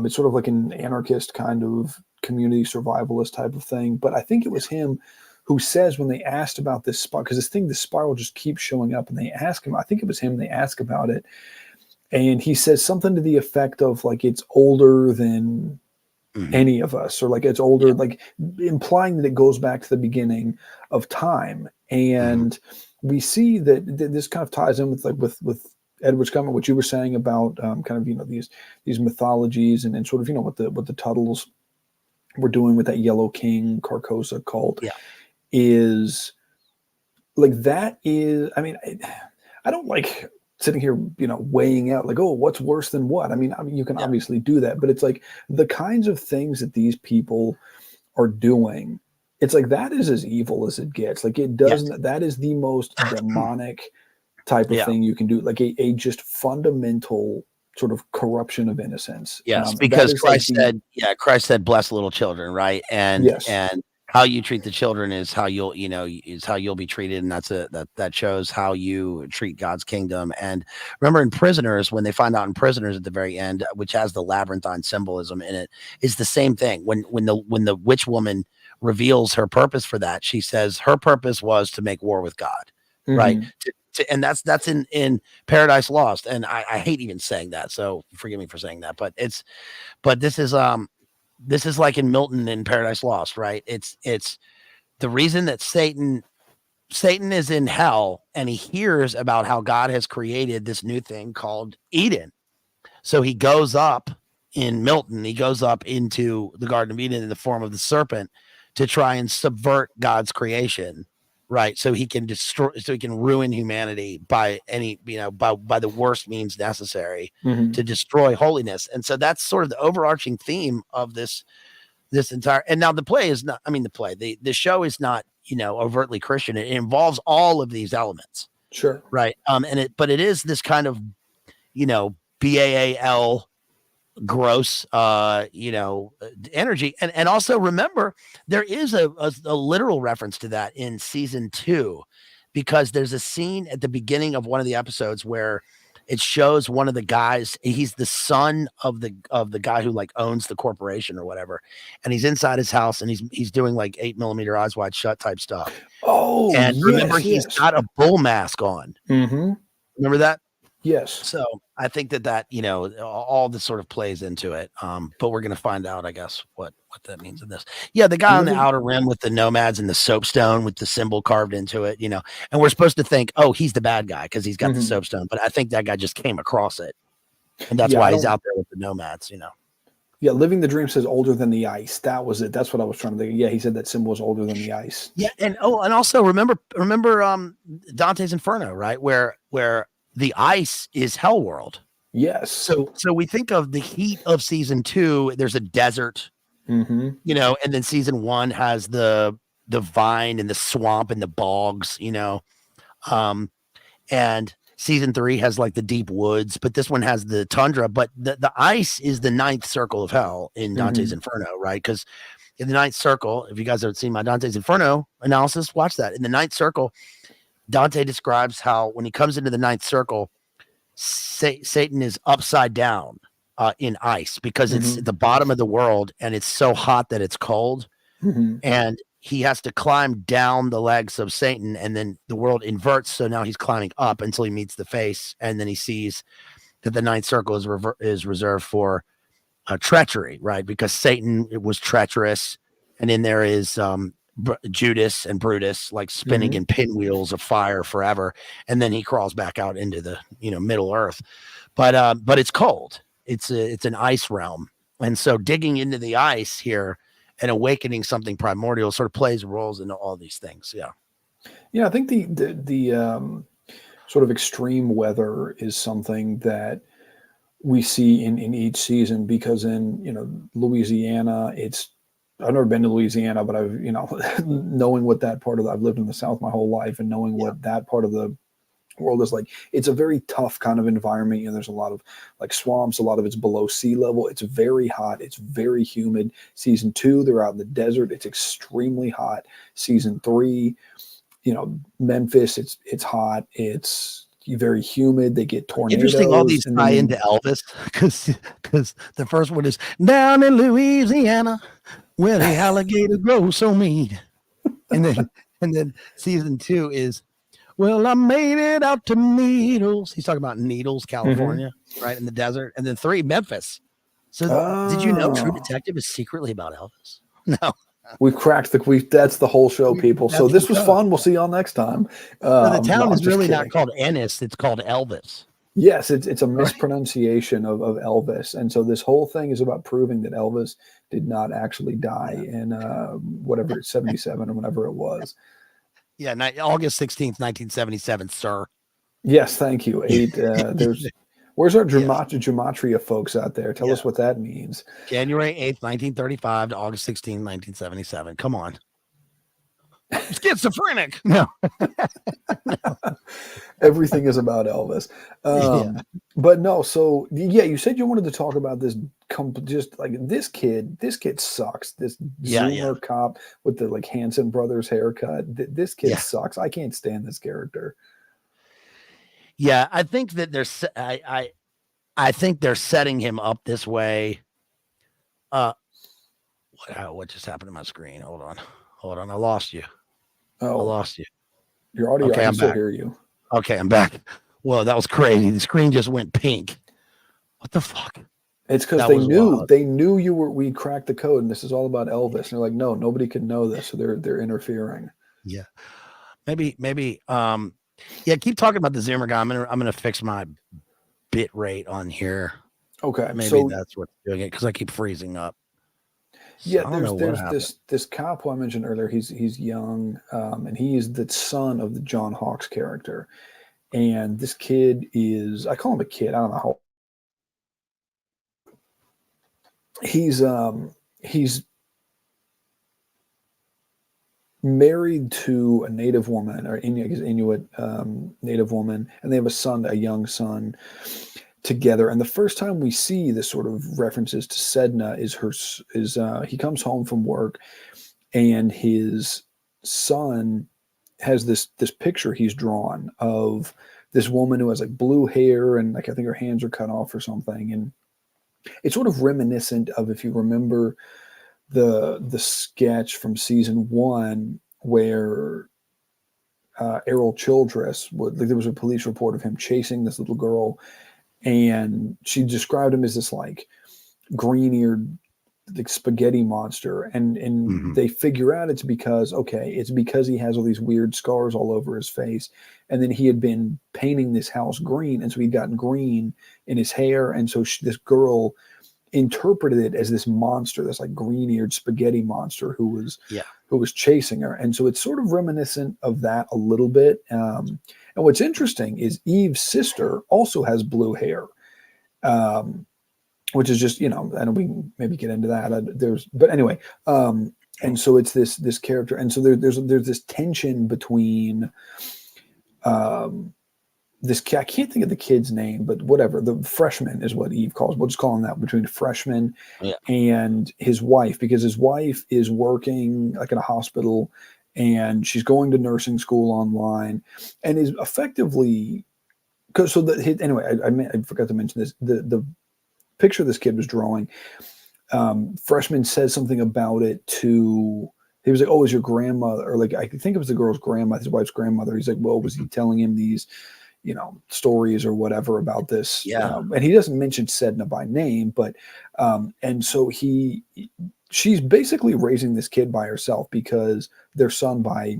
Speaker 2: It's sort of like an anarchist kind of community survivalist type of thing. But I think it was him who says when they asked about this spot, because the spiral just keeps showing up, and they ask him, I think it was him, they ask about it. And he says something to the effect of like, it's older than any of us, or like it's older, like implying that it goes back to the beginning of time. And we see that this kind of ties in with like with Edward's comment, what you were saying about kind of, these mythologies and sort of, what the Tuttles were doing with that Yellow King Carcosa cult is like, that is, I mean, I don't like sitting here, weighing out like, oh, what's worse than what? I mean, you can obviously do that, but it's like the kinds of things that these people are doing, it's like that is as evil as it gets. Like it doesn't, that is the most demonic type of thing you can do. Like a just fundamental sort of corruption of innocence.
Speaker 1: Yes, because Christ said, bless little children, right? And and how you treat the children is how you'll be treated, and that shows how you treat God's kingdom. And remember, in Prisoners, when they find out in Prisoners at the very end, which has the labyrinthine symbolism in it, is the same thing. When the witch woman reveals her purpose for that, she says her purpose was to make war with God, right? And that's in Paradise Lost. And I hate even saying that, so forgive me for saying that, but this is like in Milton in Paradise Lost, right? It's the reason that Satan is in hell, and he hears about how God has created this new thing called Eden. So he goes up in Milton, he goes up into the Garden of Eden in the form of the serpent to try and subvert God's creation, right? So he can ruin humanity by by the worst means necessary to destroy holiness. And so that's sort of the overarching theme of this entire, and now the play is not, the show is not, overtly Christian. It involves all of these elements.
Speaker 2: Sure.
Speaker 1: Right. But it is this kind of, BAAL gross energy. And also remember, there is a literal reference to that in season 2, because there's a scene at the beginning of one of the episodes where it shows one of the guys. He's the son of the guy who like owns the corporation or whatever, and he's inside his house and he's doing like 8mm eyes wide shut type stuff.
Speaker 2: Oh,
Speaker 1: And remember,
Speaker 2: yes.
Speaker 1: he's got a bull mask on.
Speaker 2: Mm-hmm.
Speaker 1: Remember that?
Speaker 2: Yes.
Speaker 1: So I think that all this sort of plays into it. But we're gonna find out, I guess, what that means in this. Yeah, the guy on the outer rim with the nomads and the soapstone with the symbol carved into it, and we're supposed to think, oh, he's the bad guy because he's got the soapstone. But I think that guy just came across it, and that's why he's out there with the nomads.
Speaker 2: Yeah, Living the Dream says older than the ice. That was it. That's what I was trying to think. Yeah, he said that symbol was older than the ice.
Speaker 1: Yeah, and also remember Dante's Inferno, right? Where the ice is hell world.
Speaker 2: Yes.
Speaker 1: So we think of the heat of season 2. There's a desert, and then season 1 has the vine and the swamp and the bogs, and season 3 has like the deep woods, but this one has the tundra. But the ice is the 9th circle of hell in Dante's Inferno, right? Because in the 9th circle, if you guys haven't seen my Dante's Inferno analysis, watch that. In the 9th circle, Dante describes how when he comes into the 9th circle, Satan is upside down in ice because it's at the bottom of the world and it's so hot that it's cold. And he has to climb down the legs of Satan, and then the world inverts. So now he's climbing up until he meets the face, and then he sees that the 9th circle is reserved for treachery, right? Because Satan was treacherous, and in there is Judas and Brutus, like spinning in pinwheels of fire forever, and then he crawls back out into the Middle Earth. But it's cold. It's an ice realm, and so digging into the ice here and awakening something primordial sort of plays roles into all these things.
Speaker 2: Yeah, I think the sort of extreme weather is something that we see in each season, because in Louisiana, I've never been to Louisiana, but I've knowing what that part of I've lived in the South my whole life, and knowing what that part of the world is like, it's a very tough kind of environment. There's a lot of like swamps, a lot of it's below sea level. It's very hot. It's very humid. Season 2, they're out in the desert. It's extremely hot. Season 3, Memphis, it's hot. It's very humid. They get tornadoes.
Speaker 1: Interesting, all these tie into Elvis, because the first one is down in Louisiana where the alligator grows so mean, and then season 2 is, well, I made it out to Needles. He's talking about Needles, California, right in the desert. And then 3, Memphis. So did you know True Detective is secretly about Elvis? No.
Speaker 2: We've cracked that's the whole show, people. So this was fun. We'll see y'all next time.
Speaker 1: The town is really not called Ennis. It's called Elvis.
Speaker 2: Yes, it's a mispronunciation of Elvis. And so this whole thing is about proving that Elvis did not actually die in whatever, 77 or whenever it was.
Speaker 1: Yeah, August 16th, 1977, sir.
Speaker 2: Yes, thank you. 8. Where's our gematria folks out there? Tell us what that means.
Speaker 1: January 8th, 1935 to August 16th, 1977. Come on. Schizophrenic. No.
Speaker 2: Everything is about Elvis. But no, so you said you wanted to talk about this, just like this kid sucks. This Zoomer cop with the like Hanson brothers haircut. This kid sucks. I can't stand this character.
Speaker 1: Yeah, I think that I think they're setting him up this way. What just happened to my screen? Hold on. I lost you.
Speaker 2: Oh,
Speaker 1: I lost you.
Speaker 2: Your audio,
Speaker 1: okay,
Speaker 2: I can still hear you.
Speaker 1: Okay, I'm back. Whoa, that was crazy. The screen just went pink. What the fuck?
Speaker 2: It's because they knew we cracked the code, and this is all about Elvis. And they're like, no, nobody can know this, so they're interfering.
Speaker 1: Yeah, maybe. Keep talking about the Zoomer guy. I'm gonna fix my bit rate on here.
Speaker 2: Okay,
Speaker 1: maybe that's what's doing it, because I keep freezing up.
Speaker 2: Yeah, there's this cop who I mentioned earlier. He's young, and he is the son of the John Hawkes character. And this kid I call him a kid. I don't know how. He's married to a native woman, or Inuit native woman, and they have a young son. together. And the first time we see this sort of references to Sedna is he comes home from work, and his son has this picture he's drawn of this woman who has like blue hair, and like I think her hands are cut off or something. And it's sort of reminiscent of, if you remember the sketch from season 1 where Errol Childress there was a police report of him chasing this little girl, and she described him as this like green-eared like spaghetti monster, and they figure out it's because he has all these weird scars all over his face, and then he had been painting this house green, and so he'd gotten green in his hair, and so this girl interpreted it as this monster, this like green-eared spaghetti monster who was chasing her. And so it's sort of reminiscent of that a little bit. And what's interesting is Eve's sister also has blue hair, which is just, I know we can maybe get into that. But anyway, and so it's this character, and so there's this tension between this kid. I can't think of the kid's name, but whatever. The freshman is what Eve calls. We'll just call him that, between the freshman and his wife, because his wife is working like in a hospital, and she's going to nursing school online, and is effectively anyway. I forgot to mention this. The picture this kid was drawing. Freshman says something about it to. He was like, "Oh, is your grandmother?" Or like, I think it was the girl's grandma, his wife's grandmother. He's like, "Well, was he telling him these, stories or whatever about this?" And he doesn't mention Sedna by name, but and so she's basically raising this kid by herself, because their son by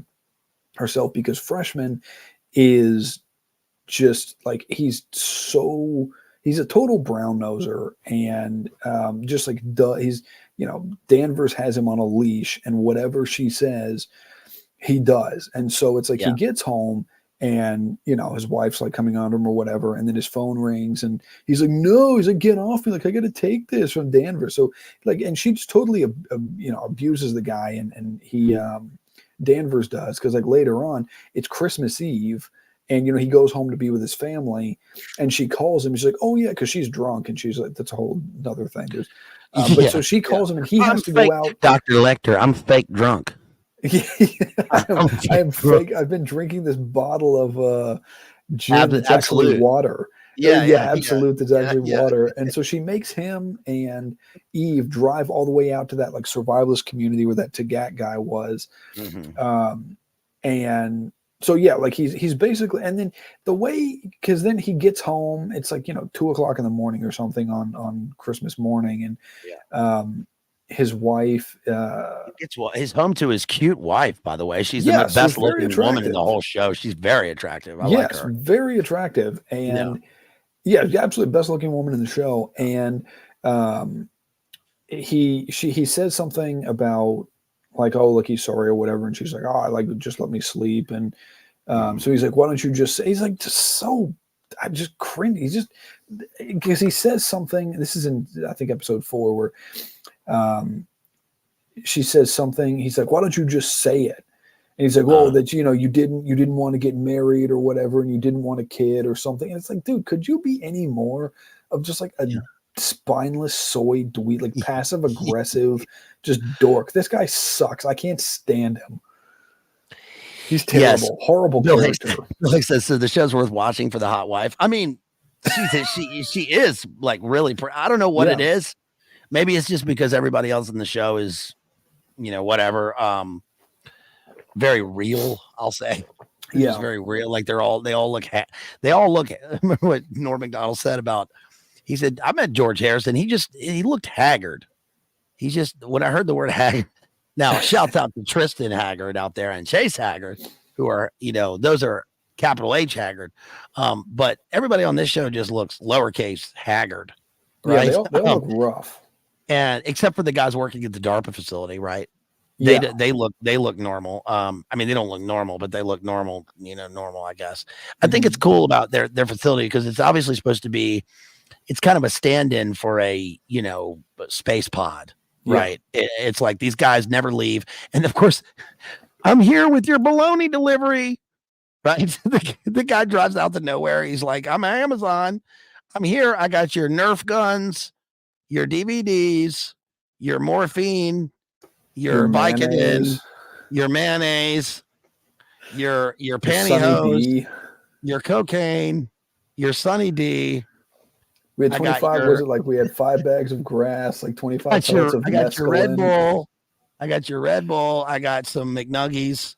Speaker 2: herself, because Freshman is just like, he's a total brown noser, and just like he's, Danvers has him on a leash, and whatever she says, he does. And so it's like he gets home, and his wife's like coming on to him or whatever, and then his phone rings, and he's like, no, he's like, get off me, like I gotta take this from Danvers. So like, and she just totally abuses the guy, and he Danvers does, because like later on it's Christmas Eve, and he goes home to be with his family, and she calls him. She's like, "Oh yeah," because she's drunk, and she's like, "That's a whole other thing." But so she calls him, and he has to go out.
Speaker 1: Dr. Lecter, I'm fake drunk.
Speaker 2: I am fake. I've been drinking this bottle of gin. It's actually water. Absolute. It's actually water. And so she makes him and Eve drive all the way out to that like survivalist community where that Tagat guy was, and. So yeah, like he's basically, and then because then he gets home, it's like 2:00 in the morning or something on Christmas morning, and his wife
Speaker 1: he's home to his cute wife, by the way. She's the best looking woman in the whole show. She's very attractive. I like her.
Speaker 2: Very attractive, and absolutely best looking woman in the show. And he says something about like, oh, look, he's sorry or whatever. And she's like, oh, I like, just let me sleep. And so he's like, why don't you just say, he's like, I'm just cringe. He's just, because he says something, this is in, I think episode 4, where she says something. He's like, why don't you just say it? And he's like, well, that, you didn't want to get married or whatever, and you didn't want a kid or something. And it's like, dude, could you be any more of just like a spineless soy dweeb, like passive aggressive, just dork? This guy sucks. I can't stand him. He's terrible, horrible character.
Speaker 1: Like says, so the show's worth watching for the hot wife. I mean, she is like really. I don't know what it is. Maybe it's just because everybody else in the show is, whatever. Very real, I'll say. It's very real. Like they all look. Remember what Norm Macdonald said about? He said, I met George Harrison. He looked haggard. When I heard the word haggard, now shout out to Tristan Haggard out there and Chase Haggard, who are, those are capital H Haggard. But everybody on this show just looks lowercase haggard, right?
Speaker 2: Yeah, they all look rough.
Speaker 1: And except for the guys working at the Darpa facility, right? They look normal. I mean, they don't look normal, but they look normal, normal, I guess. I think it's cool about their facility because it's obviously supposed to be, it's kind of a stand-in for a, space pod, right? It's like these guys never leave. And of course, I'm here with your bologna delivery, right? The guy drives out to nowhere. He's like, I'm Amazon. I'm here. I got your Nerf guns, your DVDs, your morphine, your Vicodin, your mayonnaise, your pantyhose, your cocaine, your Sunny D.
Speaker 2: We had 25. Was it like we had 5 bags of grass, like 25 pellets of mescaline?
Speaker 1: I got your Red Bull. I got your Red Bull. I got some McNuggies.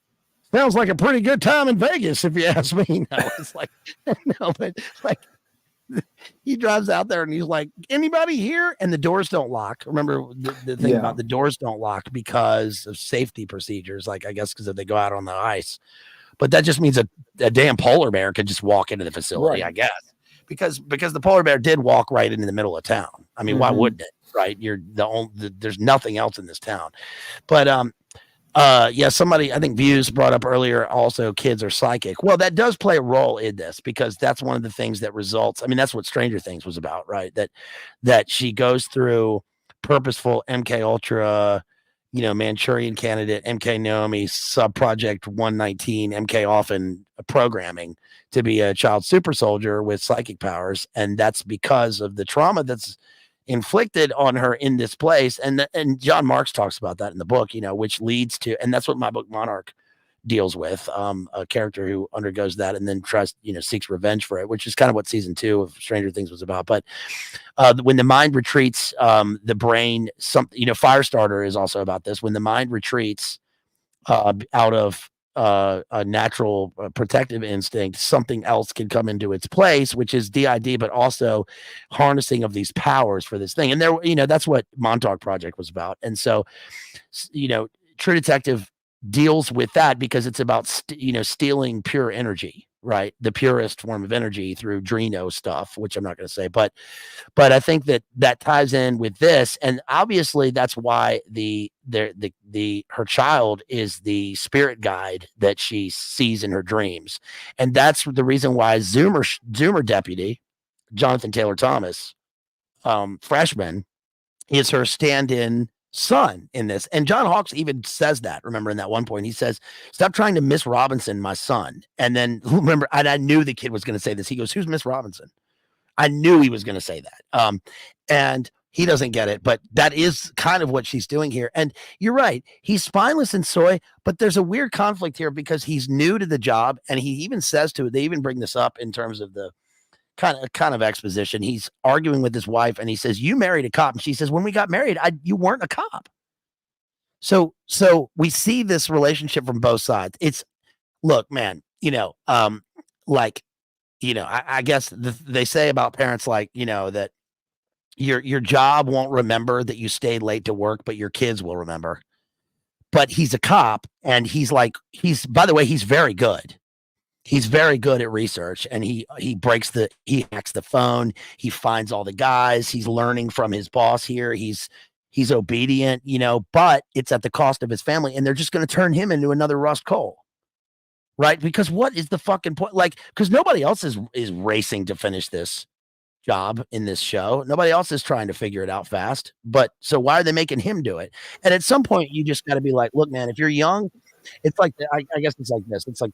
Speaker 1: Sounds like a pretty good time in Vegas, if you ask me. No, it's like, no, but like he drives out there and he's like, anybody here? And the doors don't lock. Remember the thing about the doors don't lock because of safety procedures. Like, I guess because if they go out on the ice, but that just means a damn polar bear could just walk into the facility, I guess. Because the polar bear did walk right into the middle of town. I mean, why wouldn't it? Right? You're there's nothing else in this town. But somebody, I think Views brought up earlier also kids are psychic. Well, that does play a role in this because that's one of the things that results. I mean, that's what Stranger Things was about, right? That she goes through purposeful MK Ultra, Manchurian Candidate, MK Naomi, Subproject 119, MK Often programming to be a child super soldier with psychic powers. And that's because of the trauma that's inflicted on her in this place. And John Marks talks about that in the book, which leads to, and that's what my book Monarch deals with, a character who undergoes that and then tries, seeks revenge for it, which is kind of what season 2 of Stranger Things was about. But when the mind retreats, the brain, Firestarter is also about this. When the mind retreats out of a natural protective instinct, something else can come into its place, which is DID, but also harnessing of these powers for this thing. And there, that's what Montauk Project was about. And so, True Detective deals with that because it's about, stealing pure energy, right? The purest form of energy through Drino stuff, which I'm not going to say, but I think that ties in with this. And obviously that's why her child is the spirit guide that she sees in her dreams. And that's the reason why Zoomer deputy, Jonathan Taylor Thomas, freshman, is her stand-in son in this. And John Hawkes even says that, remember, in that one point, he says, stop trying to Miss Robinson, my son. And then remember, and I knew the kid was going to say this. He goes, who's Miss Robinson? I knew he was going to say that. And he doesn't get it, but that is kind of what she's doing here. And you're right. He's spineless and soy, but there's a weird conflict here because he's new to the job. And he even says to it, they even bring this up in terms of the kind of exposition. He's arguing with his wife and he says, you married a cop. And she says, when we got married, you weren't a cop. So we see this relationship from both sides. It's, look, man, I guess they say about parents, like, that your job won't remember that you stayed late to work, but your kids will remember. But he's a cop and by the way, he's very good. He's very good at research, and he hacks the phone. He finds all the guys. He's learning from his boss here. He's obedient, but it's at the cost of his family, and they're just going to turn him into another Rust Cole, right? Because what is the fucking point? Like, because nobody else is racing to finish this job in this show. Nobody else is trying to figure it out fast. But so why are they making him do it? And at some point, you just got to be like, look, man, if you're young, it's like I guess it's like this. It's like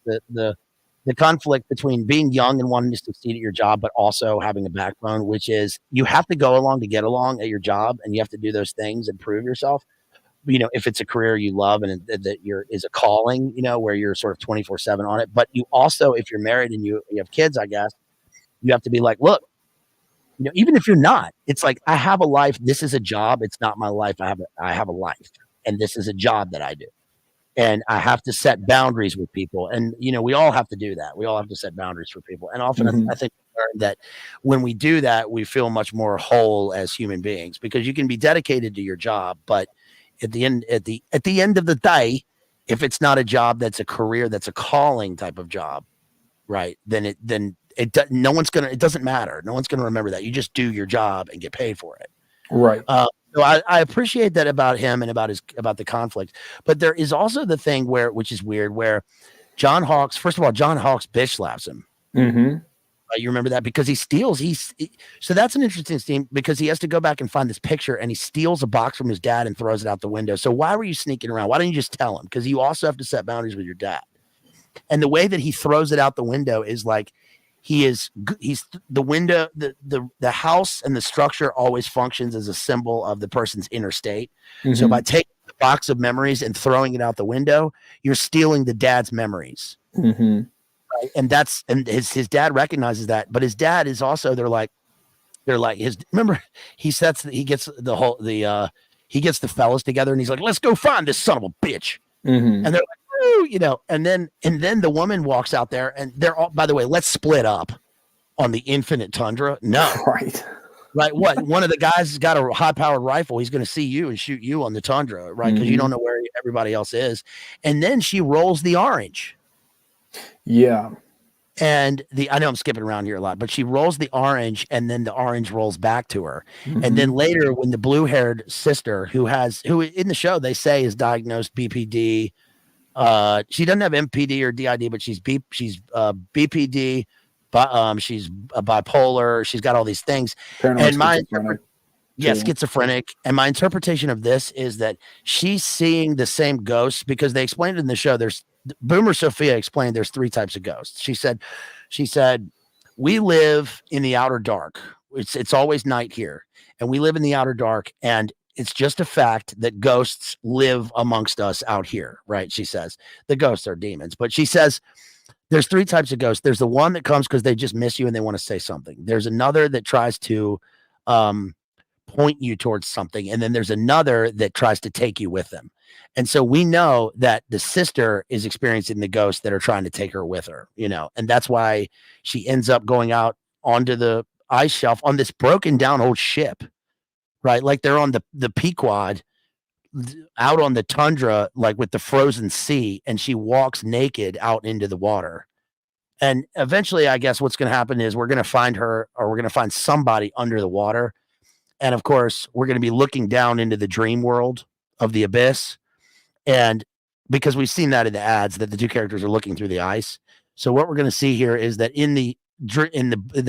Speaker 1: the conflict between being young and wanting to succeed at your job, but also having a backbone, which is you have to go along to get along at your job, and you have to do those things and prove yourself. If it's a career you love and that is a calling, where you're sort of 24/7 on it. But you also, if you're married and you have kids, I guess you have to be like, look, even if you're not, it's like, I have a life. This is a job. It's not my life. I have a life, and this is a job that I do. And I have to set boundaries with people. And, we all have to do that. We all have to set boundaries for people. And often I think that when we do that, we feel much more whole as human beings, because you can be dedicated to your job. But at the end of the day, if it's not a job that's a career, that's a calling type of job, right, then it doesn't matter. No one's going to remember that. You just do your job and get paid for it.
Speaker 2: Right.
Speaker 1: So I appreciate that about him and about the conflict, but there is also the thing which is weird, where John Hawkes bitch slaps him.
Speaker 2: Mm-hmm.
Speaker 1: You remember that? Because he steals. So that's an interesting scene, because he has to go back and find this picture, and he steals a box from his dad and throws it out the window. So why were you sneaking around? Why didn't you just tell him? Because you also have to set boundaries with your dad. And the way that he throws it out the window is like, he's the window, the house and the structure always functions as a symbol of the person's inner state. So by taking the box of memories and throwing it out the window, you're stealing the dad's memories. Right? And his dad recognizes that, but his dad is also, they're like remember, he gets the fellas together and he's like, let's go find this son of a bitch. And they're like, and then the woman walks out there and they're all, by the way, let's split up on the infinite tundra. No. Right. What? One of the guys has got a high powered rifle. He's going to see you and shoot you on the tundra. Right. Because you don't know where everybody else is. And then she rolls the orange.
Speaker 2: Yeah.
Speaker 1: And I know I'm skipping around here a lot, but she rolls the orange and then the orange rolls back to her. And then later when the blue haired sister who in the show, they say is diagnosed BPD, she doesn't have MPD or DID, but she's BPD, but she's bipolar. She's got all these things. Schizophrenic. And my interpretation of this is that she's seeing the same ghosts because they explained it in the show. Boomer Sophia explained there's 3 types of ghosts. She said, we live in the outer dark. It's always night here, and we live in the outer dark, and it's just a fact that ghosts live amongst us out here, right? She says the ghosts are demons, but she says there's 3 types of ghosts. There's the one that comes because they just miss you and they want to say something. There's another that tries to point you towards something, and then there's another that tries to take you with them. And so we know that the sister is experiencing the ghosts that are trying to take her with her, and that's why she ends up going out onto the ice shelf on this broken down old ship, right? Like they're on the Pequod out on the tundra, like with the frozen sea, and she walks naked out into the water. And eventually, I guess what's going to happen is we're going to find her, or we're going to find somebody under the water. And of course, we're going to be looking down into the dream world of the abyss. And because we've seen that in the ads that the 2 characters are looking through the ice. So what we're going to see here is that in the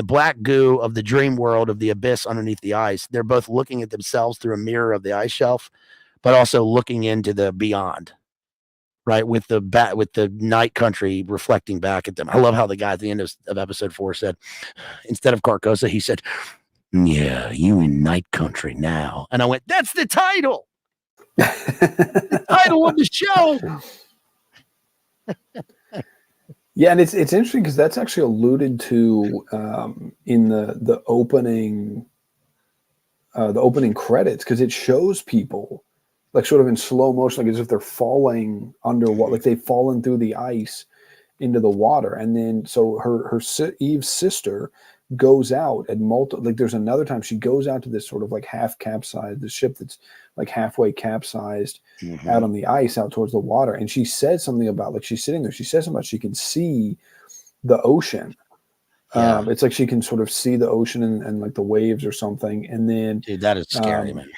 Speaker 1: black goo of the dream world of the abyss underneath the ice, they're both looking at themselves through a mirror of the ice shelf, but also looking into the beyond, right? With the night country reflecting back at them. I love how the guy at the end of episode 4 said, instead of Carcosa, he said, yeah, you in night country now. And I went, that's the title. The title of the show.
Speaker 2: Yeah, and it's interesting because that's actually alluded to in the opening credits, because it shows people like sort of in slow motion, like as if they're falling underwater, like they've fallen through the ice into the water. And then so Eve's sister goes out at like there's another time she goes out to this sort of like half capsized, the ship that's like halfway capsized out on the ice out towards the water, and she said something about, like, she's sitting there, she says something about she can see the ocean. It's like she can sort of see the ocean and like the waves or something. And then
Speaker 1: dude, that is scary, man.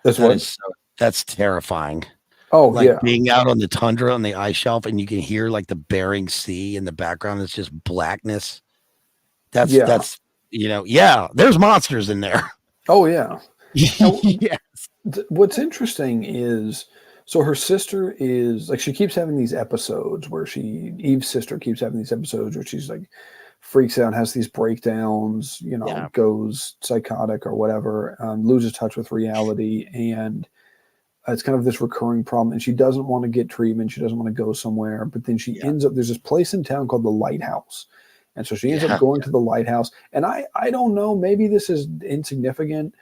Speaker 1: That's terrifying.
Speaker 2: Oh,
Speaker 1: like
Speaker 2: yeah,
Speaker 1: being out on the tundra on the ice shelf and you can hear like the Bering Sea in the background. It's just blackness. That's there's monsters in there.
Speaker 2: Oh yeah.
Speaker 1: Yes.
Speaker 2: What's interesting is, so her sister is like, she keeps having these episodes where Eve's sister keeps having these episodes where she's like freaks out, has these breakdowns, goes psychotic or whatever, loses touch with reality, and it's kind of this recurring problem. And she doesn't want to get treatment, she doesn't want to go somewhere, but then she ends up, there's this place in town called the Lighthouse. And so she ends up going to the lighthouse. And I don't know, maybe this is insignificant.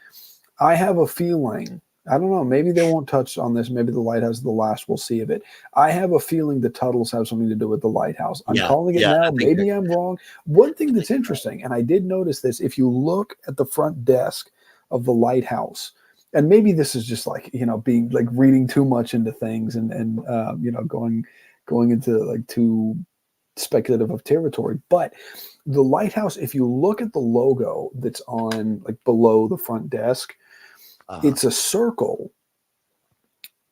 Speaker 2: I have a feeling, I don't know, maybe they won't touch on this. Maybe the lighthouse is the last we'll see of it. I have a feeling the Tuttles have something to do with the lighthouse. I'm calling it now. Maybe I'm wrong. One thing that's interesting, and I did notice this, if you look at the front desk of the lighthouse, and maybe this is just like, being like reading too much into things and going into like too speculative of territory, but the lighthouse, if you look at the logo that's on like below the front desk, it's a circle,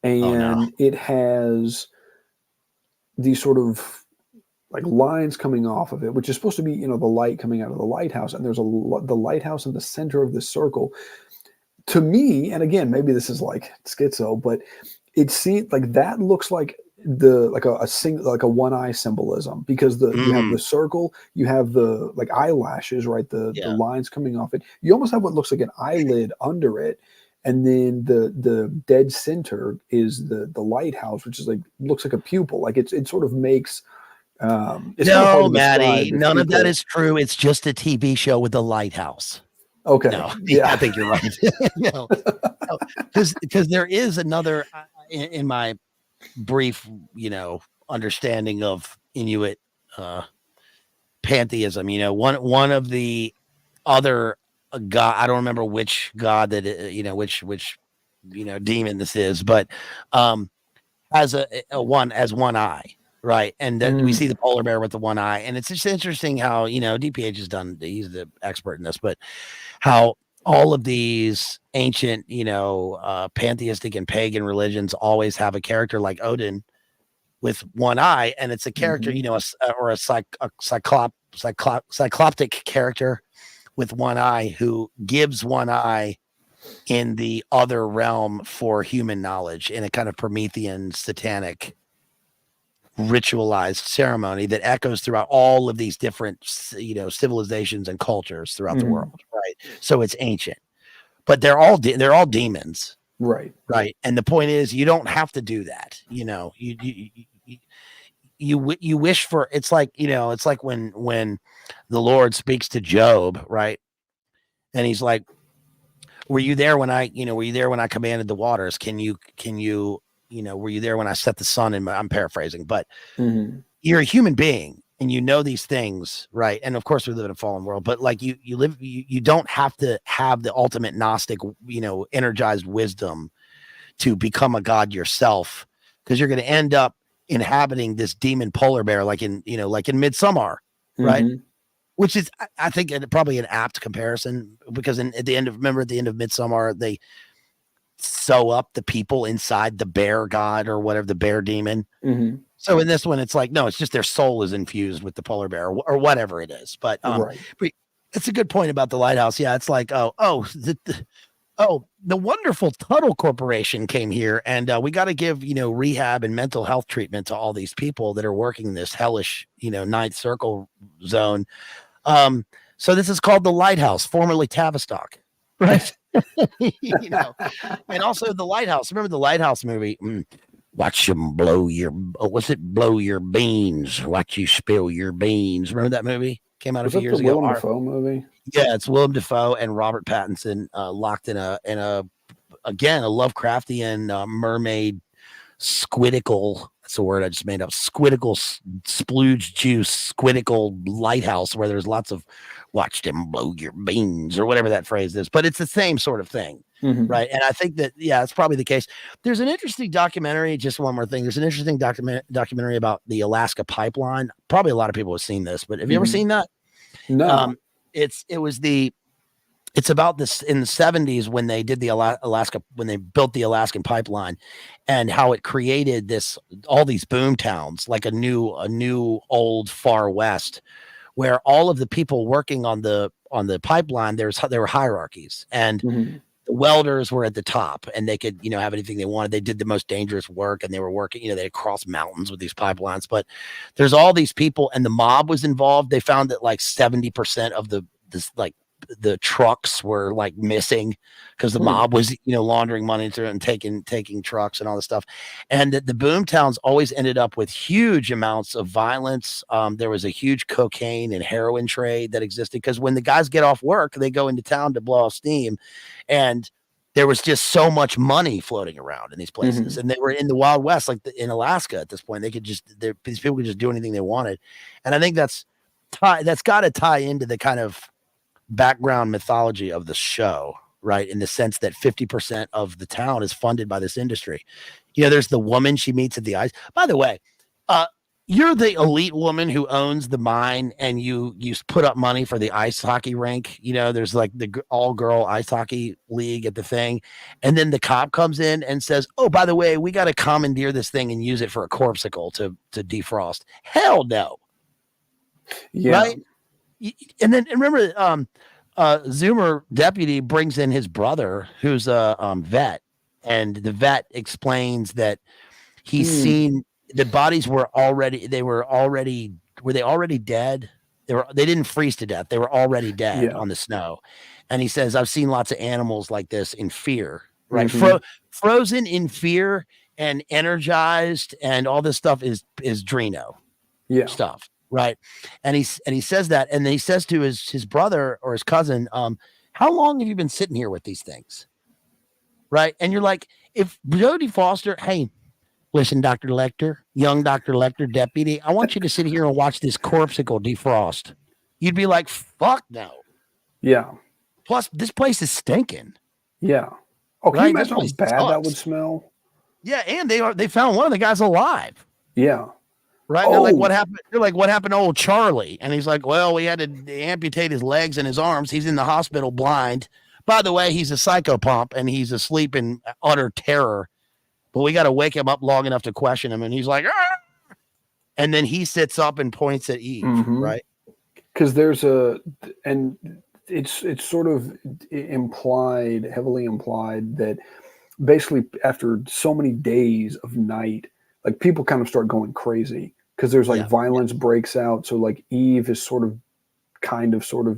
Speaker 2: and it has these sort of like lines coming off of it, which is supposed to be, the light coming out of the lighthouse, and there's the lighthouse in the center of the circle. To me, and again, maybe this is like schizo, but it seems like that looks like the like a single like a one eye symbolism, because you have the circle, you have the like eyelashes, right? The
Speaker 1: Yeah.
Speaker 2: lines coming off it. You almost have what looks like an eyelid under it, and then the dead center is the lighthouse, which is like looks like a pupil. Like it sort of makes it's kind of hard
Speaker 1: No,
Speaker 2: to
Speaker 1: Matty,
Speaker 2: describe if
Speaker 1: none of that
Speaker 2: people.
Speaker 1: is true. It's just a TV show with the lighthouse.
Speaker 2: Okay,
Speaker 1: No,
Speaker 2: yeah.
Speaker 1: I think you're right. No, because there is another in my brief, understanding of Inuit pantheism. One of the other god. I don't remember which god that which demon this is, but has a one eye, right? And that we see the polar bear with the one eye, and it's just interesting how DPH has done. He's the expert in this, but how all of these ancient, pantheistic and pagan religions always have a character like Odin with one eye, and it's a character, or a cycloptic character with one eye who gives one eye in the other realm for human knowledge in a kind of Promethean satanic ritualized ceremony that echoes throughout all of these different civilizations and cultures throughout the world, right? So it's ancient, but they're all demons,
Speaker 2: Right.
Speaker 1: And the point is, you don't have to do that. You wish for, it's like when the Lord speaks to Job, right? And he's like, were you there when I commanded the waters? Were you there when I set the sun in I'm paraphrasing, but you're a human being and you know these things, right? And of course we live in a fallen world, but like you don't have to have the ultimate Gnostic, energized wisdom to become a god yourself, because you're going to end up inhabiting this demon polar bear, like in Midsommar, right? Which is, I think, probably an apt comparison, because at the end of Midsommar, they sew up the people inside the bear god or whatever, the bear demon. So in this one, it's like, no, it's just their soul is infused with the polar bear or whatever it is. But it's a good point about the lighthouse. Yeah, it's like, the wonderful Tuttle Corporation came here, and we got to give rehab and mental health treatment to all these people that are working this hellish ninth circle zone. So this is called the Lighthouse, formerly Tavistock, right? And also the Lighthouse. Remember the Lighthouse movie? Watch them blow your beans? Watch you spill your beans. Remember that movie? Came out a few years ago.
Speaker 2: Willem Dafoe movie?
Speaker 1: Yeah, it's Willem Dafoe and Robert Pattinson locked in a Lovecraftian mermaid squidical. That's a word I just made up. Squidical splooge juice squidical lighthouse where there's lots of watch them blow your beans or whatever that phrase is. But it's the same sort of thing, right? And I think that it's probably the case. There's an interesting documentary. Just one more thing. There's an interesting documentary about the Alaska pipeline. Probably a lot of people have seen this, but have you ever seen that?
Speaker 2: No.
Speaker 1: It's about this in the 70s when they did the Alaska, when they built the Alaskan pipeline, and how it created all these boom towns, like a new old Far West, where all of the people working on the pipeline, there were hierarchies, and the welders were at the top, and they could have anything they wanted. They did the most dangerous work, and they were working, they crossed mountains with these pipelines. But there's all these people, and the mob was involved. They found that like 70% of the trucks were like missing because the mob was laundering money through it and taking trucks and all this stuff, and that the boom towns always ended up with huge amounts of violence. There was a huge cocaine and heroin trade that existed, because when the guys get off work, they go into town to blow off steam, and there was just so much money floating around in these places. And they were in the Wild West, like in Alaska at this point. These people could just do anything they wanted, and I think that's got to tie into the kind of background mythology of the show, right? In the sense that 50% of the town is funded by this industry. There's the woman she meets at the ice. By the way, you're the elite woman who owns the mine, and you put up money for the ice hockey rink. There's like the all girl ice hockey league at the thing. And then the cop comes in and says, oh, by the way, we got to commandeer this thing and use it for a corpsicle to defrost. Hell no.
Speaker 2: Yeah.
Speaker 1: Right. And then remember, Zoomer deputy brings in his brother, who's a vet, and the vet explains that he's seen the bodies were already were they already dead? They didn't freeze to death. They were already dead on the snow. And he says, I've seen lots of animals like this in fear, right? Frozen in fear and energized and all this stuff is Drino stuff, right? And he says that, and then he says to his brother or his cousin, how long have you been sitting here with these things? Right. And you're like, if Jodie Foster, hey, listen, Dr. Lecter, young Dr. Lecter, deputy, I want you to sit here and watch this corpsicle defrost. You'd be like, fuck no.
Speaker 2: Yeah.
Speaker 1: Plus, this place is stinking.
Speaker 2: Yeah. Oh, can you imagine how bad that would smell? Yeah,
Speaker 1: and they found one of the guys alive.
Speaker 2: Yeah.
Speaker 1: Right. And they're like, what happened? They're like, what happened to old Charlie? And he's like, well, we had to amputate his legs and his arms. He's in the hospital blind. By the way, he's a psychopomp and he's asleep in utter terror. But we got to wake him up long enough to question him. And he's like, ah! And then he sits up and points at Eve, right?
Speaker 2: Because and it's sort of implied, heavily implied, that basically after so many days of night, like people kind of start going crazy because there's like violence breaks out. So like Eve is sort of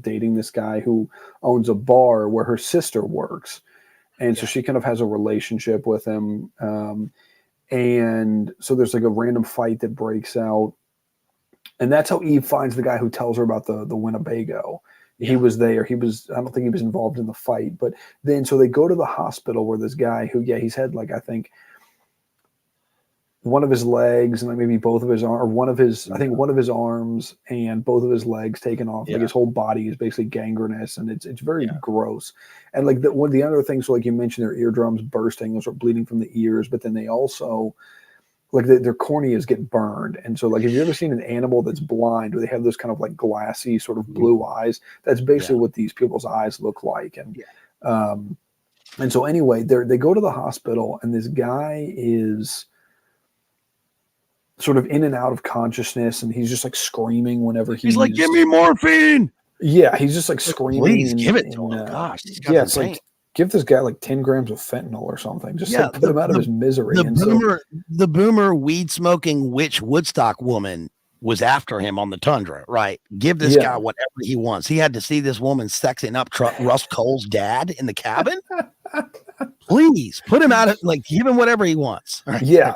Speaker 2: dating this guy who owns a bar where her sister works. And so she kind of has a relationship with him. And so there's like a random fight that breaks out. And that's how Eve finds the guy who tells her about the Winnebago. He was there. I don't think he was involved in the fight. But then, so they go to the hospital where this guy who, he's had like, I think, one of his legs and like maybe both of his arms, or one of his arms and both of his legs taken off. Like his whole body is basically gangrenous, and it's very gross. And like one of the other things, like you mentioned, their eardrums bursting, those are bleeding from the ears, but then they also like their corneas get burned. And so like, have you ever seen an animal that's blind, where they have those kind of like glassy sort of blue eyes? That's basically what these people's eyes look like. And so anyway, they go to the hospital, and this guy is sort of in and out of consciousness, and he's just like screaming whenever he's
Speaker 1: like, give me morphine.
Speaker 2: Yeah, he's just like screaming.
Speaker 1: Please give it to him. Gosh,
Speaker 2: it's like, give this guy like 10 grams of fentanyl or something. Just like put him out of his misery.
Speaker 1: The boomer weed smoking witch Woodstock woman was after him on the tundra, right? Give this guy whatever he wants. He had to see this woman sexing up Russ Cole's dad in the cabin. Please put him out of, like, give him whatever he wants.
Speaker 2: Right? Yeah,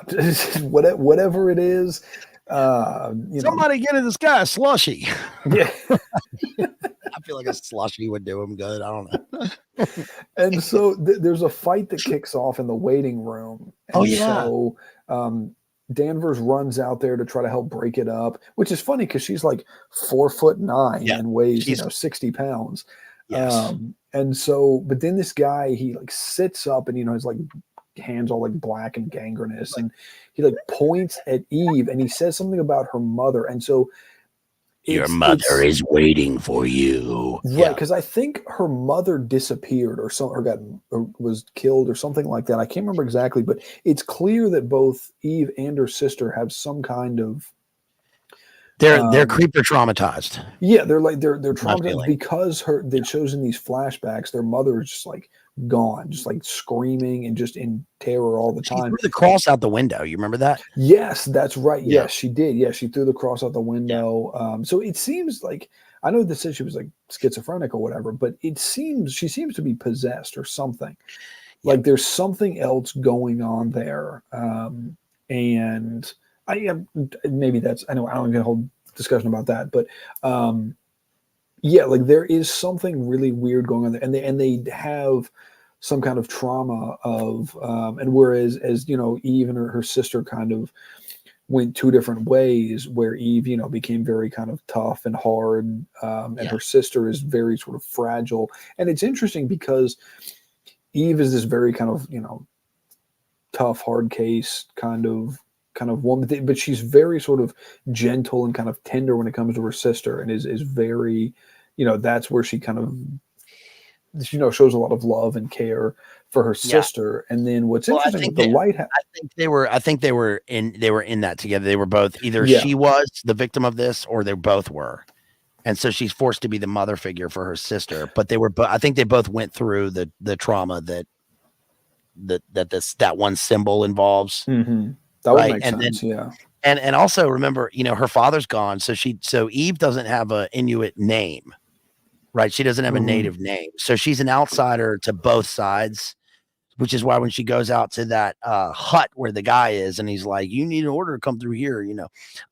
Speaker 2: whatever it is.
Speaker 1: Somebody get this guy a slushy.
Speaker 2: Yeah.
Speaker 1: I feel like a slushy would do him good. I don't know.
Speaker 2: And so there's a fight that kicks off in the waiting room. And so Danvers runs out there to try to help break it up, which is funny because she's like 4'9" and weighs 60 pounds.
Speaker 1: Yes.
Speaker 2: And so, but then this guy, he like sits up and, his like hands all like black and gangrenous, and he like points at Eve and he says something about her mother. And so
Speaker 1: your mother is waiting for you.
Speaker 2: Right. Because I think her mother disappeared or was killed or something like that. I can't remember exactly, but it's clear that both Eve and her sister have some kind of,
Speaker 1: they're creeper traumatized.
Speaker 2: Yeah, they're traumatized because they shows in these flashbacks their mother is just like gone, just like screaming and just in terror all the time.
Speaker 1: She threw the cross out the window. You remember that?
Speaker 2: Yes, that's right. Yeah. Yes, she did. Yeah, she threw the cross out the window. Yeah. So it seems like, I know they said she was like schizophrenic or whatever, but she seems to be possessed or something. Yeah. Like there's something else going on there. And maybe that's, I don't get a whole discussion about that, but like there is something really weird going on there, and they have some kind of trauma of, and whereas Eve and her sister kind of went two different ways, where Eve, became very kind of tough and hard, and her sister is very sort of fragile. And it's interesting because Eve is this very kind of, tough, hard case kind of woman, but she's very sort of gentle and kind of tender when it comes to her sister, and is very, that's where she kind of, shows a lot of love and care for her sister. And then what's interesting with the lighthouse,
Speaker 1: I think they were in that together. They were both, either she was the victim of this or they both were. And so she's forced to be the mother figure for her sister, but I think they both went through the trauma that one symbol involves.
Speaker 2: Mm-hmm. That would
Speaker 1: right?
Speaker 2: make
Speaker 1: And
Speaker 2: sense.
Speaker 1: then
Speaker 2: Yeah.
Speaker 1: and also remember, her father's gone, so Eve doesn't have a Inuit name, right? She doesn't have a
Speaker 2: Mhm.
Speaker 1: native name, so she's an outsider to both sides. Which is why when she goes out to that hut where the guy is, and he's like, "You need an order to come through here,"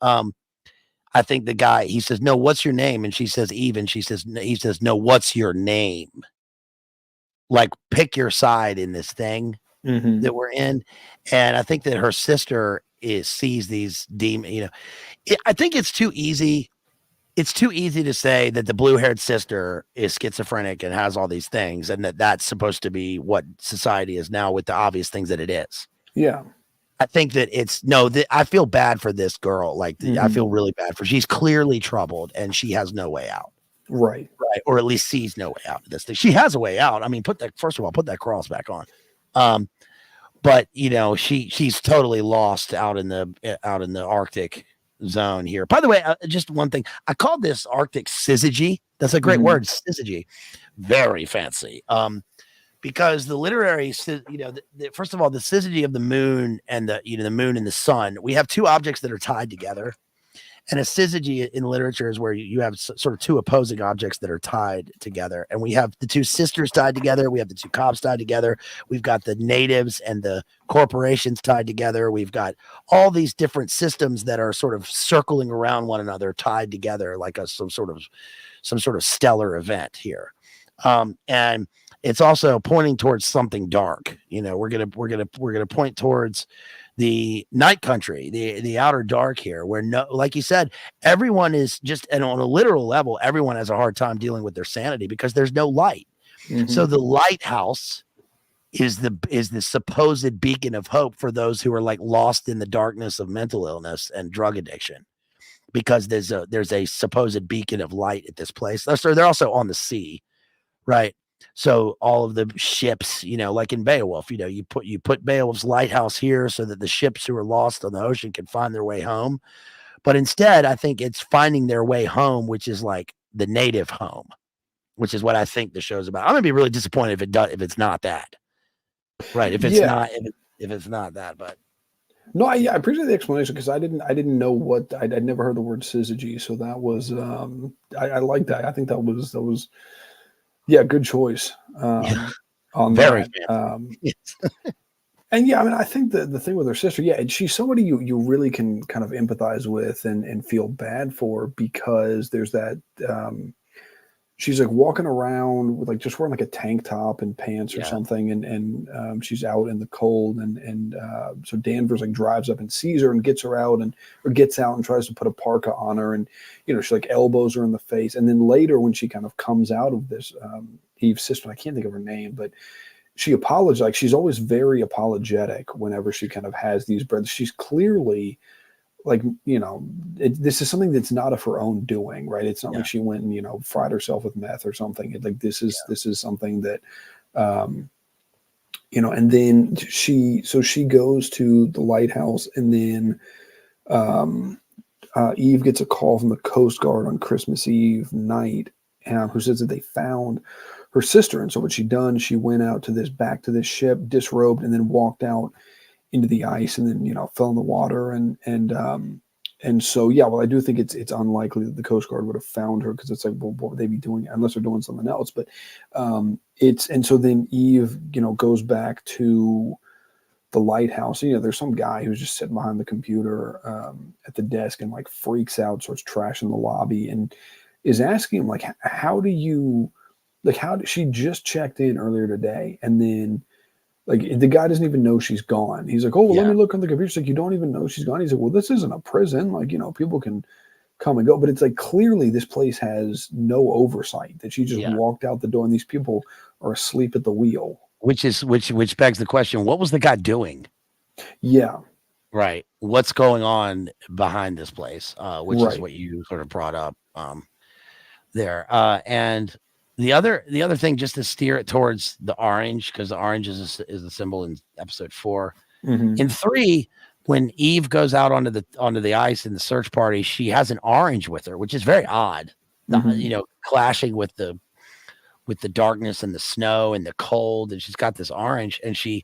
Speaker 1: I think the guy, he says, "No, what's your name?" And she says, "Eve," and he says, "No, what's your name? Like, pick your side in this thing
Speaker 2: Mhm.
Speaker 1: that we're in." And I think that her sister sees these demons. I think it's too easy. It's too easy to say that the blue-haired sister is schizophrenic and has all these things, and that's supposed to be what society is now with the obvious things that it is.
Speaker 2: Yeah.
Speaker 1: I think that no, I feel bad for this girl. Like, I
Speaker 2: Mhm.
Speaker 1: feel really bad she's clearly troubled and she has no way out.
Speaker 2: Right.
Speaker 1: Right. Or at least sees no way out of this thing. She has a way out. I mean, first of all, put that cross back on. But she's totally lost out in the Arctic zone here. By the way, just one thing. I called this Arctic Syzygy. That's a great
Speaker 2: Mhm.
Speaker 1: word, Syzygy. Very fancy. Because the literary, first of all, the syzygy of the moon and the moon and the sun, we have two objects that are tied together. And a syzygy in literature is where you have sort of two opposing objects that are tied together. And we have the two sisters tied together. We have the two cops tied together. We've got the natives and the corporations tied together. We've got all these different systems that are sort of circling around one another, tied together like some sort of stellar event here. And it's also pointing towards something dark. We're gonna point towards the night country, the outer dark here, where like you said, everyone is just, and on a literal level, everyone has a hard time dealing with their sanity because there's no light. So
Speaker 2: Mhm.
Speaker 1: the lighthouse is the supposed beacon of hope for those who are like lost in the darkness of mental illness and drug addiction, because there's a supposed beacon of light at this place. So they're also on the sea, right? So all of the ships, like in Beowulf, you put Beowulf's lighthouse here so that the ships who are lost on the ocean can find their way home. But instead, I think it's finding their way home, which is like the native home, which is what I think the show's about. I'm gonna be really disappointed if it's not that, right?
Speaker 2: Yeah.
Speaker 1: If it's not that, but
Speaker 2: No, I appreciate the explanation because I didn't know what I'd never heard the word syzygy, so that was I like that. I think that was yeah, good choice
Speaker 1: yeah,
Speaker 2: on
Speaker 1: very
Speaker 2: that.
Speaker 1: fancy. Yes.
Speaker 2: And yeah, I mean, I think the thing with her sister, yeah, and she's somebody you really can kind of empathize with and feel bad for because there's that she's like walking around with like just wearing like a tank top and pants or
Speaker 1: Yeah,
Speaker 2: something, and she's out in the cold, and so Danvers like drives up and sees her and gets her out or gets out and tries to put a parka on her, and she like elbows her in the face, and then later when she kind of comes out of this, Eve's sister, I can't think of her name, but she apologized. Like she's always very apologetic whenever she kind of has these breaths. She's clearly like this is something that's not of her own doing, right? It's not like
Speaker 1: yeah,
Speaker 2: she went and fried herself with meth or something. Like this is something that um and then she goes to the lighthouse, and then um Eve gets a call from the Coast Guard on Christmas Eve night, who says that they found her sister. And so what she done, she went out to back to this ship, disrobed, and then walked out into the ice, and then fell in the water, and so yeah, well, I do think it's unlikely that the Coast Guard would have found her, because it's like, well, what would they be doing unless they're doing something else? But and so then Eve goes back to the lighthouse. There's some guy who's just sitting behind the computer at the desk and like freaks out, starts trashing the lobby, and is asking him like, how do you she just checked in earlier today, and then like the guy doesn't even know she's gone. He's like, oh, well, let
Speaker 1: yeah,
Speaker 2: me look on the computer. She's like, you don't even know she's gone. He's like, well, this isn't a prison. Like, people can come and go. But it's like clearly this place has no oversight, that she just
Speaker 1: yeah.
Speaker 2: walked out the door and these people are asleep at the wheel.
Speaker 1: Which begs the question: what was the guy doing?
Speaker 2: Yeah,
Speaker 1: Right. What's going on behind this place? Which is
Speaker 2: right.
Speaker 1: what you sort of brought up there. And the other thing, just to steer it towards the orange, because the orange is the symbol in episode 4.
Speaker 2: Hmm.
Speaker 1: In 3, when Eve goes out onto the ice in the search party, she has an orange with her, which is very odd.
Speaker 2: Hmm.
Speaker 1: Clashing with the darkness and the snow and the cold, and she's got this orange, and she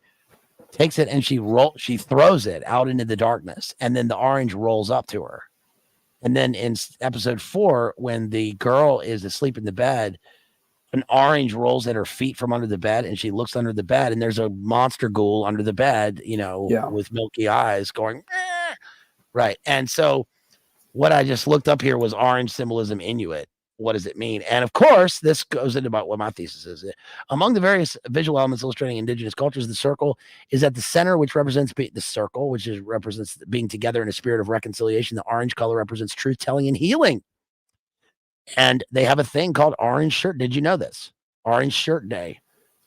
Speaker 1: takes it and she throws it out into the darkness, and then the orange rolls up to her. And then in episode 4, when the girl is asleep in the bed, an orange rolls at her feet from under the bed, and she looks under the bed, and there's a monster ghoul under the bed, with milky eyes going, "Eh." Right. And so what I just looked up here was orange symbolism Inuit. What does it mean? And of course, this goes into about what my thesis is. Among the various visual elements illustrating indigenous cultures, the circle is at the center, which represents the circle, which represents being together in a spirit of reconciliation. The orange color represents truth telling and healing. And they have a thing called Orange Shirt. Did you know this? Orange Shirt Day.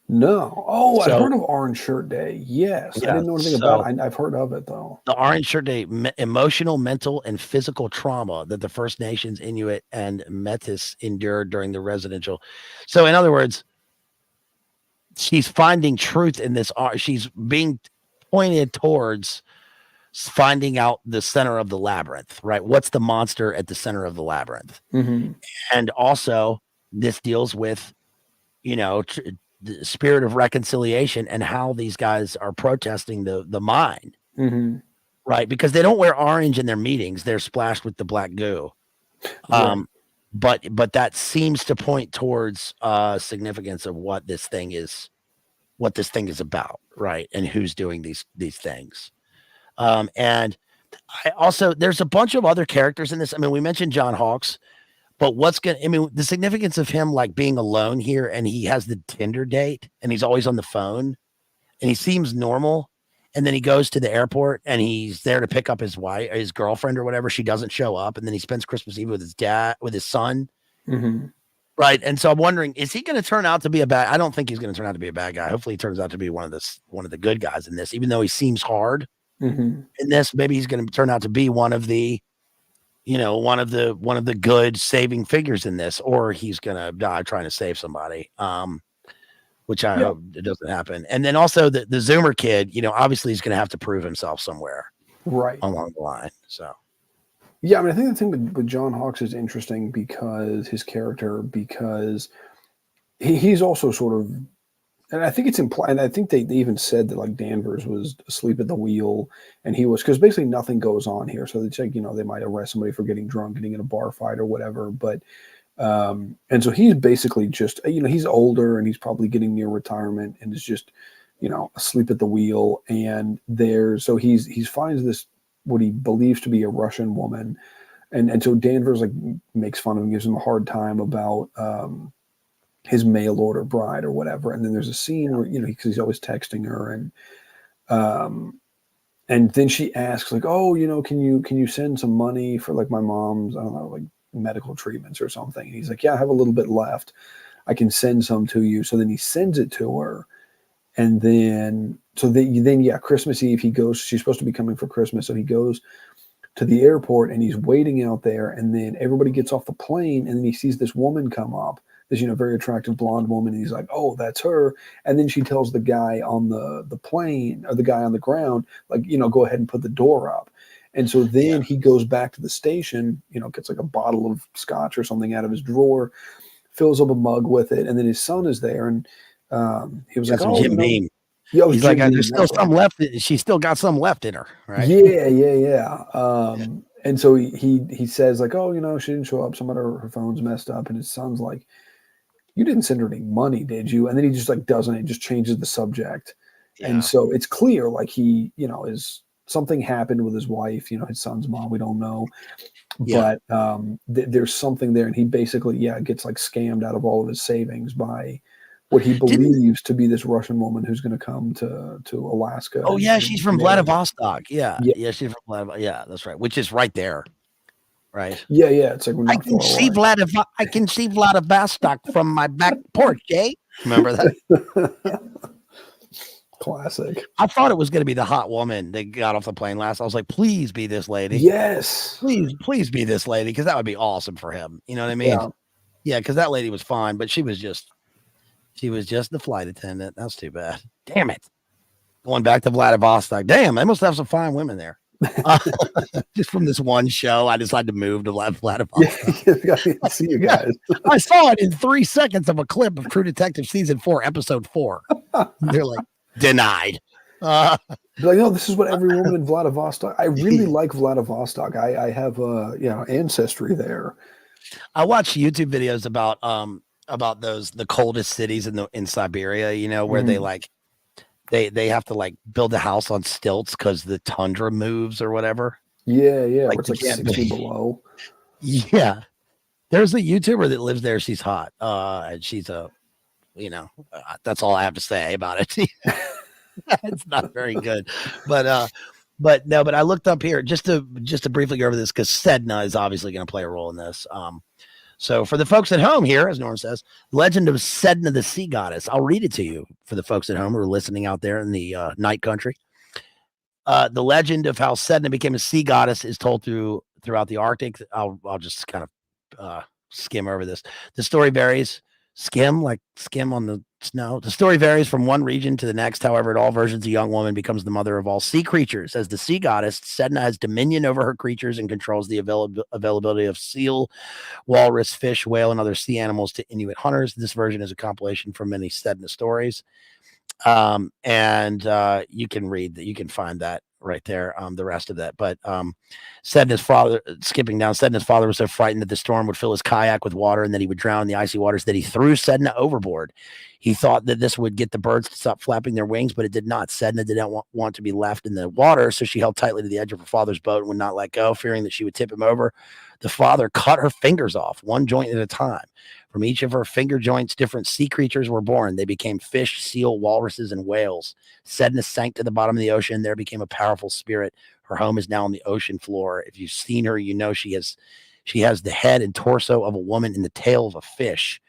Speaker 2: No. Oh, I've heard of Orange Shirt Day. Yes. I didn't know anything about it. I've heard of it, though.
Speaker 1: The Orange Shirt Day, emotional, mental, and physical trauma that the First Nations, Inuit, and Métis endured during the residential. So, in other words, she's finding truth in this. She's being pointed towards finding out the center of the labyrinth, right? What's the monster at the center of the labyrinth?
Speaker 2: Mm-hmm.
Speaker 1: And also, this deals with, the spirit of reconciliation and how these guys are protesting the mind,
Speaker 2: mm-hmm.
Speaker 1: right? Because they don't wear orange in their meetings; they're splashed with the black goo.
Speaker 2: Right.
Speaker 1: But that seems to point towards significance of what this thing is about, right? And who's doing these things. And I also, there's a bunch of other characters in this. I mean, we mentioned John Hawkes. But the significance of him like being alone here, and he has the Tinder date and he's always on the phone and he seems normal. And then he goes to the airport and he's there to pick up his girlfriend or whatever. She doesn't show up. And then he spends Christmas Eve with his son.
Speaker 2: Mm-hmm.
Speaker 1: Right. And so I'm wondering, is he going to turn out to be I don't think he's going to turn out to be a bad guy. Hopefully he turns out to be one of the good guys in this, even though he seems hard in this. Maybe he's going to turn out to be one of the good saving figures in this, or he's gonna die trying to save somebody, which I hope it doesn't happen. And then also the Zoomer kid, obviously he's gonna have to prove himself somewhere,
Speaker 2: right
Speaker 1: along the line. So,
Speaker 2: yeah, I mean, I think the thing with John Hawkes is interesting because he's also sort of. And I think it's implied, and I think they even said that like Danvers was asleep at the wheel, and he was, because basically nothing goes on here. So it's like, they might arrest somebody for getting drunk, getting in a bar fight or whatever. But, and so he's basically just, he's older and he's probably getting near retirement and is just, asleep at the wheel. And so he finds this, what he believes to be a Russian woman. And so Danvers like makes fun of him, gives him a hard time about, his mail order bride or whatever. And then there's a scene where, because he's always texting her and then she asks like, oh, can you send some money for like my mom's, I don't know, like medical treatments or something. And he's like, yeah, I have a little bit left. I can send some to you. So then he sends it to her. And then, Christmas Eve, she's supposed to be coming for Christmas. So he goes to the airport and he's waiting out there. And then everybody gets off the plane and then he sees this woman come up. This, very attractive blonde woman. And he's like, oh, that's her. And then she tells the guy on the plane or the guy on the ground, like, go ahead and put the door up. And so then he goes back to the station, gets like a bottle of scotch or something out of his drawer, fills up a mug with it. And then his son is there. And he was like, oh,
Speaker 1: Jim Beam.
Speaker 2: Yeah,
Speaker 1: he's like, there's still some left. She's still got some left in her. Right.
Speaker 2: Yeah. And so he says like, oh, she didn't show up. Some of her phone's messed up. And his son's like, you didn't send her any money, did you? And then he just like doesn't. He just changes the subject. Yeah. And so it's clear like he, is something happened with his wife, his son's mom. We don't know. Yeah. But there's something there. And he basically, gets like scammed out of all of his savings by what he believes to be this Russian woman who's going to come to Alaska.
Speaker 1: Oh, yeah. She's from Vladivostok. Yeah. She's from Vladivostok. Yeah, that's right. Which is right there. Right.
Speaker 2: Yeah. It's like
Speaker 1: I can see Vladivostok from my back porch, eh? Remember that?
Speaker 2: Classic.
Speaker 1: I thought it was going to be the hot woman that got off the plane last. I was like, please be this lady.
Speaker 2: Yes.
Speaker 1: Please be this lady, because that would be awesome for him. You know what I mean? Yeah, because that lady was fine, but she was just the flight attendant. That's too bad. Damn it. Going back to Vladivostok. Damn, they must have some fine women there. Just from this one show, I decided to move to Vladivostok.
Speaker 2: Yeah, see you guys.
Speaker 1: I saw it in 3 seconds of a clip of True Detective season 4, episode 4. They're like, denied.
Speaker 2: Be like, no, this is what every woman in Vladivostok. I really like Vladivostok. I have ancestry there.
Speaker 1: I watch YouTube videos about the coldest cities in Siberia, you know, where they like they have to like build a house on stilts because the tundra moves or whatever.
Speaker 2: Yeah, yeah.
Speaker 1: Like
Speaker 2: It's like 60 below.
Speaker 1: Yeah. There's a YouTuber that lives there. She's hot. And she's that's all I have to say about it. It's not very good, but I looked up here just to briefly go over this because Sedna is obviously going to play a role in this. So for the folks at home here, as Norm says, legend of Sedna, the sea goddess. I'll read it to you for the folks at home who are listening out there in the night country. The legend of how Sedna became a sea goddess is told throughout the Arctic. I'll just kind of skim over this. The story varies. Skim on the snow. The story varies from one region to the next. However, in all versions, a young woman becomes the mother of all sea creatures. As the sea goddess, Sedna has dominion over her creatures and controls the availability of seal, walrus, fish, whale, and other sea animals to Inuit hunters. This version is a compilation from many Sedna stories. You can read that. You can find that right there. The rest of that, but Sedna's father, skipping down, Sedna's father was so frightened that the storm would fill his kayak with water and that he would drown in the icy waters that he threw Sedna overboard. He thought that this would get the birds to stop flapping their wings, but it did not. Sedna did not want to be left in the water, so she held tightly to the edge of her father's boat and would not let go, fearing that she would tip him over. The father cut her fingers off, one joint at a time. From each of her finger joints, different sea creatures were born. They became fish, seal, walruses, and whales. Sedna sank to the bottom of the ocean. There became a powerful spirit. Her home is now on the ocean floor. If you've seen her, you know she has the head and torso of a woman and the tail of a fish.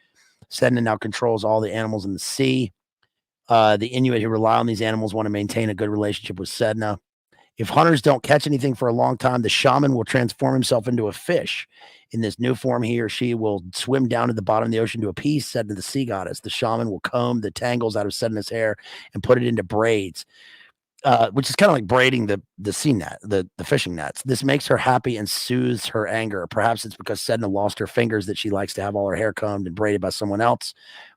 Speaker 1: Sedna now controls all the animals in the sea. The Inuit who rely on these animals want to maintain a good relationship with Sedna. If hunters don't catch anything for a long time, the shaman will transform himself into a fish. In this new form, he or she will swim down to the bottom of the ocean to appease Sedna, the sea goddess. The shaman will comb the tangles out of Sedna's hair and put it into braids, which is kind of like braiding the sea net, the fishing nets. This makes her happy and soothes her anger. Perhaps it's because Sedna lost her fingers that she likes to have all her hair combed and braided by someone else.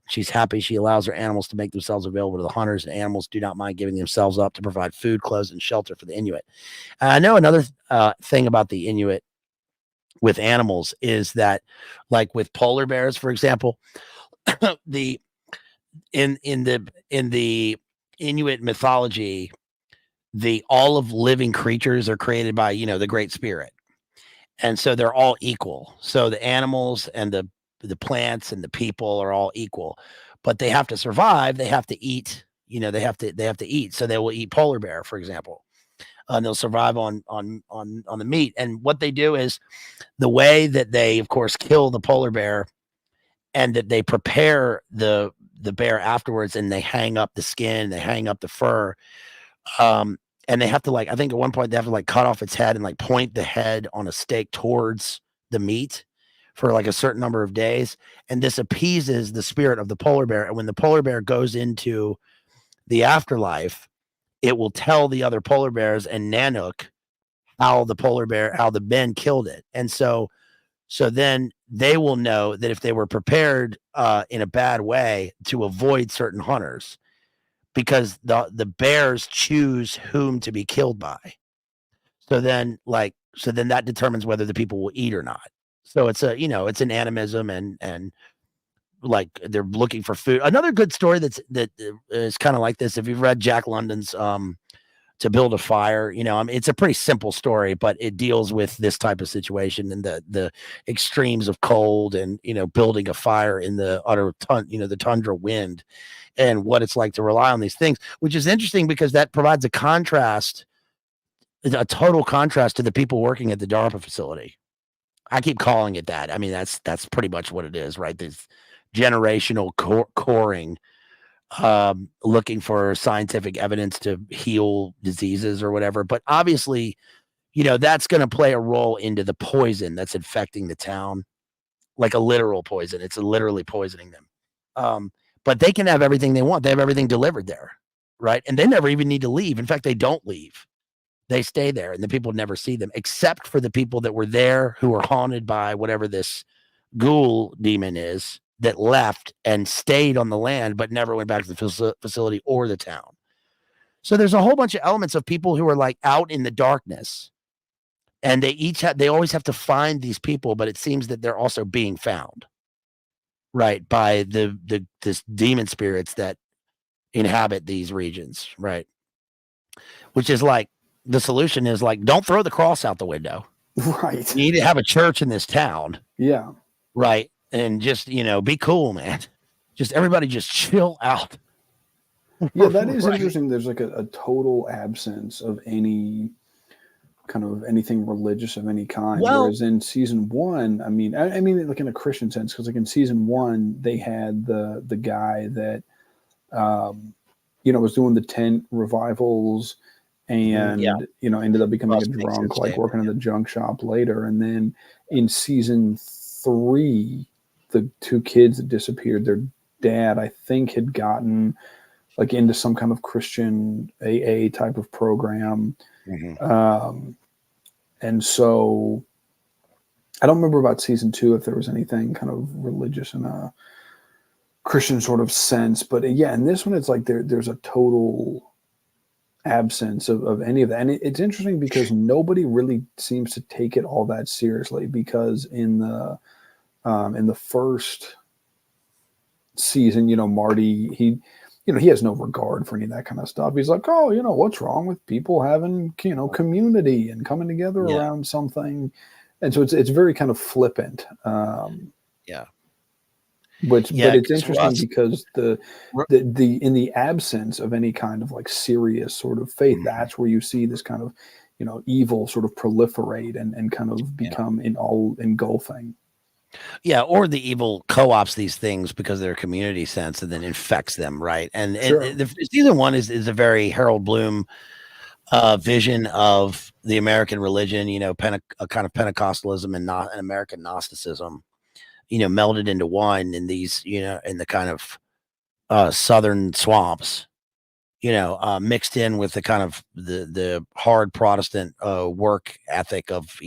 Speaker 1: She's happy. She allows her animals to make themselves available to the hunters, and animals do not mind giving themselves up to provide food, clothes, and shelter for the Inuit. I know another thing about the Inuit with animals is that, like with polar bears, for example, in the Inuit mythology, all of living creatures are created by the Great Spirit, and so they're all equal. So the animals and the plants and the people are all equal, but they have to survive. They have to eat. They have to eat. So they will eat polar bear, for example, and they'll survive on the meat. And what they do is the way that they, of course, kill the polar bear, and that they prepare the bear afterwards, and they hang up the skin, they hang up the fur, and they have to, like, I think at one point they have to cut off its head and point the head on a stake towards the meat for a certain number of days, and this appeases the spirit of the polar bear. And when the polar bear goes into the afterlife, it will tell the other polar bears and Nanook how the men killed it. And so then they will know that if they were prepared in a bad way, to avoid certain hunters, because the bears choose whom to be killed by. So then that determines whether the people will eat or not. So it's it's an animism, and they're looking for food. Another good story that is kind of like this, if you've read Jack London's To Build a Fire, it's a pretty simple story, but it deals with this type of situation and the extremes of cold, and building a fire in the utter the tundra wind, and what it's like to rely on these things, which is interesting because that provides a total contrast to the people working at the Darpa facility. I keep calling it that. I mean, that's pretty much what it is, right? This generational coring, looking for scientific evidence to heal diseases or whatever. But obviously, that's going to play a role into the poison that's infecting the town, like a literal poison. It's literally poisoning them. But they can have everything they want. They have everything delivered there, right? And they never even need to leave. In fact, they don't leave. They stay there, and the people never see them, except for the people that were there who were haunted by whatever this ghoul demon is, that left and stayed on the land but never went back to the facility or the town. So there's a whole bunch of elements of people who are like out in the darkness, and they always have to find these people, but it seems that they're also being found, right, by this demon spirits that inhabit these regions, right? Which is like the solution is like, don't throw the cross out the window.
Speaker 2: Right.
Speaker 1: You need to have a church in this town.
Speaker 2: Yeah.
Speaker 1: Right. And just, be cool, man. Just everybody just chill out.
Speaker 2: Yeah, that is interesting. There's like a total absence of any kind of anything religious of any kind.
Speaker 1: Well,
Speaker 2: whereas in season 1, I mean like in a Christian sense, because like in season 1, they had the guy that was doing the tent revivals and ended up becoming a drunk, like working in the junk shop later. And then in season 3, the 2 kids that disappeared, their dad, I think, had gotten like into some kind of Christian AA type of program.
Speaker 1: Mm-hmm.
Speaker 2: And so I don't remember about season 2 if there was anything kind of religious in a Christian sort of sense, but yeah, in this one it's like there's a total absence of any of that. And it's interesting because nobody really seems to take it all that seriously, because in the first season, Marty, he has no regard for any of that kind of stuff. He's like, oh, what's wrong with people having, community and coming together around something. And so it's very kind of flippant. But it's interesting because the in the absence of any kind of like serious sort of faith, that's where you see this kind of, evil sort of proliferate and kind of become all engulfing.
Speaker 1: Yeah, or the evil co-ops these things because of their community sense and then infects them, right? And,
Speaker 2: Sure.
Speaker 1: and the season 1 is a very Harold Bloom vision of the American religion, a kind of Pentecostalism and not an American Gnosticism, melded into one in these, in the kind of southern swamps, mixed in with the kind of the hard Protestant work ethic of,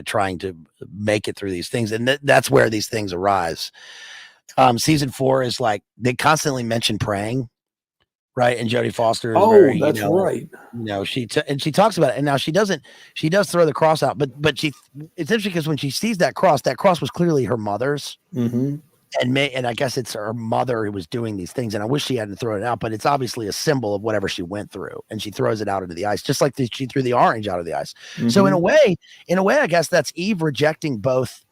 Speaker 1: trying to make it through these things. And that's where these things arise. Season 4 is like, they constantly mention praying, right? And Jodie Foster is very,
Speaker 2: that's right.
Speaker 1: She talks about it. And now she does throw the cross out, but it's interesting because when she sees that cross was clearly her mother's.
Speaker 2: Mm-hmm.
Speaker 1: And I guess it's her mother who was doing these things. And I wish she hadn't thrown it out, but it's obviously a symbol of whatever she went through. And she throws it out into the ice, just like she threw the orange out of the ice. Mm-hmm. So in a way, I guess that's Eve rejecting both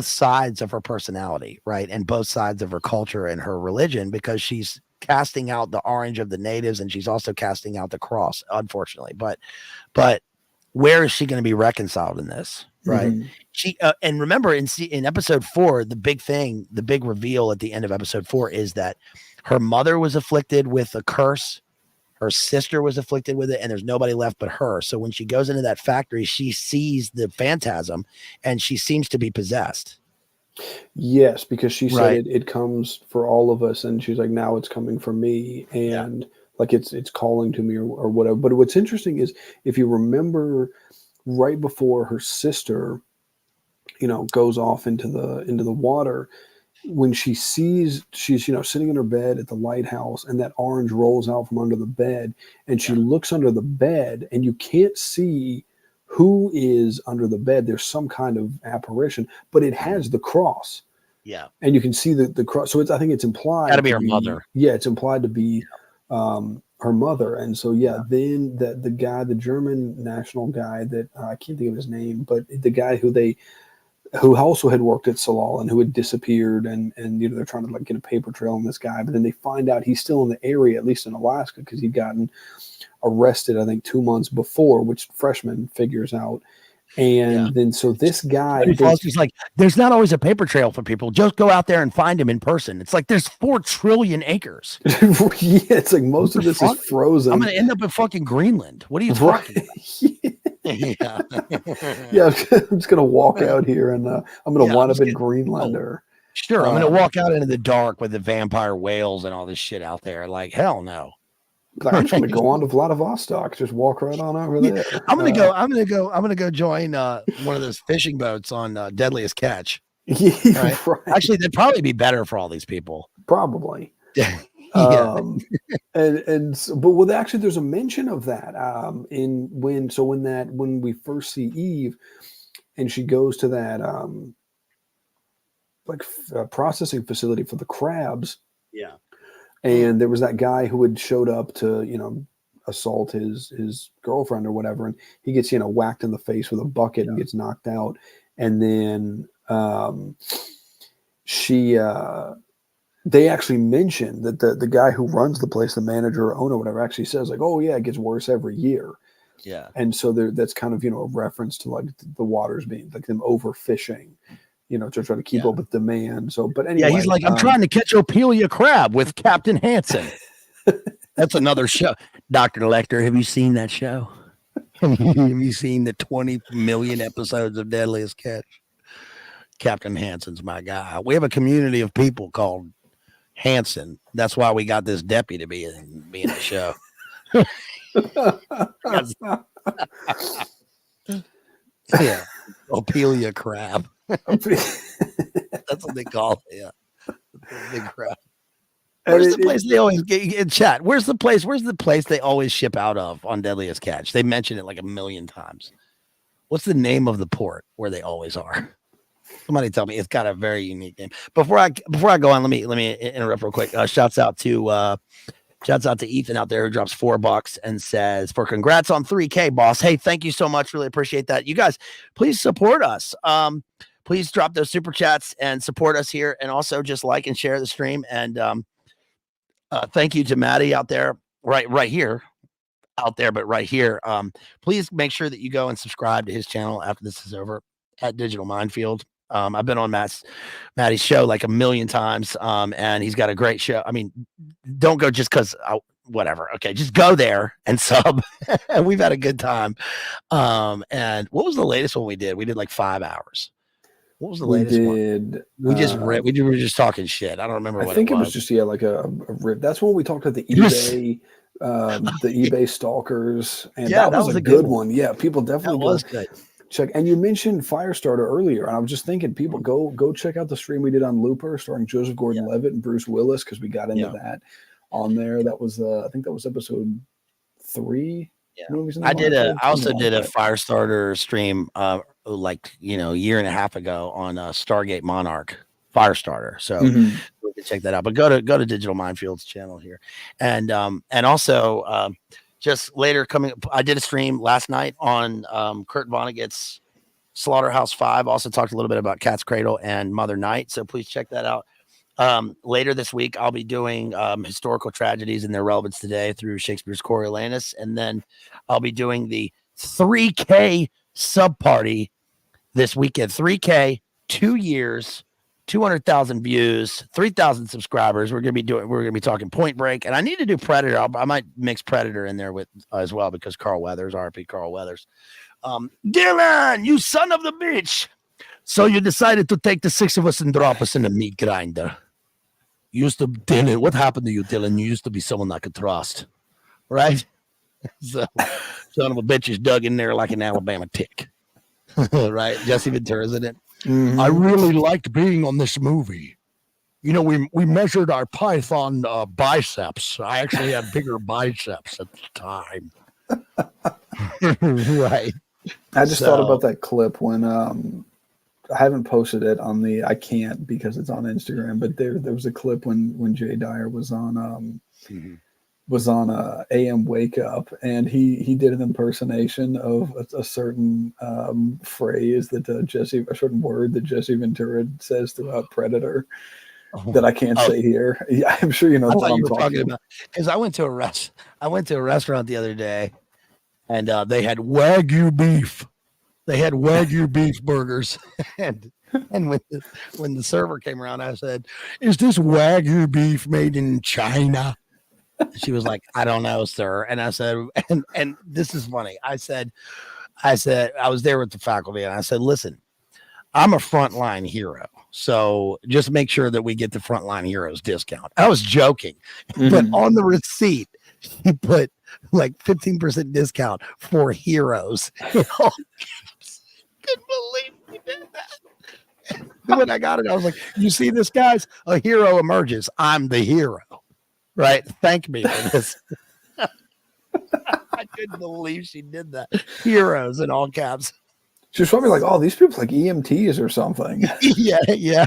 Speaker 1: sides of her personality, right? And both sides of her culture and her religion, because she's casting out the orange of the natives and she's also casting out the cross, unfortunately. But where is she going to be reconciled in this? Right. Mm-hmm. She and remember in episode 4, the big reveal at the end of episode 4 is that her mother was afflicted with a curse, her sister was afflicted with it, and there's nobody left but her. So when she goes into that factory, she sees the phantasm and she seems to be possessed.
Speaker 2: Yes, because she said it comes for all of us, and she's like, now it's coming for me, and like it's calling to me or whatever. But what's interesting is, if you remember, right before her sister, goes off into the water, when she's sitting in her bed at the lighthouse, and that orange rolls out from under the bed, and she looks under the bed, and you can't see who is under the bed. There's some kind of apparition, but it has the cross. Yeah. And you can see the cross. So I think it's implied.
Speaker 1: Gotta be her mother.
Speaker 2: Yeah, it's implied to be her mother. And so, then the guy, the German national guy that I can't think of his name, but the guy who also had worked at Salal and who had disappeared, and they're trying to like get a paper trail on this guy, but then they find out he's still in the area, at least in Alaska, because he'd gotten arrested, I think 2 months before, which Freshman figures out. And then so this guy
Speaker 1: is like, there's not always a paper trail for people. Just go out there and find him in person. It's like there's 4 trillion acres.
Speaker 2: It's like most of this is frozen.
Speaker 1: I'm gonna end up in fucking Greenland. What are you talking about?
Speaker 2: I'm just gonna walk out here and I'm gonna wind up in Greenland.
Speaker 1: Sure, I'm gonna walk out into the dark with the vampire whales and all this shit out there. Like, hell no.
Speaker 2: I'm just gonna go on to Vladivostok. Just walk right on over there.
Speaker 1: I'm gonna go join one of those fishing boats on Deadliest Catch. Right? Actually, that'd probably be better for all these people.
Speaker 2: Probably.
Speaker 1: Yeah.
Speaker 2: But actually, there's a mention of that when we first see Eve, and she goes to that processing facility for the crabs.
Speaker 1: Yeah.
Speaker 2: And there was that guy who had showed up to assault his girlfriend or whatever, and he gets whacked in the face with a bucket and gets knocked out, and then they actually mention that the guy who runs the place, the manager or owner, whatever, actually says like, oh yeah, it gets worse every year.
Speaker 1: Yeah.
Speaker 2: And so that's kind of a reference to like the waters being like them overfishing, to try to keep up with demand. So, but anyway,
Speaker 1: yeah, he's like, I'm trying to catch Ophelia crab with Captain Hansen. That's another show. Dr. Lecter, have you seen that show? Have you seen the 20 million episodes of Deadliest Catch? Captain Hansen's my guy. We have a community of people called Hansen. That's why we got this deputy to be in the show. Yeah, Ophelia crab. That's what they call it. Yeah, big crab. Where's the place they always get in chat? Where's the place they always ship out of on Deadliest Catch? They mention it like a million times. What's the name of the port where they always are? Somebody tell me. It's got a very unique name. Before I go on, let me interrupt real quick. Shouts out to Ethan out there who drops $4 and says, for congrats on 3K, boss. Hey, thank you so much. Really appreciate that. You guys, please support us. Please drop those super chats and support us here, and also just like and share the stream. And thank you to Matty out there, right here, out there, but right here. Please make sure that you go and subscribe to his channel after this is over at Digital Minefield. I've been on Matty's show like a million times, and he's got a great show. I mean, don't go just because whatever. Okay, just go there and sub. And we've had a good time. And what was the latest one we did? We did like 5 hours. What was the latest one? We were just talking shit. I don't remember what it was.
Speaker 2: I think it was just like a rip. That's when we talked about the eBay, the eBay stalkers, and that was a good one. Yeah, people definitely
Speaker 1: was good.
Speaker 2: Check. And you mentioned Firestarter earlier, and I was just thinking, people go check out the stream we did on Looper, starring Joseph Gordon-Levitt and Bruce Willis, because we got into that on there. That was I think that was episode 3.
Speaker 1: Yeah. I also did a Firestarter stream like a year and a half ago on Stargate Monarch Firestarter. So we can check that out. But go to Digital Minefield's channel here. And also just later coming up, I did a stream last night on Kurt Vonnegut's Slaughterhouse 5. Also talked a little bit about Cat's Cradle and Mother Night. So please check that out. Later this week, I'll be doing historical tragedies and their relevance today through Shakespeare's Coriolanus. And then I'll be doing the 3K sub party this weekend. 3K, 2 years, 200,000 views, 3,000 subscribers. We're going to be talking Point Break, and I need to do Predator. I might mix Predator in there with as well, because Carl Weathers, RP Carl Weathers. Dylan, you son of the bitch. So you decided to take the 6 of us and drop us in the meat grinder. Dylan, what happened to you, Dylan? You used to be someone I could trust, right? So, son of a bitch is dug in there like an Alabama tick, right? Jesse Ventura's in it. I really liked being on this movie. We measured our python biceps. I actually had bigger biceps at the time. Right.
Speaker 2: I just thought about that clip when I haven't posted it on I can't because it's on Instagram, but there was a clip when Jay Dyer was on AM Wake Up, and he did an impersonation of a certain phrase that a certain word that Jesse Ventura says throughout Predator that I can't say here. Yeah, I'm sure you know what I'm talking about.
Speaker 1: Because I went to a restaurant the other day, and they had Wagyu beef. They had Wagyu beef burgers, and when the server came around, I said, "Is this Wagyu beef made in China?" She was like, "I don't know, sir." And I said, and this is funny. I said, I was there with the faculty, and I said, "Listen, I'm a frontline hero, so just make sure that we get the frontline heroes discount." I was joking, but on the receipt, he put like 15% discount for heroes. Couldn't believe he did that. When I got it, I was like, "You see this, guys? A hero emerges. I'm the hero." right? Thank me for this. I couldn't believe she did that. Heroes in all caps.
Speaker 2: She was probably like, "Oh, these people like EMTs or something."
Speaker 1: Yeah.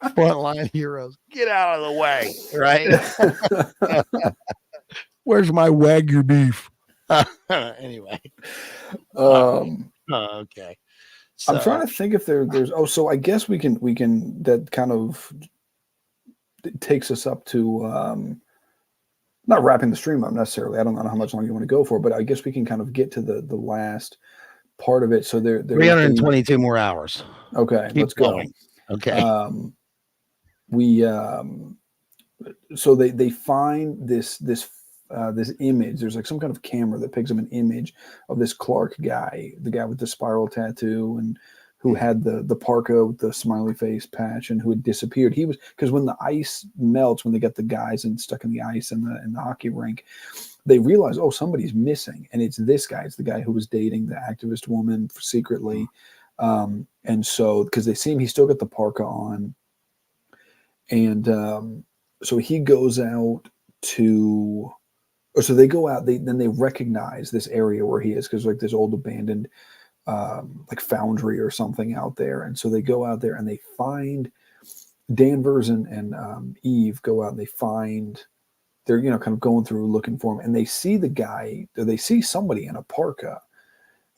Speaker 1: Frontline heroes, get out of the way, right? Where's my Wagyu beef? Anyway. Okay. So,
Speaker 2: I'm trying to think if there's. Oh, so I guess we can that kind of takes us up to not wrapping the stream up necessarily. I don't know how much longer you want to go for, but I guess we can kind of get to the last part of it. So there
Speaker 1: 322 more hours.
Speaker 2: Okay, let's
Speaker 1: going.
Speaker 2: Go.
Speaker 1: Okay.
Speaker 2: So they find this image. There's like some kind of camera that picks up an image of this Clark guy, the guy with the spiral tattoo and who had the parka with the smiley face patch and who had disappeared. He was, because when the ice melts, when they get the guys stuck in the ice in the hockey rink, they realize, oh, somebody's missing, and it's this guy. It's the guy who was dating the activist woman secretly, and so because they see him, he's still got the parka on, and so he goes out to. So they go out. Then they recognize this area where he is because like this old abandoned like foundry or something out there, and so they go out there and they find Danvers and Eve go out and they find. They're kind of going through looking for him, and they see the guy. They see somebody in a parka,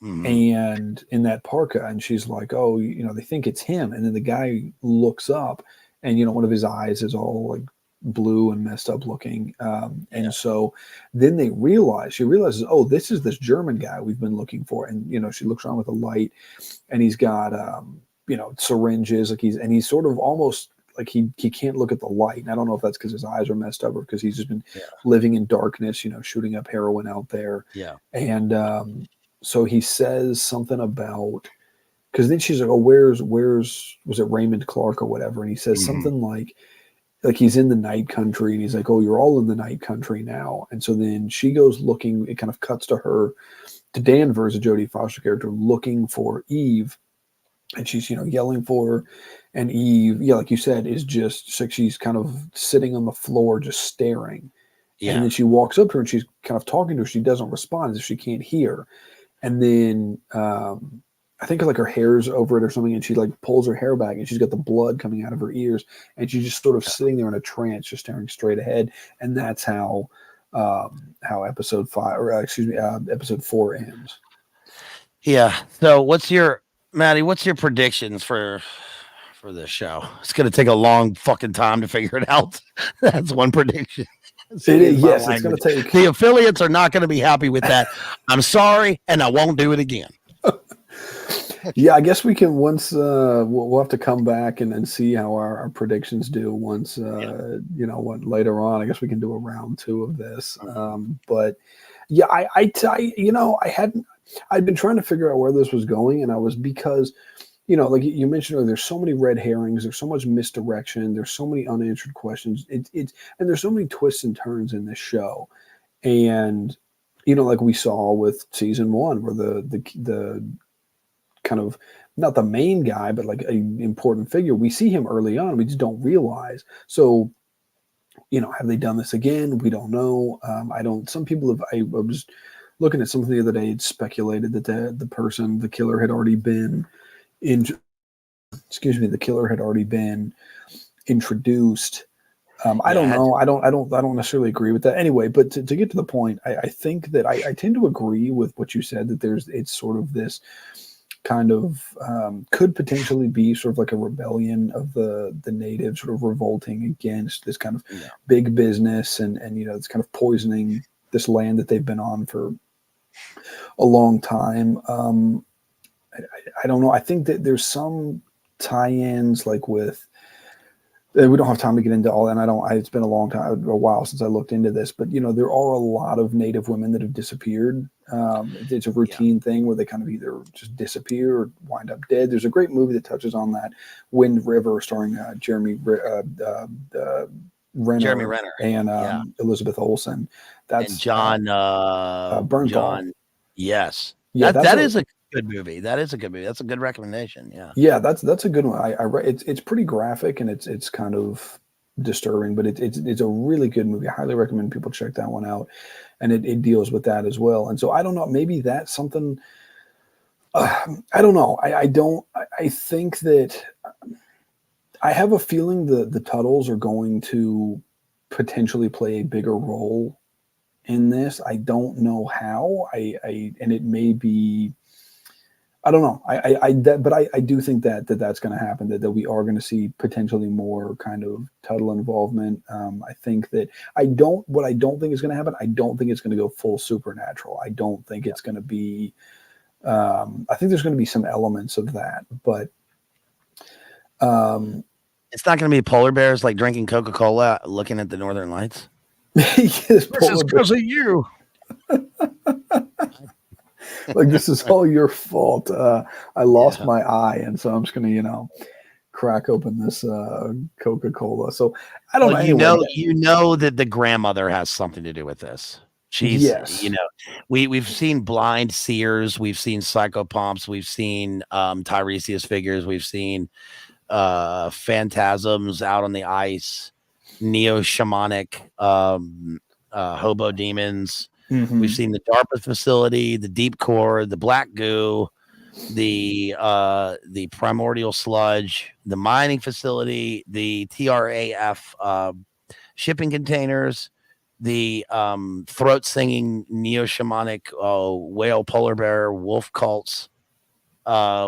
Speaker 2: and in that parka, and she's like, "Oh, they think it's him." And then the guy looks up, and one of his eyes is all like blue and messed up looking, and so then she realizes, oh, this is this German guy we've been looking for, and she looks around with a light, and he's got syringes, like he's sort of almost. Like he can't look at the light. And I don't know if that's because his eyes are messed up or because he's just been living in darkness, shooting up heroin out there.
Speaker 1: Yeah.
Speaker 2: And so he says something about, because then she's like, oh, where's was it Raymond Clark or whatever? And he says something like he's in the night country, and he's like, oh, you're all in the night country now. And so then she goes looking, it kind of cuts to Danvers, a Jodie Foster character, looking for Eve. And she's, yelling for her. And Eve, like you said, is just like she's kind of sitting on the floor, just staring. Yeah. And then she walks up to her and she's kind of talking to her. She doesn't respond as if she can't hear. And then I think like her hair's over it or something. And she like pulls her hair back and she's got the blood coming out of her ears. And she's just sort of sitting there in a trance, just staring straight ahead. And that's how episode 4 ends. Yeah.
Speaker 1: So Matty, what's your predictions for this show? It's going to take a long fucking time to figure it out. That's one prediction.
Speaker 2: Yes, it's going to take.
Speaker 1: The affiliates are not going to be happy with that. I'm sorry, and I won't do it again.
Speaker 2: Yeah, I guess we can once we'll have to come back and see how our predictions do once what later on. I guess we can do a round 2 of this. But yeah, I'd been trying to figure out where this was going, and I was because, like you mentioned earlier, there's so many red herrings, there's so much misdirection, there's so many unanswered questions, and there's so many twists and turns in this show, and like we saw with season 1, where the kind of not the main guy, but like an important figure, we see him early on, we just don't realize. So, have they done this again? We don't know. Some people have. I was looking at something the other day, it speculated that the killer had already been introduced. I don't know. I don't necessarily agree with that. Anyway, but to get to the point, I think that I tend to agree with what you said, that it's sort of this kind of could potentially be sort of like a rebellion of the natives sort of revolting against this kind of big business and it's kind of poisoning this land that they've been on for a long time. I don't know. I think that there's some tie-ins like with, we don't have time to get into all that. And it's been a while since I looked into this, but there are a lot of Native women that have disappeared. It's a routine thing where they kind of either just disappear or wind up dead. There's a great movie that touches on that, Wind River, starring Jeremy Renner and Elizabeth Olsen. That's
Speaker 1: John
Speaker 2: Bernthal.
Speaker 1: Yes.
Speaker 2: Yeah,
Speaker 1: that is a good movie. That's a good recommendation. Yeah.
Speaker 2: Yeah, that's a good one. I read it's pretty graphic, and it's kind of disturbing, but it's a really good movie. I highly recommend people check that one out, and it deals with that as well. And so I don't know, maybe that's something. I don't know. I think that I have a feeling the Tuttles are going to potentially play a bigger role in this. I don't know how. And it may be. I don't know. But I do think that's going to happen. That we are going to see potentially more kind of Tuttle involvement. I think that What I don't think is going to happen. I don't think it's going to go full supernatural. I don't think it's going to be. I think there's going to be some elements of that, but
Speaker 1: it's not going to be polar bears like drinking Coca-Cola, looking at the Northern Lights.
Speaker 2: Yes,
Speaker 1: this is because of you.
Speaker 2: Like, this is all your fault. I lost my eye, and so I'm just gonna, crack open this Coca-Cola. So I don't know. Anyway,
Speaker 1: you know that the grandmother has something to do with this. She's, we've seen blind seers, we've seen psychopomps, we've seen Tiresias figures, we've seen phantasms out on the ice, neo-shamanic hobo demons.
Speaker 2: Mm-hmm.
Speaker 1: We've seen the Darpa facility, the deep core, the black goo, the primordial sludge, the mining facility, the TRAF shipping containers, the throat singing neo-shamanic whale, polar bear, wolf cults.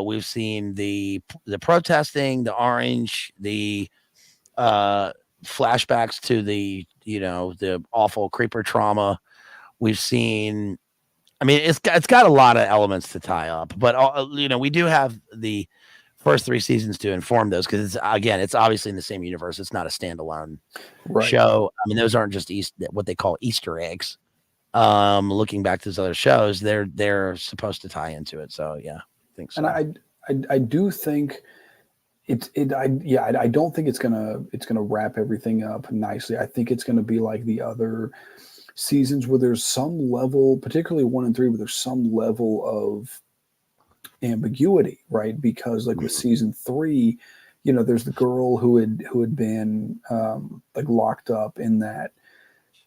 Speaker 1: We've seen the protesting, the orange, the flashbacks to the awful creeper trauma. We've seen, I mean, it's got a lot of elements to tie up, but we do have the first 3 seasons to inform those, because it's obviously in the same universe. It's not a standalone show. I mean, those aren't just what they call Easter eggs. Looking back to those other shows, they're supposed to tie into it. So yeah, I think so.
Speaker 2: And I do think I don't think it's gonna wrap everything up nicely. I think it's gonna be like the other seasons where there's some level, particularly 1 and 3, where there's some level of ambiguity, right? Because like with season 3, there's the girl who had been like locked up in that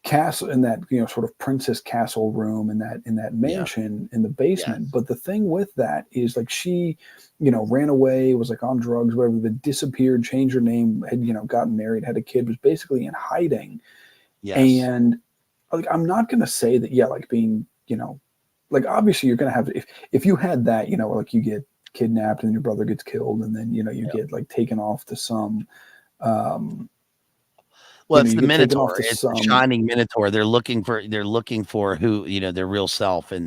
Speaker 2: castle, in that sort of princess castle room, in that mansion in the basement. But the thing with that is, like, she ran away, was like on drugs, whatever, but disappeared, changed her name, had gotten married, had a kid, was basically in hiding. And like, I'm not gonna say that like being like, obviously you're gonna have, if you had that, like, you get kidnapped and your brother gets killed, and then you get like taken off to some
Speaker 1: it's the Minotaur. It's the shining Minotaur. They're looking for who, their real self and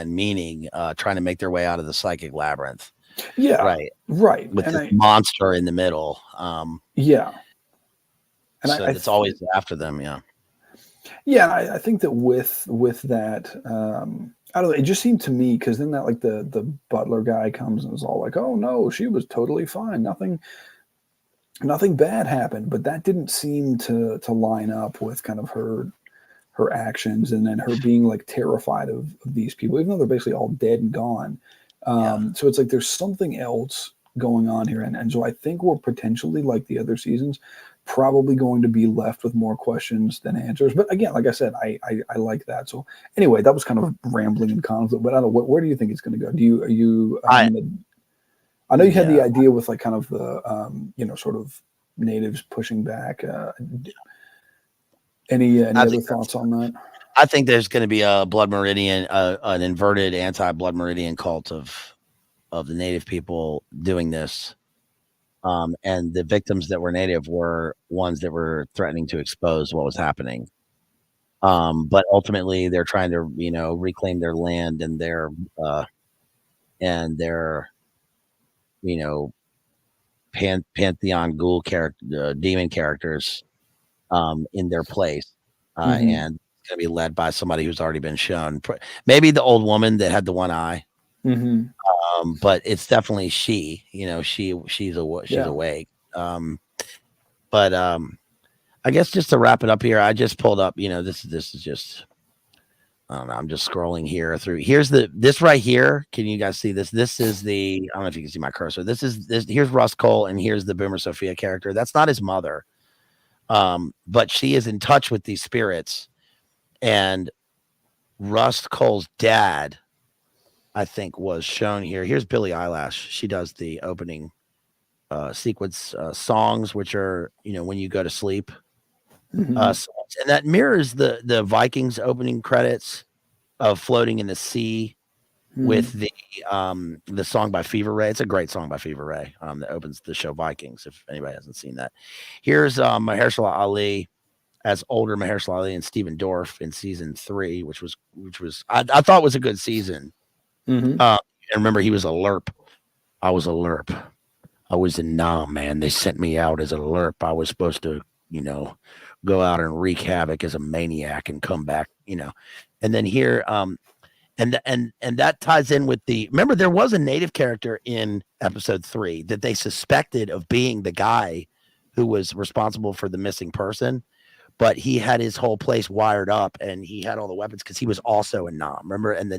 Speaker 1: meaning, trying to make their way out of the psychic labyrinth.
Speaker 2: Right.
Speaker 1: With this monster in the middle.
Speaker 2: And
Speaker 1: so it's always after them.
Speaker 2: I think that with that, I don't know. It just seemed to me, because then that, like, the butler guy comes and is all like, "Oh no, she was totally fine. Nothing bad happened," but that didn't seem to line up with kind of her actions, and then her being like terrified of these people, even though they're basically all dead and gone. So it's like there's something else going on here, and so I think we're potentially, like the other seasons, probably going to be left with more questions than answers. But again, like I said, I like that. So anyway, that was kind of rambling and conflict, but I don't know, where do you think it's going to go? I know you had the idea with, like, kind of the sort of natives pushing back. Any other thoughts on that?
Speaker 1: I think there's going to be a Blood Meridian, an inverted anti-Blood Meridian cult of the native people doing this. And the victims that were native were ones that were threatening to expose what was happening. But ultimately, they're trying to, reclaim their land and their pantheon ghoul character, demon characters, in their place, and it's going to be led by somebody who's already been shown. Maybe the old woman that had the one eye. But it's definitely she. She's awake. But I guess just to wrap it up here, I just pulled up. This is just I don't know. I'm just scrolling here through. Here's this right here. Can you guys see this? This is the. I don't know if you can see my cursor. This. Here's Rust Cole, and here's the Boomer Sophia character. That's not his mother, but she is in touch with these spirits, and Rust Cole's dad, I think, was shown here. Here's Billie Eyelash. She does the opening sequence songs, which are when you go to sleep. Songs. And that mirrors the Vikings opening credits of Floating in the Sea with the song by Fever Ray. It's a great song by Fever Ray that opens the show Vikings, if anybody hasn't seen that. Here's Mahershala Ali as older Mahershala Ali and Stephen Dorff in season 3, which was I thought was a good season. And remember, he was a lerp. I was a lerp. I was a man. They sent me out as a lerp. I was supposed to go out and wreak havoc as a maniac and come back, and then here, and that ties in with remember there was a native character in episode 3 that they suspected of being the guy who was responsible for the missing person, but he had his whole place wired up and he had all the weapons because he was also a Nam. Remember, and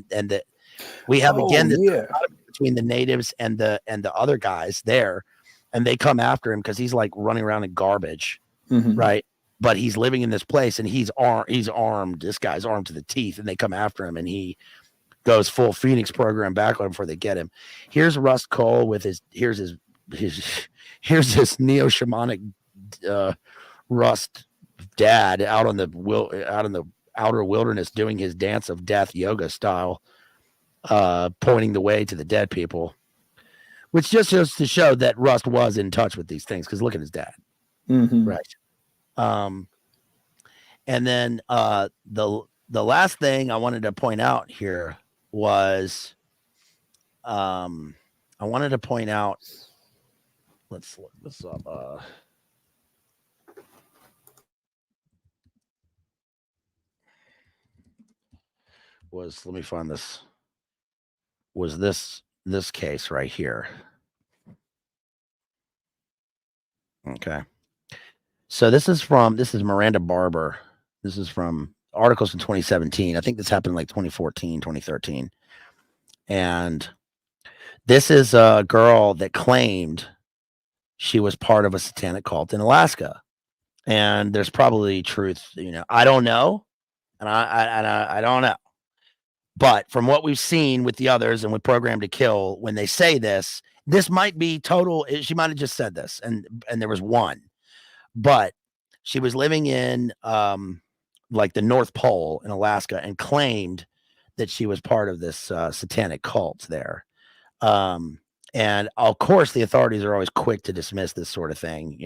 Speaker 1: we have between the natives and the other guys there, and they come after him because he's like running around in garbage, right? But he's living in this place and he's armed. This guy's armed to the teeth, and they come after him and he goes full Phoenix program back on him before they get him. Here's Rust Cole with here's this neo-shamanic Rust dad out in the outer wilderness doing his dance of death yoga style, pointing the way to the dead people, which just goes to show that Rust was in touch with these things, because look at his dad. Right. And then the last thing I wanted to point out here was I wanted to point out, let's look this up. Let me find this. Was this case right here? Okay. So this is Miranda Barber. This is from articles in 2017. I think this happened like 2014, 2013. And this is a girl that claimed she was part of a satanic cult in Alaska. And there's probably truth, I don't know. And I don't know. But from what we've seen with the others and with Program to Kill, when they say this might be total. She might have just said this, and there was one. But she was living in like the North Pole in Alaska and claimed that she was part of this satanic cult there. And of course, the authorities are always quick to dismiss this sort of thing,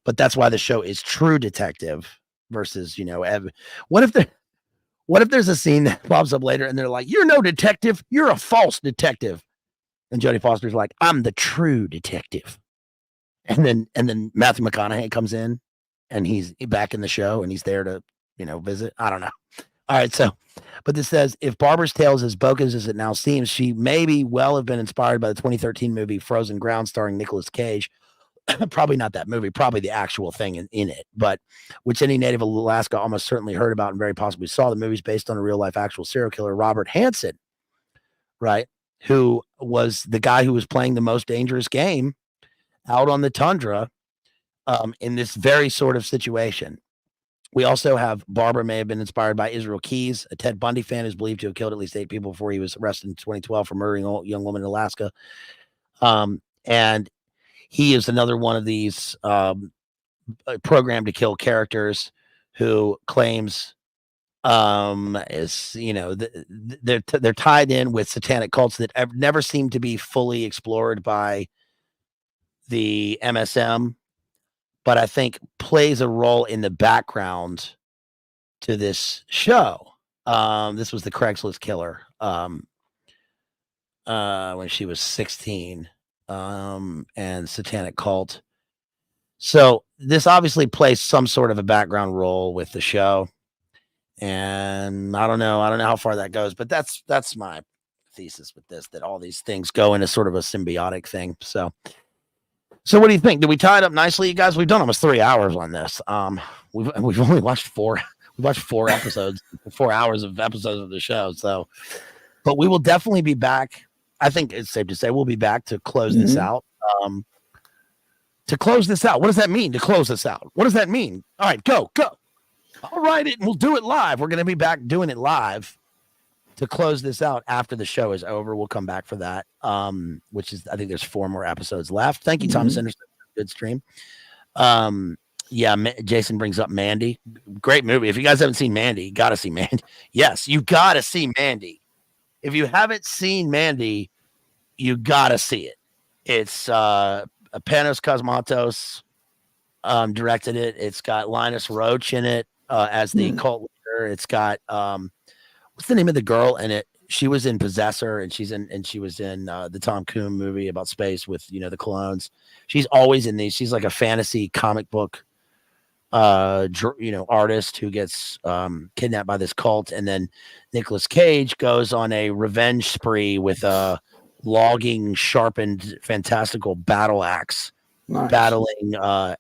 Speaker 1: but that's why the show is true detective versus, what if there's a scene that pops up later and they're like, you're no detective, you're a false detective. And Jodie Foster's like, I'm the true detective. And then Matthew McConaughey comes in and he's back in the show and he's there to, visit. I don't know. All right. So, but this says, if Barber's Tale is as bogus as it now seems, she may well have been inspired by the 2013 movie Frozen Ground starring Nicolas Cage. Probably not that movie, probably the actual thing in it, but which any native of Alaska almost certainly heard about and very possibly saw. The movie's based on a real life actual serial killer, Robert Hansen, right? Who was the guy who was playing the most dangerous game out on the tundra in this very sort of situation. We also have Barbara may have been inspired by Israel Keys, a Ted Bundy fan who's believed to have killed at least 8 people before he was arrested in 2012 for murdering a young woman in Alaska. And he is another one of these Program to Kill characters who claims is they're tied in with satanic cults that never seem to be fully explored by the MSM, but I think plays a role in the background to this show. This was the Craigslist killer when she was 16, and satanic cult. So this obviously plays some sort of a background role with the show. And I don't know how far that goes, but that's my thesis with this, that all these things go into sort of a symbiotic thing. So what do you think? Did we tie it up nicely, you guys? We've done almost 3 hours on this. We've only watched 4 We watched 4 episodes, 4 hours of episodes of the show. So, but we will definitely be back. I think it's safe to say we'll be back to close this out. To close this out. What does that mean? To close this out. What does that mean? All right, go. I'll write it and we'll do it live. We're going to be back doing it live to close this out after the show is over. We'll come back for that. Which is, I think there's 4 more episodes left. Thank you, Thomas Anderson. Good stream. Yeah, Jason brings up Mandy. Great movie. If you guys haven't seen Mandy, you got to see Mandy. Yes, you got to see Mandy. If you haven't seen Mandy, you got to see it. It's Panos Cosmatos directed it. It's got Linus Roach in it as the cult leader. It's got what's the name of the girl in it? She was in Possessor, and she was in the Tom Cruise movie about space with the clones. She's always in these. She's like a fantasy comic book artist who gets kidnapped by this cult, and then Nicolas Cage goes on a revenge spree with a logging sharpened fantastical battle axe, battling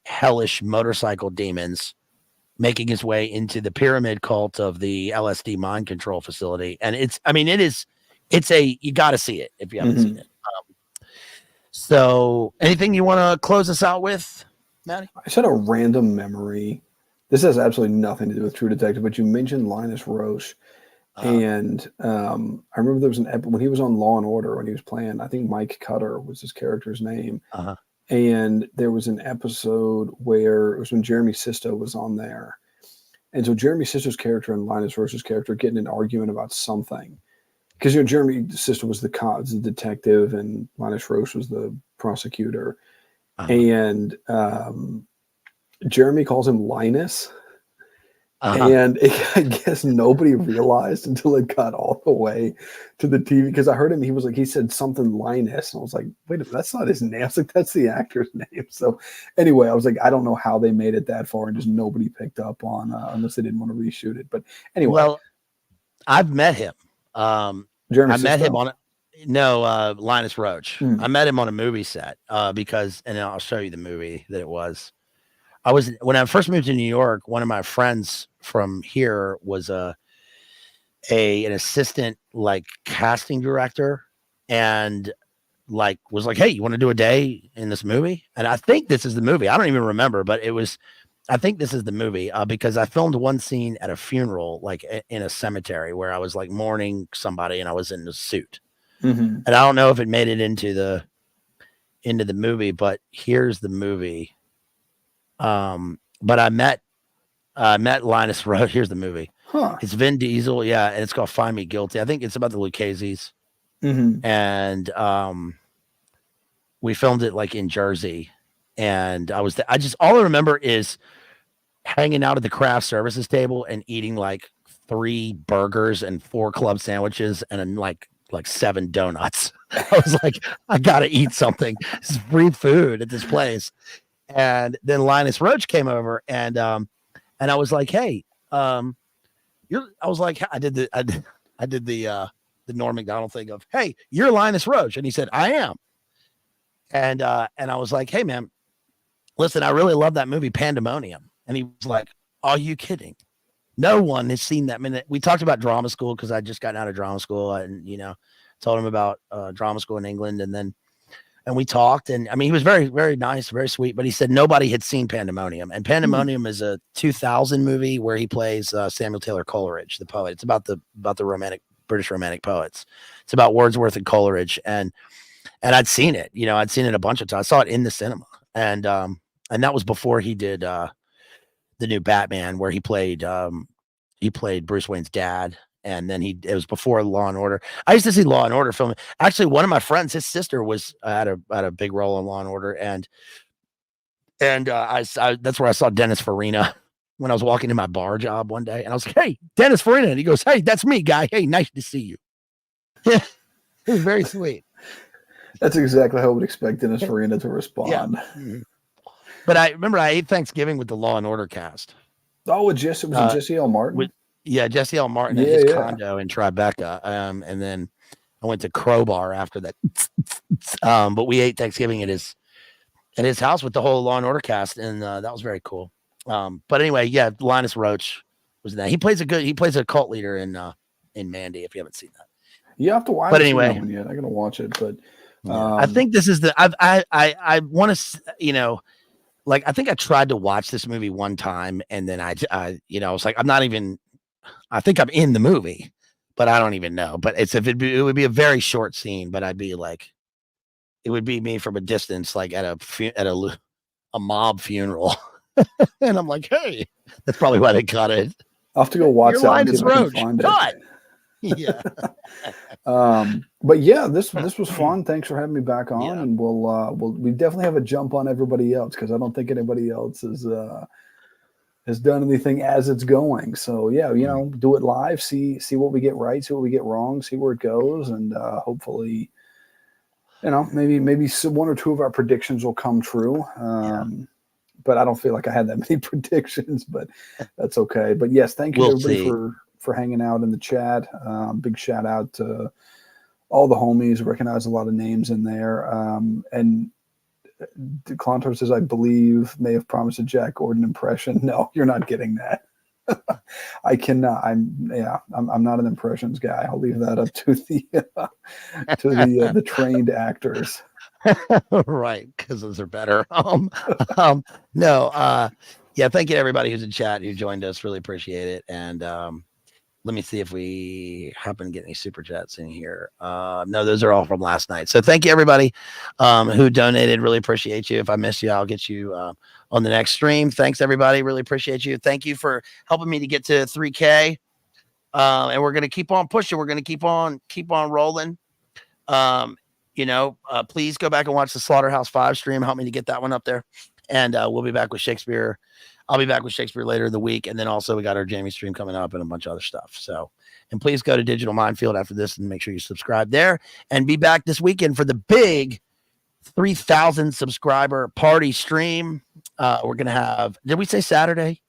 Speaker 1: hellish motorcycle demons, making his way into the pyramid cult of the LSD mind control facility. And you got to see it if you haven't seen it. So anything you want to close us out with, Matty?
Speaker 2: I just had a random memory. This has absolutely nothing to do with True Detective, but you mentioned Linus Roche. And I remember there was an episode when he was on Law and Order, when he was playing, I think Mike Cutter was his character's name. And there was an episode where it was when Jeremy Sisto was on there. And so Jeremy Sisto's character and Linus Roche's character getting an argument about something. Because Jeremy Sisto was the detective and Linus Roche was the prosecutor. And Jeremy calls him Linus. And I guess nobody realized until it got all the way to the TV, because I heard him. He said something Linus, and I was like, wait a minute, that's not his name. I was like, that's the actor's name. So anyway, I was like, I don't know how they made it that far, and just nobody picked up on unless they didn't want to reshoot it. But anyway,
Speaker 1: well, I've met him.
Speaker 2: Jeremy
Speaker 1: met him on Linus Roche. I met him on a movie set because, and I'll show you the movie that it was. When I first moved to New York, one of my friends from here was an assistant casting director, and was like, hey, you want to do a day in this movie? And I think this is the movie. I don't even remember, but I think this is the movie because I filmed one scene at a funeral, in a cemetery, where I was mourning somebody, and I was in a suit. And I don't know if it made it into the movie, but here's the movie. But I met Linus Roche. Here's the movie. It's Vin Diesel, yeah, and it's called Find Me Guilty. I think it's about the Lucchese's. And we filmed it in Jersey, and all I remember is hanging out at the craft services table and eating 3 burgers and 4 club sandwiches and then 7 donuts. I was like, I gotta eat something. This is free food at this place. And then Linus Roche came over, and I was like, hey, I did the Norm Macdonald thing of, hey, you're Linus Roche. And he said, I am. And I was like, hey man, listen, I really love that movie Pandemonium. And he was like, are you kidding? No one has seen that minute. We talked about drama school, because I just gotten out of drama school, and told him about drama school in England, and we talked, and he was very, very nice, very sweet, but he said nobody had seen Pandemonium. And Pandemonium is a 2000 movie where he plays Samuel Taylor Coleridge, the poet. It's about the British romantic poets. It's about Wordsworth and Coleridge. And I'd seen it, I'd seen it a bunch of times. I saw it in the cinema. And that was before he did the new Batman, where he played Bruce Wayne's dad. And then it was before Law and Order. I used to see Law and Order filming. Actually, one of my friends, his sister was had a big role in Law and Order, and I that's where I saw Dennis Farina when I was walking to my bar job one day, and I was like, "Hey, Dennis Farina," and he goes, "Hey, that's me, guy. Hey, nice to see you." Yeah, it was very sweet.
Speaker 2: That's exactly how I would expect Dennis Farina to respond.
Speaker 1: Yeah. But I remember I ate Thanksgiving with the Law and Order cast.
Speaker 2: Oh, was it Jesse L. Martin?
Speaker 1: Jesse L. Martin at his condo in Tribeca. And then I went to Crowbar after that. But we ate Thanksgiving at his house with the whole Law and Order cast, and that was very cool. But anyway, yeah, Linus Roche, was that. He plays a cult leader in Mandy, if you haven't seen that.
Speaker 2: You have to watch.
Speaker 1: But anyway,
Speaker 2: that one yet. I gotta watch it. But
Speaker 1: I think this is the I want to, you know, like I think I tried to watch this movie one time and then I you know, I was like, I'm not even, I think I'm in the movie, but I don't even know. But it would be a very short scene, but I'd be like, it would be me from a distance, like at a mob funeral. And I'm like, hey, that's probably why they cut it.
Speaker 2: I'll have to go watch
Speaker 1: Your
Speaker 2: that
Speaker 1: line
Speaker 2: and see
Speaker 1: is
Speaker 2: if I can
Speaker 1: Roach.
Speaker 2: find
Speaker 1: Cut.
Speaker 2: it.
Speaker 1: Yeah.
Speaker 2: But yeah, this was fun. Thanks for having me back on,
Speaker 1: Yeah.
Speaker 2: and we definitely have a jump on everybody else because I don't think anybody else has done anything as it's going. So yeah, you know, do it live, see what we get right, see what we get wrong, see where it goes, and hopefully, you know, maybe one or two of our predictions will come true. But I don't feel like I had that many predictions, but that's okay. But yes, thank you to everybody for hanging out in the chat. Big shout out to all the homies. Recognize a lot of names in there. And Clontar says, I believe may have promised a Jack Gordon impression. No, you're not getting that. I cannot. I'm not an impressions guy. I'll leave that up to the trained actors.
Speaker 1: Right, because those are better. No, yeah, thank you to everybody who's in chat who joined us. Really appreciate it. And let me see if we happen to get any super chats in here. No, those are all from last night. So thank you everybody who donated. Really appreciate you. If I miss you, I'll get you on the next stream. Thanks everybody. Really appreciate you. Thank you for helping me to get to 3K. And we're gonna keep on pushing. We're gonna keep on rolling. You know, please go back and watch the Slaughterhouse 5 stream. Help me to get that one up there. And we'll be back with Shakespeare. I'll be back with Shakespeare later in the week. And then also we got our Jamie stream coming up and a bunch of other stuff. So, and please go to Digital Minefield after this and make sure you subscribe there and be back this weekend for the big 3,000 subscriber party stream. We're going to have, did we say Saturday?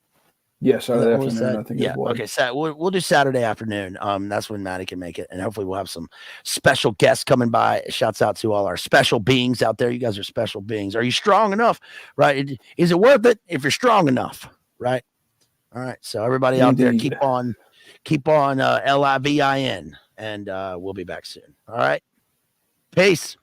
Speaker 2: Yes, Saturday afternoon, I think.
Speaker 1: Yeah. Okay. We'll do Saturday afternoon. That's when Matty can make it, and hopefully we'll have some special guests coming by. Shouts out to all our special beings out there. You guys are special beings. Are you strong enough? Right? Is it worth it if you're strong enough? Right. All right. So everybody out there, keep on LIVIN, and we'll be back soon. All right. Peace.